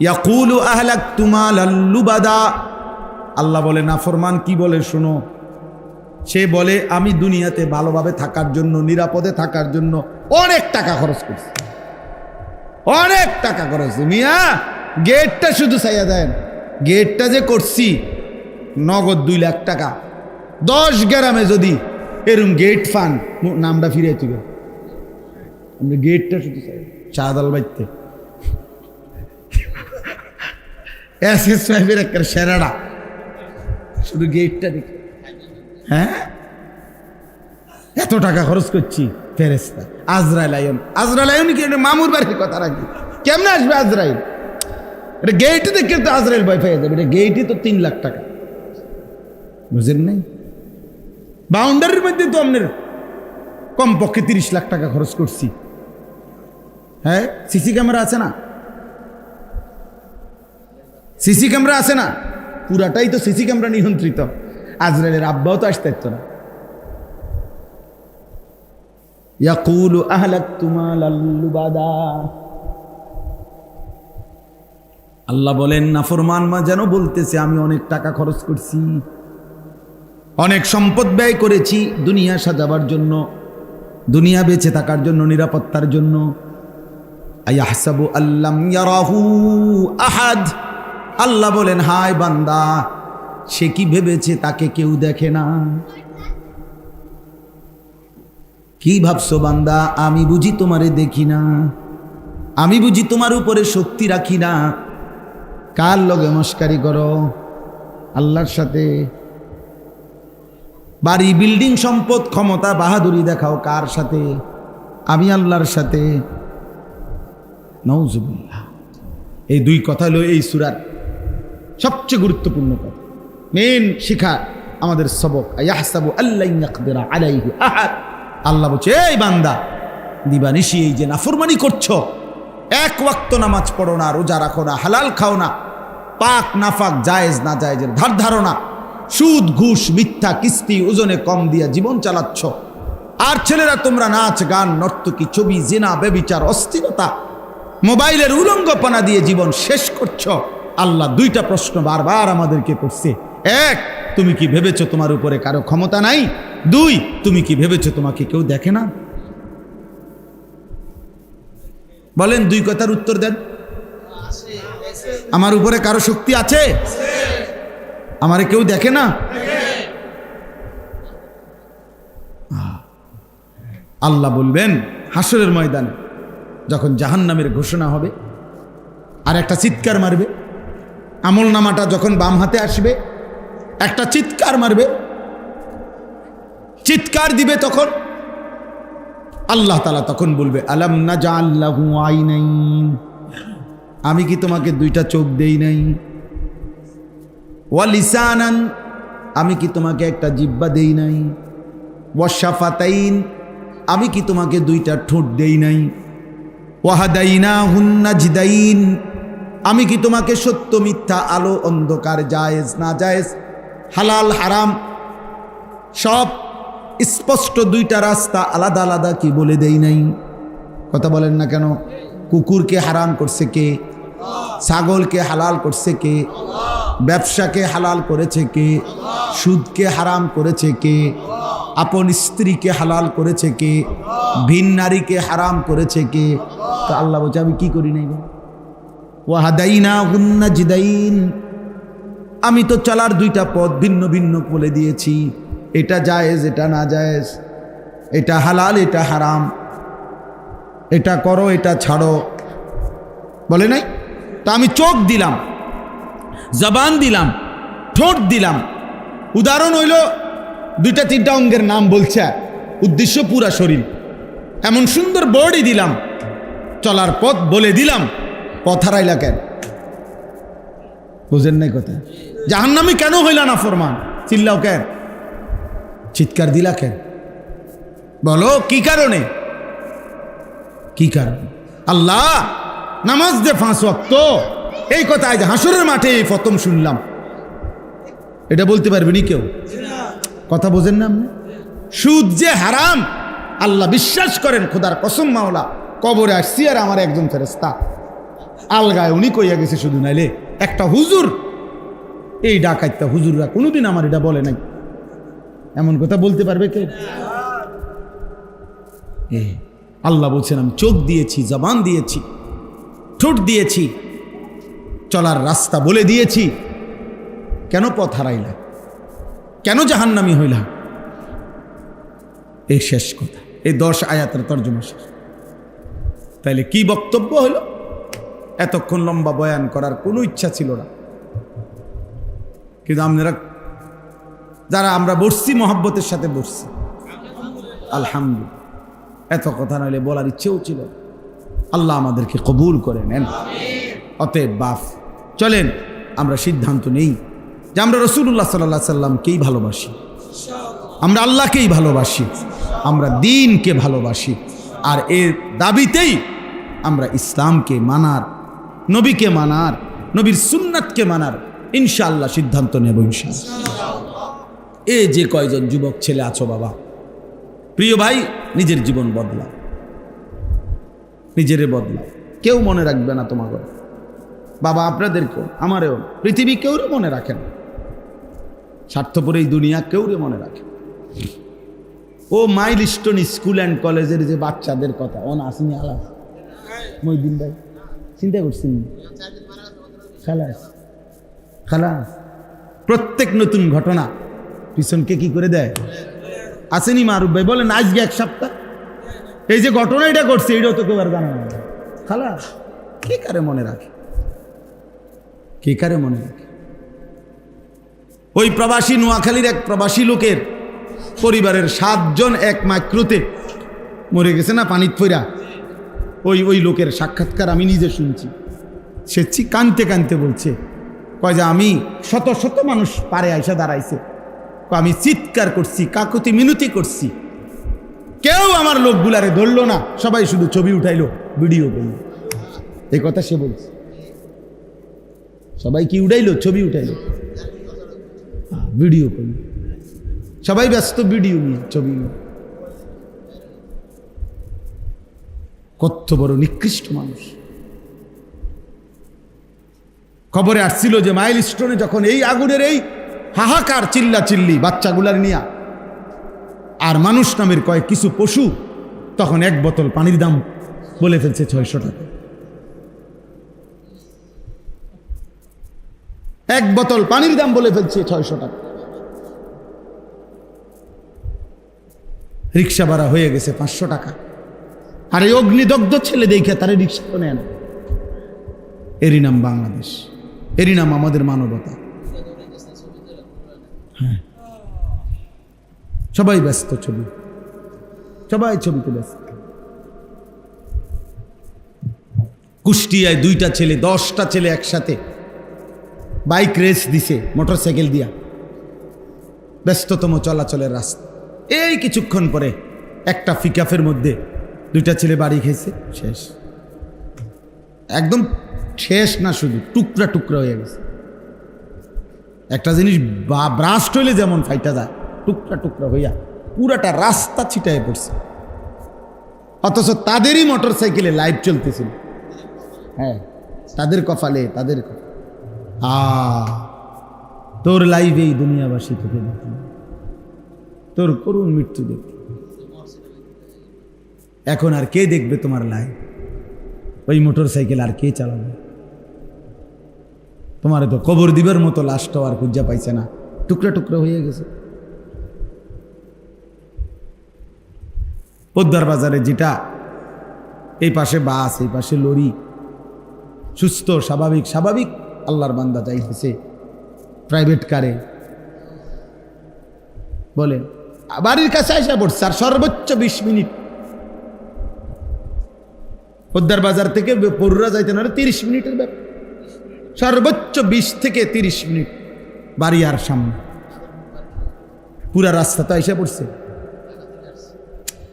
ইয়াকুলু আহলাকতু মালাল লুবাদা। আল্লাহ বলে নাফরমান কি বলে শোনো, সে বলে আমি দুনিয়াতে ভালোভাবে থাকার জন্য, নিরাপদে থাকার জন্য অনেক টাকা খরচ করছি, অনেক টাকা খরচ। মিয়া গেটটা শুধু চাইয়া দেন, গেটটা যে করছি নগদ 2 লাখ টাকা। 10 গ্রামে যদি এরম গেট ফান, নামটা ফিরে তুই আমরা গেটটা শুধু চাই শাহদাল বাইতে এসএস সাহেবের একটা সেরাডা শুধু গেটটা দেখি। হ্যাঁ এত টাকা খরচ করছি। ফেরেশতা আজরাইল আয়ন, আজরাইল আয়ন কি মামুর বাড়ির কথা রাখি, কেমনে আসবে আজরাইল? এটা গেটে দেখে তো আজরাইল ভয় পেয়ে যাবে, এটা গেটই তো 3 লাখ টাকা, বুঝেন নাই? বাউন্ডারির মধ্যে তো আপনার কমপক্ষে 30 লাখ টাকা খরচ করছি। হ্যাঁ সিসি ক্যামেরা আছে না, সিসি ক্যামেরা আছে না, পুরাটাই তো সিসি ক্যামেরা নিয়ন্ত্রিত। আজরাইলের আব্বাও তো আসতে পারতো না। ইয়াকুলু আহলাকতু মালাল লুবাদা, আল্লাহ বলেন নাফরমান মা যেন বলতেছে আমি অনেক টাকা খরচ করছি, অনেক সম্পদ ব্যয় করেছি দুনিয়া সাজাবার জন্য, দুনিয়া বেঁচে থাকার জন্য, নিরাপত্তার জন্য। আয়াহসাবু আল্লাম ইয়ারাহু আহাদ, আল্লাহ বলেন হায় বান্দা, সে কি ভেবেছে তাকে কেউ দেখে না? কি ভাবছো বান্দা, আমি বুঝি তোমারে দেখি না? আমি বুঝি তোমার উপরে শক্তি রাখি না? কার লগে মস্কারি করো? আল্লাহর সাথে। বাড়ি, বিল্ডিং, সম্পদ, ক্ষমতা, বাহাদুরি দেখাও কার সাথে? আমি আল্লাহর সাথে। নাউজুবিল্লাহ। এই 2 কথা হলো এই সূরার সবচেয়ে গুরুত্বপূর্ণ কথা, মেন শিক্ষা, আমাদের সবক। ইয়াহসাবু আল্লা ইয়াকদিরা আলাইহি আহাদ, আল্লাহ বলছে এই বান্দা দিবানিশি এই যে নাফরমানি করছো, 1 ওয়াক্ত নামাজ পড়ো না, রোজা রাখো না, হালাল খাও না, পাক নাফাক জায়েজ না জায়েজের ধার ধারো না, সুদ ঘুষ মিথ্যা কিস্তি ওজনে কম দিয়া জীবন চালাচ্ছ। আর ছেলেরা তোমরা নাচ গান নর্তকী ছবি জিনা ব্যভিচার অস্থিরতা মোবাইলের উলঙ্গপনা দিয়ে জীবন শেষ করছো। আল্লাহ 2টা প্রশ্ন বারবার আমাদেরকে করছে। 1, তুমি কি ভেবেছো তোমার উপরে কারো ক্ষমতা নাই? 2, তুমি কি ভেবেছো তোমাকে কেউ দেখে না? বলেন 2 কথার উত্তর দেন। আমার উপরে কারো শক্তি আছে? আমারে কেউ দেখে না? আল্লাহ বলবেন হাসরের ময়দানে যখন জাহান্নামের ঘোষণা হবে, আর একটা চিৎকার মারবে, আমল নামাটা যখন বাম হাতে আসবে একটা চিৎকার মারবে, চিৎকার দিবে, তখন আল্লাহ তাআলা তখন বলবে আলাম নাজআল লাহু আইনাইন, আমি কি তোমাকে 2টা চোখ দেই নাই? ওয়া লিসানান, আমি কি তোমাকে একটা জিহ্বা দেই নাই? ওয়া শাফাতাইন, আমি কি তোমাকে 2টা ঠোঁট দেই নাই? ওয়া হাদাইনাহুন নাজদাইন, আমি কি তোমাকে সত্য মিথ্যা, আলো অন্ধকার, জায়েজ না জায়েজ, হালাল হারাম সব স্পষ্ট 2টা রাস্তা আলাদা আলাদা কি বলে দেই নাই? কথা বলেন না কেন? কুকুরকে হারাম করছে কে? ছাগলকে হালাল করছে কে? ব্যবসাকে হালাল করেছে কে? সুদকে হারাম করেছে কে? আপন স্ত্রীকে হালাল করেছে কে? ভিন নারীকে হারাম করেছে কে? তো আল্লাহ বলছে আমি কি করি নাই? ওয়াহাদাইনাহুন নাজদাইন, আমি তো চলার 2টা পথ ভিন্ন ভিন্ন বলে দিয়েছি, এটা জায়েজ এটা না জায়েজ, এটা হালাল এটা হারাম, এটা করো এটা ছাড়ো, বলে নাই? তা আমি চোখ দিলাম, জবান দিলাম, ঠোঁট দিলাম, উদাহরণ হইল 2টা 3টা অঙ্গের নাম বলছে, উদ্দেশ্য পুরা শরীর। এমন সুন্দর বডি দিলাম, চলার পথ বলে দিলাম, পথ হারাইলা কেন? বুঝেন নাই কথা? জাহান্নামী কেন হইলা না ফরমান? চিল্লাও কেন? চিৎকার দিলা কেন? বলো কি কারণে? কি কারণে? আল্লাহ নামাজ দে 5 ওয়াক্ত, এই কথা আজ হাসরের মাঠে প্রথম শুনলাম। এটা বলতে পারবে নি কেউ? কথা বোঝেন না আপনি? সুদ যে হারাম, আল্লাহ বিশ্বাস করেন, খোদার কসম মাওলা, কবরে আসছি আর আমার একজন ফেরেশতা আলগায় উনি কইয়া গেছে, শুধু নাইলে একটা হুজুর এই ডাকাইতা হুজুররা কোনোদিন আমার এটা বলে নাই, এমন কথা বলতে পারবে কে? আল্লাহ বলছেন আমি চোখ দিয়েছি, জবান দিয়েছি, ঠোঁট দিয়েছি, চলার রাস্তা বলে দিয়েছি, কেন পথ হারাইলা, কেন জাহান্নামী হইলা? এই শেষ কথা, এই 10 আয়াতের তর্জমা শেষ। তাইলে কি বক্তব্য হলো? এতক্ষণ লম্বা বয়ান করার কোনো ইচ্ছা ছিল না, কিন্তু আপনারা যারা আমরা বসছি মহব্বতের সাথে বসছি, আলহামদুলিল্লাহ। এত কথা নইলে বলার ইচ্ছেও ছিল। আল্লাহ আমাদেরকে কবুল করে নেন। অতএব বাপ চলেন আমরা সিদ্ধান্ত নেই যে আমরা রাসূলুল্লাহ সাল্লাল্লাহু আলাইহি সাল্লামকেই ভালোবাসি, আমরা আল্লাহকেই ভালোবাসি, আমরা দ্বীনকে ভালোবাসি, আর এর দাবিতেই আমরা ইসলামকে মানার, নবীকে মানার, নবীর সুন্নাতকে মানার ইনশাআল্লাহ সিদ্ধান্ত নেব ইনশাআল্লাহ। এই যে কয়জন যুবক ছেলে আছো বাবা, প্রিয় ভাই, নিজের জীবন বদলাও, নিজেরে বদলাও। কেউ মনে রাখবে না তোমাকে, বাবা আপনাদেরকেও, আমারেও, পৃথিবী কেউরে মনে রাখেন, স্বার্থপর এই দুনিয়া কেউরে মনে রাখে। ও মাইলস্টোন স্কুল অ্যান্ড কলেজের যে বাচ্চাদের কথা, ও না আসেনি আলাদা মহিউদ্দিন ভাই, চিন্তা করছেন? খালাস খালাস, প্রত্যেক নতুন ঘটনা পিছনকে কি করে দেয়? আসেনি মারুফ ভাই? বলেন আজকে 1 সপ্তাহ এই যে ঘটনা এটা করছে, এটাও তো কেউ আর জানে না। খালাস, কে কারে মনে রাখে, কে কারে মনে রাখে? ওই প্রবাসী নোয়াখালীর এক প্রবাসী লোকের পরিবারের 7 জন এক মাইক্রোতে মরে গেছে না পানিত পইরা। ওই লোকের সাক্ষাৎকার আমি নিজে শুনছি। সে কানতে কানতে বলছে, কয় যে আমি শত শত মানুষ পারে আইসা দাঁড়াইছে, আমি চিৎকার করছি, কাকুতি মিনতি করছি, কেউ আমার লোকগুলারে ধরলো না, সবাই শুধু ছবি উঠাইলো, ভিডিও করলো। এই কথা সে বলছে। সবাই কি উঠাইলো? ছবি উঠাইলো, ভিডিও করলো, সবাই ব্যস্ত ভিডিও নিয়ে, ছবি নিয়ে। কত বড় নিকৃষ্ট মানুষ। খবরে আসছিল যে মাইলস্টোনে যখন এই আগুনের এই হাহাকার, চিল্লা চিল্লি বাচ্চাগুলার নিয়া আর মানুষ নামের কয়েক কিছু পশু, তখন 1 বোতল পানির দাম বলে ফেলছে 600 টাকা। 1 বোতল পানির দাম বলে ফেলছে 600 টাকা। রিক্সা ভাড়া হয়ে গেছে 500 টাকা। আর এই অগ্নিদগ্ধ ছেলে দেখে তারা রিক্সা তো নেয় না। এরই নাম বাংলাদেশ, এরই নাম আমাদের মানবতা। হ্যাঁ, সবাই ব্যস্ত ছবি, সবাই ছবিতে ব্যস্ত। কুষ্টিয়ায় 2টা ছেলে, 10টা ছেলে একসাথে বাইক রেস দিছে মোটরসাইকেল দিয়া, ব্যস্ততম চলাচলের রাস্তা। এই কিছুক্ষণ পরে একটা পিকআপের মধ্যে 2টা ছেলে বাড়ি খেয়েছে, শেষ। একদম শেষ না, শুধু টুকরা টুকরা হয়ে গেছে। একটা জিনিস ব্রাস্ট হইলে যেমন ফাইটা যায়, টুকরা টুকরা হইয়া পুরাটা রাস্তা ছিটায় পড়ছে। অথচ তাদেরই মোটরসাইকেলে লাইভ চলতেছিল। হ্যাঁ, তাদের কপালে, তাদের তোর লাইভে এই দুনিয়াবাসী তোকে দেখল, তোর করুণ মৃত্যু দেখল। এখন আর কে দেখবে তোমার লাইভ? ওই মোটরসাইকেল আর কে চালাবে? তোমার তো কবর দিবার মতো লাশটাও আর খুঁজা পাইছে না, টুকরা টুকরা হয়ে গেছে। পদ্মার বাজারে যেটা, এই পাশে বাস, এই পাশে লরি, সুস্থ স্বাভাবিক স্বাভাবিক আল্লাহর বান্দা যাইতেছে প্রাইভেট কারে, বলে বাড়ির কাছে আসা পড়ছে, আর সর্বোচ্চ 20 মিনিট। পদ্মার বাজার থেকে পড়ুরা যাইতে না 30 মিনিটের ব্যাপার, সর্বোচ্চ 20 থেকে 30 মিনিট বাড়ি আর সামনে। পুরা রাস্তা তো আইসা পড়ছে,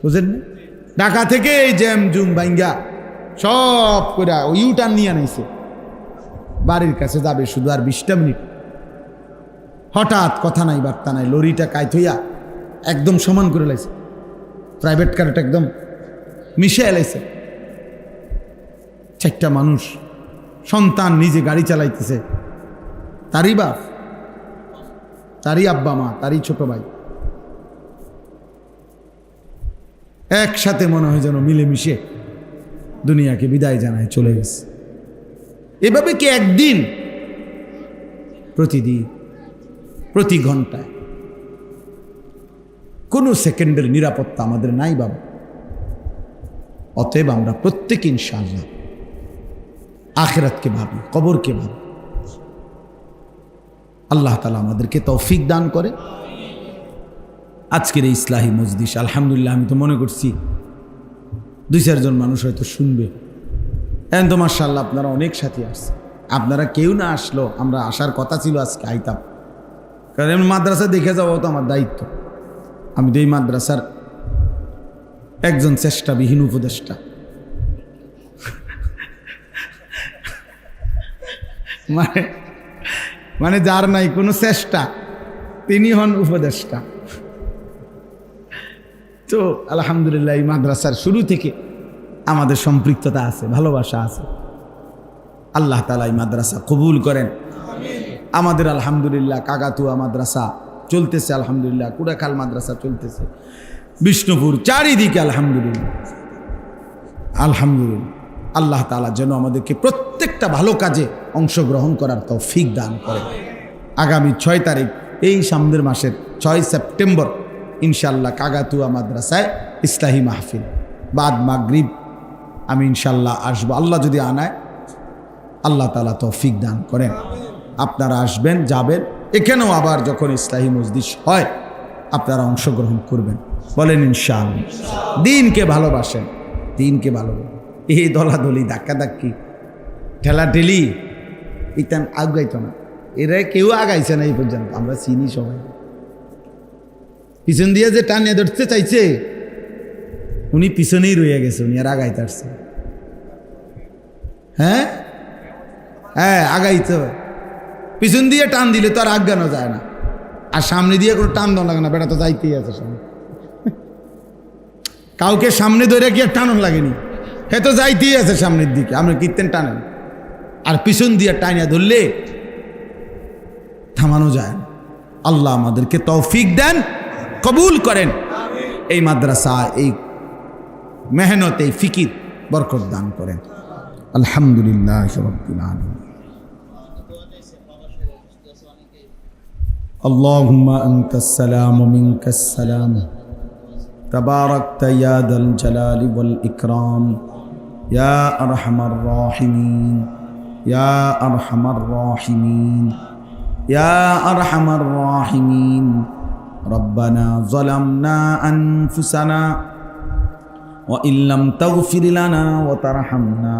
বুঝেন না? ঢাকা থেকে এই জ্যাম জুম ভাঙ্গা সব করে ইউটার্ন নিয়ে আনাইছে, বাড়ির কাছে যাবে শুধু আর 20টা মিনিট। হঠাৎ কথা নাই বার্তা নাই, লরিটা কাইত হইয়া একদম সমান করে লাইছে, প্রাইভেট কারটা একদম মিশে এলাইছে। 4টা মানুষ, সন্তান নিজে গাড়ি চালাইতেছে, তারই বাপ তারই আব্বা মা, তারই ছোট ভাই, একসাথে মনে হয় যেন মিলেমিশে দুনিয়াকে বিদায় জানায় চলে গেছে। এভাবে কি একদিন? প্রতিদিন, প্রতি ঘন্টায়। কোনো সেকেন্ডের নিরাপত্তা আমাদের নাই বাবা। অতএব আমরা প্রত্যেকে ইনশাআল্লাহ আখিরাতকে ভাবি, কবরকে ভাবি। আল্লাহ তাআলা আমাদেরকে তৌফিক দান করে। আজকের এই ইসলাহি মজলিস আলহামদুলিল্লাহ, আমি তো মনে করছি 2-4 জন মানুষ হয়তো শুনবে। এখন তো মাশাআল্লাহ আপনারা অনেক সাথী আসছে। আপনারা কেউ না আসলো, আমরা আসার কথা ছিল, আজকে আইতাম। কারণ মাদ্রাসা দেখে যাওয়া তো আমার দায়িত্ব। আমি তো এই মাদ্রাসার একজন চেষ্টাবিহীন উপদেষ্টা। মানে যার নাই কোনো চেষ্টা, তিনি হন উপদেষ্টা। তো আলহামদুলিল্লাহ এই মাদ্রাসার শুরু থেকে আমাদের সম্পৃক্ততা আছে, ভালোবাসা আছে। আল্লাহ তাআলা এই মাদ্রাসা কবুল করেন। আমাদের আলহামদুলিল্লাহ কাকাতুয়া মাদ্রাসা চলতেছে, আলহামদুলিল্লাহ কুড়াখাল মাদ্রাসা চলতেছে, বিষ্ণুপুর, চারিদিকে আলহামদুলিল্লাহ। আলহামদুলিল্লাহ আল্লাহ তাআলা যেন আমাদেরকে প্রত্যেকটা ভালো কাজে অংশগ্রহণ করার তৌফিক দান করে। আগামী 6 তারিখ, এই সামনের মাসের 6 সেপ্টেম্বর ইনশাআল্লাহ কাকাতুয়া মাদ্রাসায় ইসলাহি মাহফিল, বাদ মাগরিব আমি ইনশাআল্লাহ আসবো, আল্লাহ যদি আনায়। আল্লাহ তাআলা তৌফিক দান করেন। আপনারা আসবেন, যাবেন। এখানেও আবার যখন ইসলাহি মজলিস হয় আপনারা অংশগ্রহণ করবেন, বলেন ইনশাআল্লাহ। দিনকে ভালোবাসেন, দিনকে ভালোবাসেন। এই দলাদলি, ধাক্কাধাক্কি, ঠেলাঠেলি ইতান আগাইতো না। এরা কেউ আগাইছে না এই পর্যন্ত, আমরা চিনি সবাই। পিছন দিয়ে যে টানিয়ে ধরতে চাইছে উনি পিছনেই রয়ে গেছে, উনি আর আগাইতে আসছে। হ্যাঁ হ্যাঁ, আগাইতে হবে। পিছন দিয়ে টান দিলে তো আর আজ্ঞানো যায় না, আর সামনে দিয়ে কোনো টান দেওয়া লাগে না, বেটা তো যাইতেই আছে সামনে। কাউকে সামনে ধরে কি আর টানন লাগেনি, হে তো যাইতেই আছে সামনের দিকে, আপনি কীর্তেন টানেন। আর পিছন দিয়ে টানিয়া ধরলে থামানো যায় না। আল্লাহ আমাদেরকে তৌফিক দেন, কবুল করেন। এই মাদ্রাসা, এই মেহনত, এই ফিকির বরকত দান করেন। আলহামদুলিল্লাহ রাব্বিল আলামিন। اللهم أنت السلام ومنك السلام تباركت يا ذا الجلال والإكرام يا أرحم الراحمين يا أرحم الراحمين يا أرحم الراحمين ربنا ظلمنا أنفسنا وإن لم تغفر لنا وترحمنا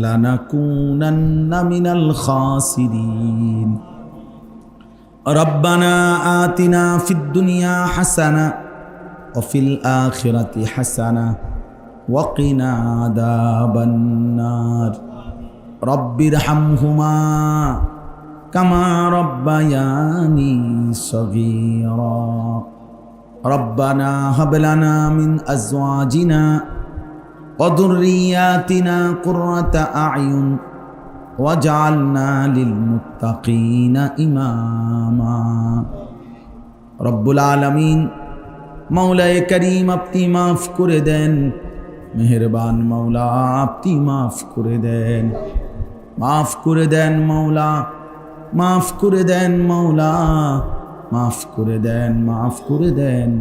لنكونن من الخاسرين ربنا آتنا في الدنيا حسنة وفي الآخرة حسنة وقنا عذاب النار رب ارحمهما كما ربياني صغيرا ربنا هب لنا من أزواجنا وذرياتنا قرة أعين وجعلنا للمتقين إماما رب العالمين मौलाए करीम अपनी माफ करे देन मेहरबान मौला अपनी माफ करे देन माफ करे देन मौला माफ करे देन मौला माफ करे देन माफ करे देन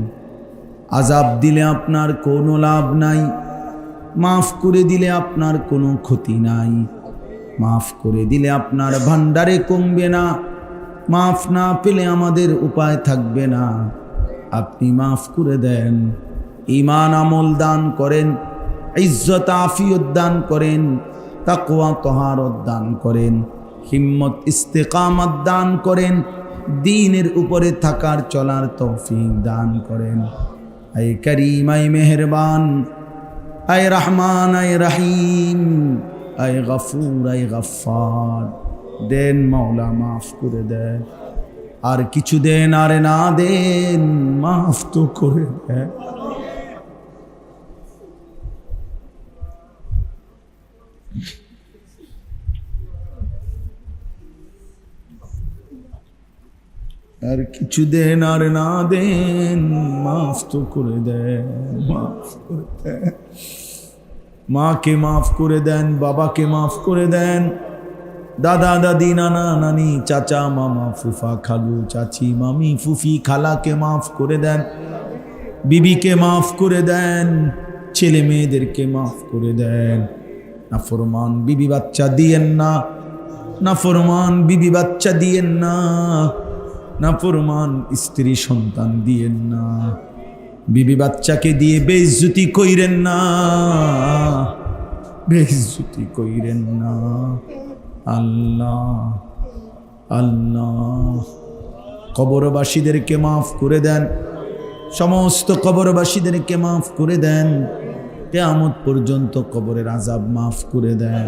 आजाब दिले अपनार कोनो लाभ नाई माफ करे दिले अपनार कोनो क्षति नाई माफ करे दिले अपनार भाण्डारे कमबे ना माफ ना पेले आमादेर उपाय थाकबे ना আপনি মাফ করে দেন ঈমান আমল দান করেন ইজ্জত আফিয়ত দান করেন তাকওয়া তাহারত দান করেন হিম্মত ইস্তেকামত দান করেন দ্বীনের উপরে থাকার চলার তৌফিক দান করেন আয় করিম আয় মেহেরবান আয় রহমান আয় রহিম আয় গফুর আয় গফফার দেন মাওলা মাফ করে দেন আর কিছু দেন আর না দেন মাফ তো করে দেন আর কিছু দেন আর না দেন, মাফ তো করে দেন, মাফ করে দেন। মাকে মাফ করে দেন, বাবাকে মাফ করে দেন, দাদা দাদি নানা নানি চাচা মামা ফুফা খালু চাচি মামি ফুফি খালাকে মাফ করে দেন, বিবিকে মাফ করে দেন, ছেলে মেয়েদেরকে মাফ করে দেন। নাফরমান বিবি বাচ্চা দিয়েন না, নাফরমান বিবি বাচ্চা দিয়েন না, নাফরমান স্ত্রী সন্তান দিয়েন না, বিবি বাচ্চাকে দিয়ে বেইজ্জতি কইরেন না, বেইজ্জতি কইরেন না। আল্লাহ আল্লাহ কবরবাসীদেরকে মাফ করে দেন, সমস্ত কবরবাসীদেরকে মাফ করে দেন, কিয়ামত পর্যন্ত কবরের আযাব মাফ করে দেন,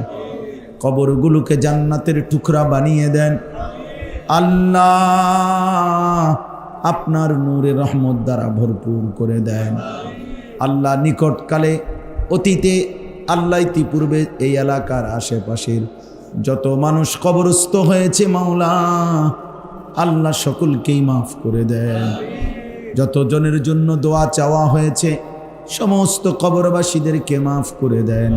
কবরগুলোকে জান্নাতের টুকরা বানিয়ে দেন। আল্লাহ আপনার নূরে রহমত দ্বারা ভরপুর করে দেন। আল্লাহ নিকটকালে অতীতে আল্লাহ ইতিপূর্বে এই এলাকার আশেপাশের যত মানুষ কবরস্থ হয়েছে মাওলা, আল্লাহ সকলকেই মাফ করে দেন। যত জনের জন্য দোয়া চাওয়া হয়েছে সমস্ত কবরবাসীদেরকে মাফ করে দেন,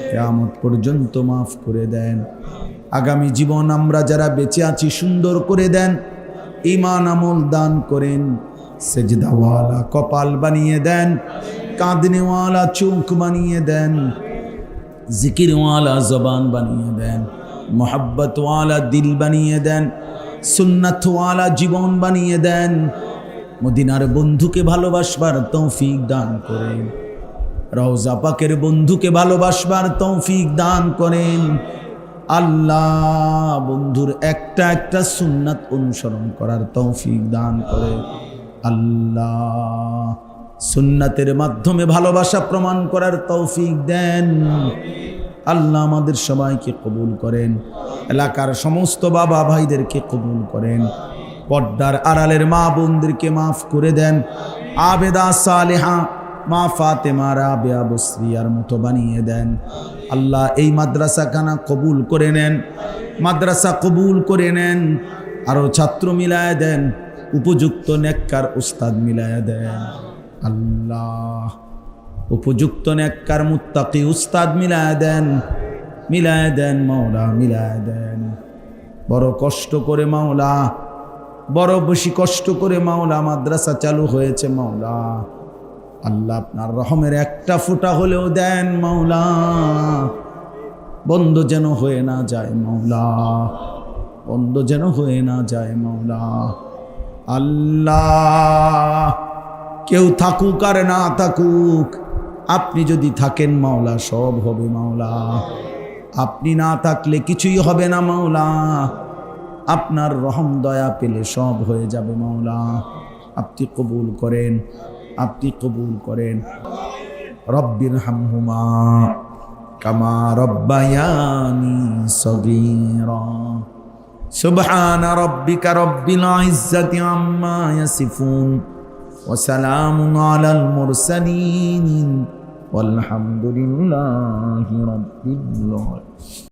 কিয়ামত পর্যন্ত মাফ করে দেন। আগামী জীবন আমরা যারা বেঁচে আছি সুন্দর করে দেন, ঈমান আমল দান করেন, সেজদাওয়ালা কপাল বানিয়ে দেন, কাঁদনেওয়ালা চোখ বানিয়ে দেন, জিকিরওয়ালা জবান বানিয়ে দেন, মোহাব্বতওয়ালা দিল বানিয়ে দেন, সুন্নাতওয়ালা জীবন বানিয়ে দেন। মদিনার বন্ধুকে ভালোবাসবার তৌফিক দান করেন, রওজা পাকের বন্ধুকে ভালোবাসবার তৌফিক দান করেন। আল্লাহ বন্ধুর একটা একটা সুন্নাত অনুসরণ করার তৌফিক দান করেন। আল্লাহ সুন্নাতের মাধ্যমে ভালোবাসা প্রমাণ করার তৌফিক দেন। আল্লাহ আমাদের সবাইকে কবুল করেন, এলাকার সমস্ত বাবা ভাইদেরকে কবুল করেন, পর্দার আড়ালের মা বোনদেরকে মাফ করে দেন, আবেদা সালেহা মা ফাতেমা রাবেয়া বসরিয়ার মতো বানিয়ে দেন। আল্লাহ এই মাদ্রাসাখানা কবুল করে নেন, মাদ্রাসা কবুল করে নেন, আরো ছাত্র মিলায় দেন, উপযুক্ত নেককার উস্তাদ মিলায় দেন। আল্লাহ উপযুক্ত নেককার মুত্তাকি উস্তাদ মিলায় দেন, মিলায় দেন মাওলা, মিলায় দেন। বড় কষ্ট করে মাওলা, বড় বেশি কষ্ট করে মাওলা মাদ্রাসা চালু হয়েছে মাওলা। আল্লাহ আপনার রহমের একটা ফোঁটা হলেও দেন মাওলা, বন্ধ যেন হয়ে না যায় মাওলা, বন্ধ যেন হয়ে না যায় মাওলা। আল্লাহ কেউ থাকুক আর না থাকুক, আপনি যদি থাকেন মাওলা সব হবে মাওলা, আপনি না থাকলে কিছুই হবে না মাওলা। আপনার রহম দয়া পেলে সব হয়ে যাবে মাওলা। আপনি কবুল করেন, আপনি কবুল করেন। রব্বির হামহুমা কামা রব্বায়ানি সগীরা। সুবহানা রব্বিকা রব্বিল ইজ্জাতি আম্মা ইয়াসিফুন ওয়া সালামুন আলাল মুরসালিন ওয়ালহামদুলিল্লাহি রাব্বিল আলামিন।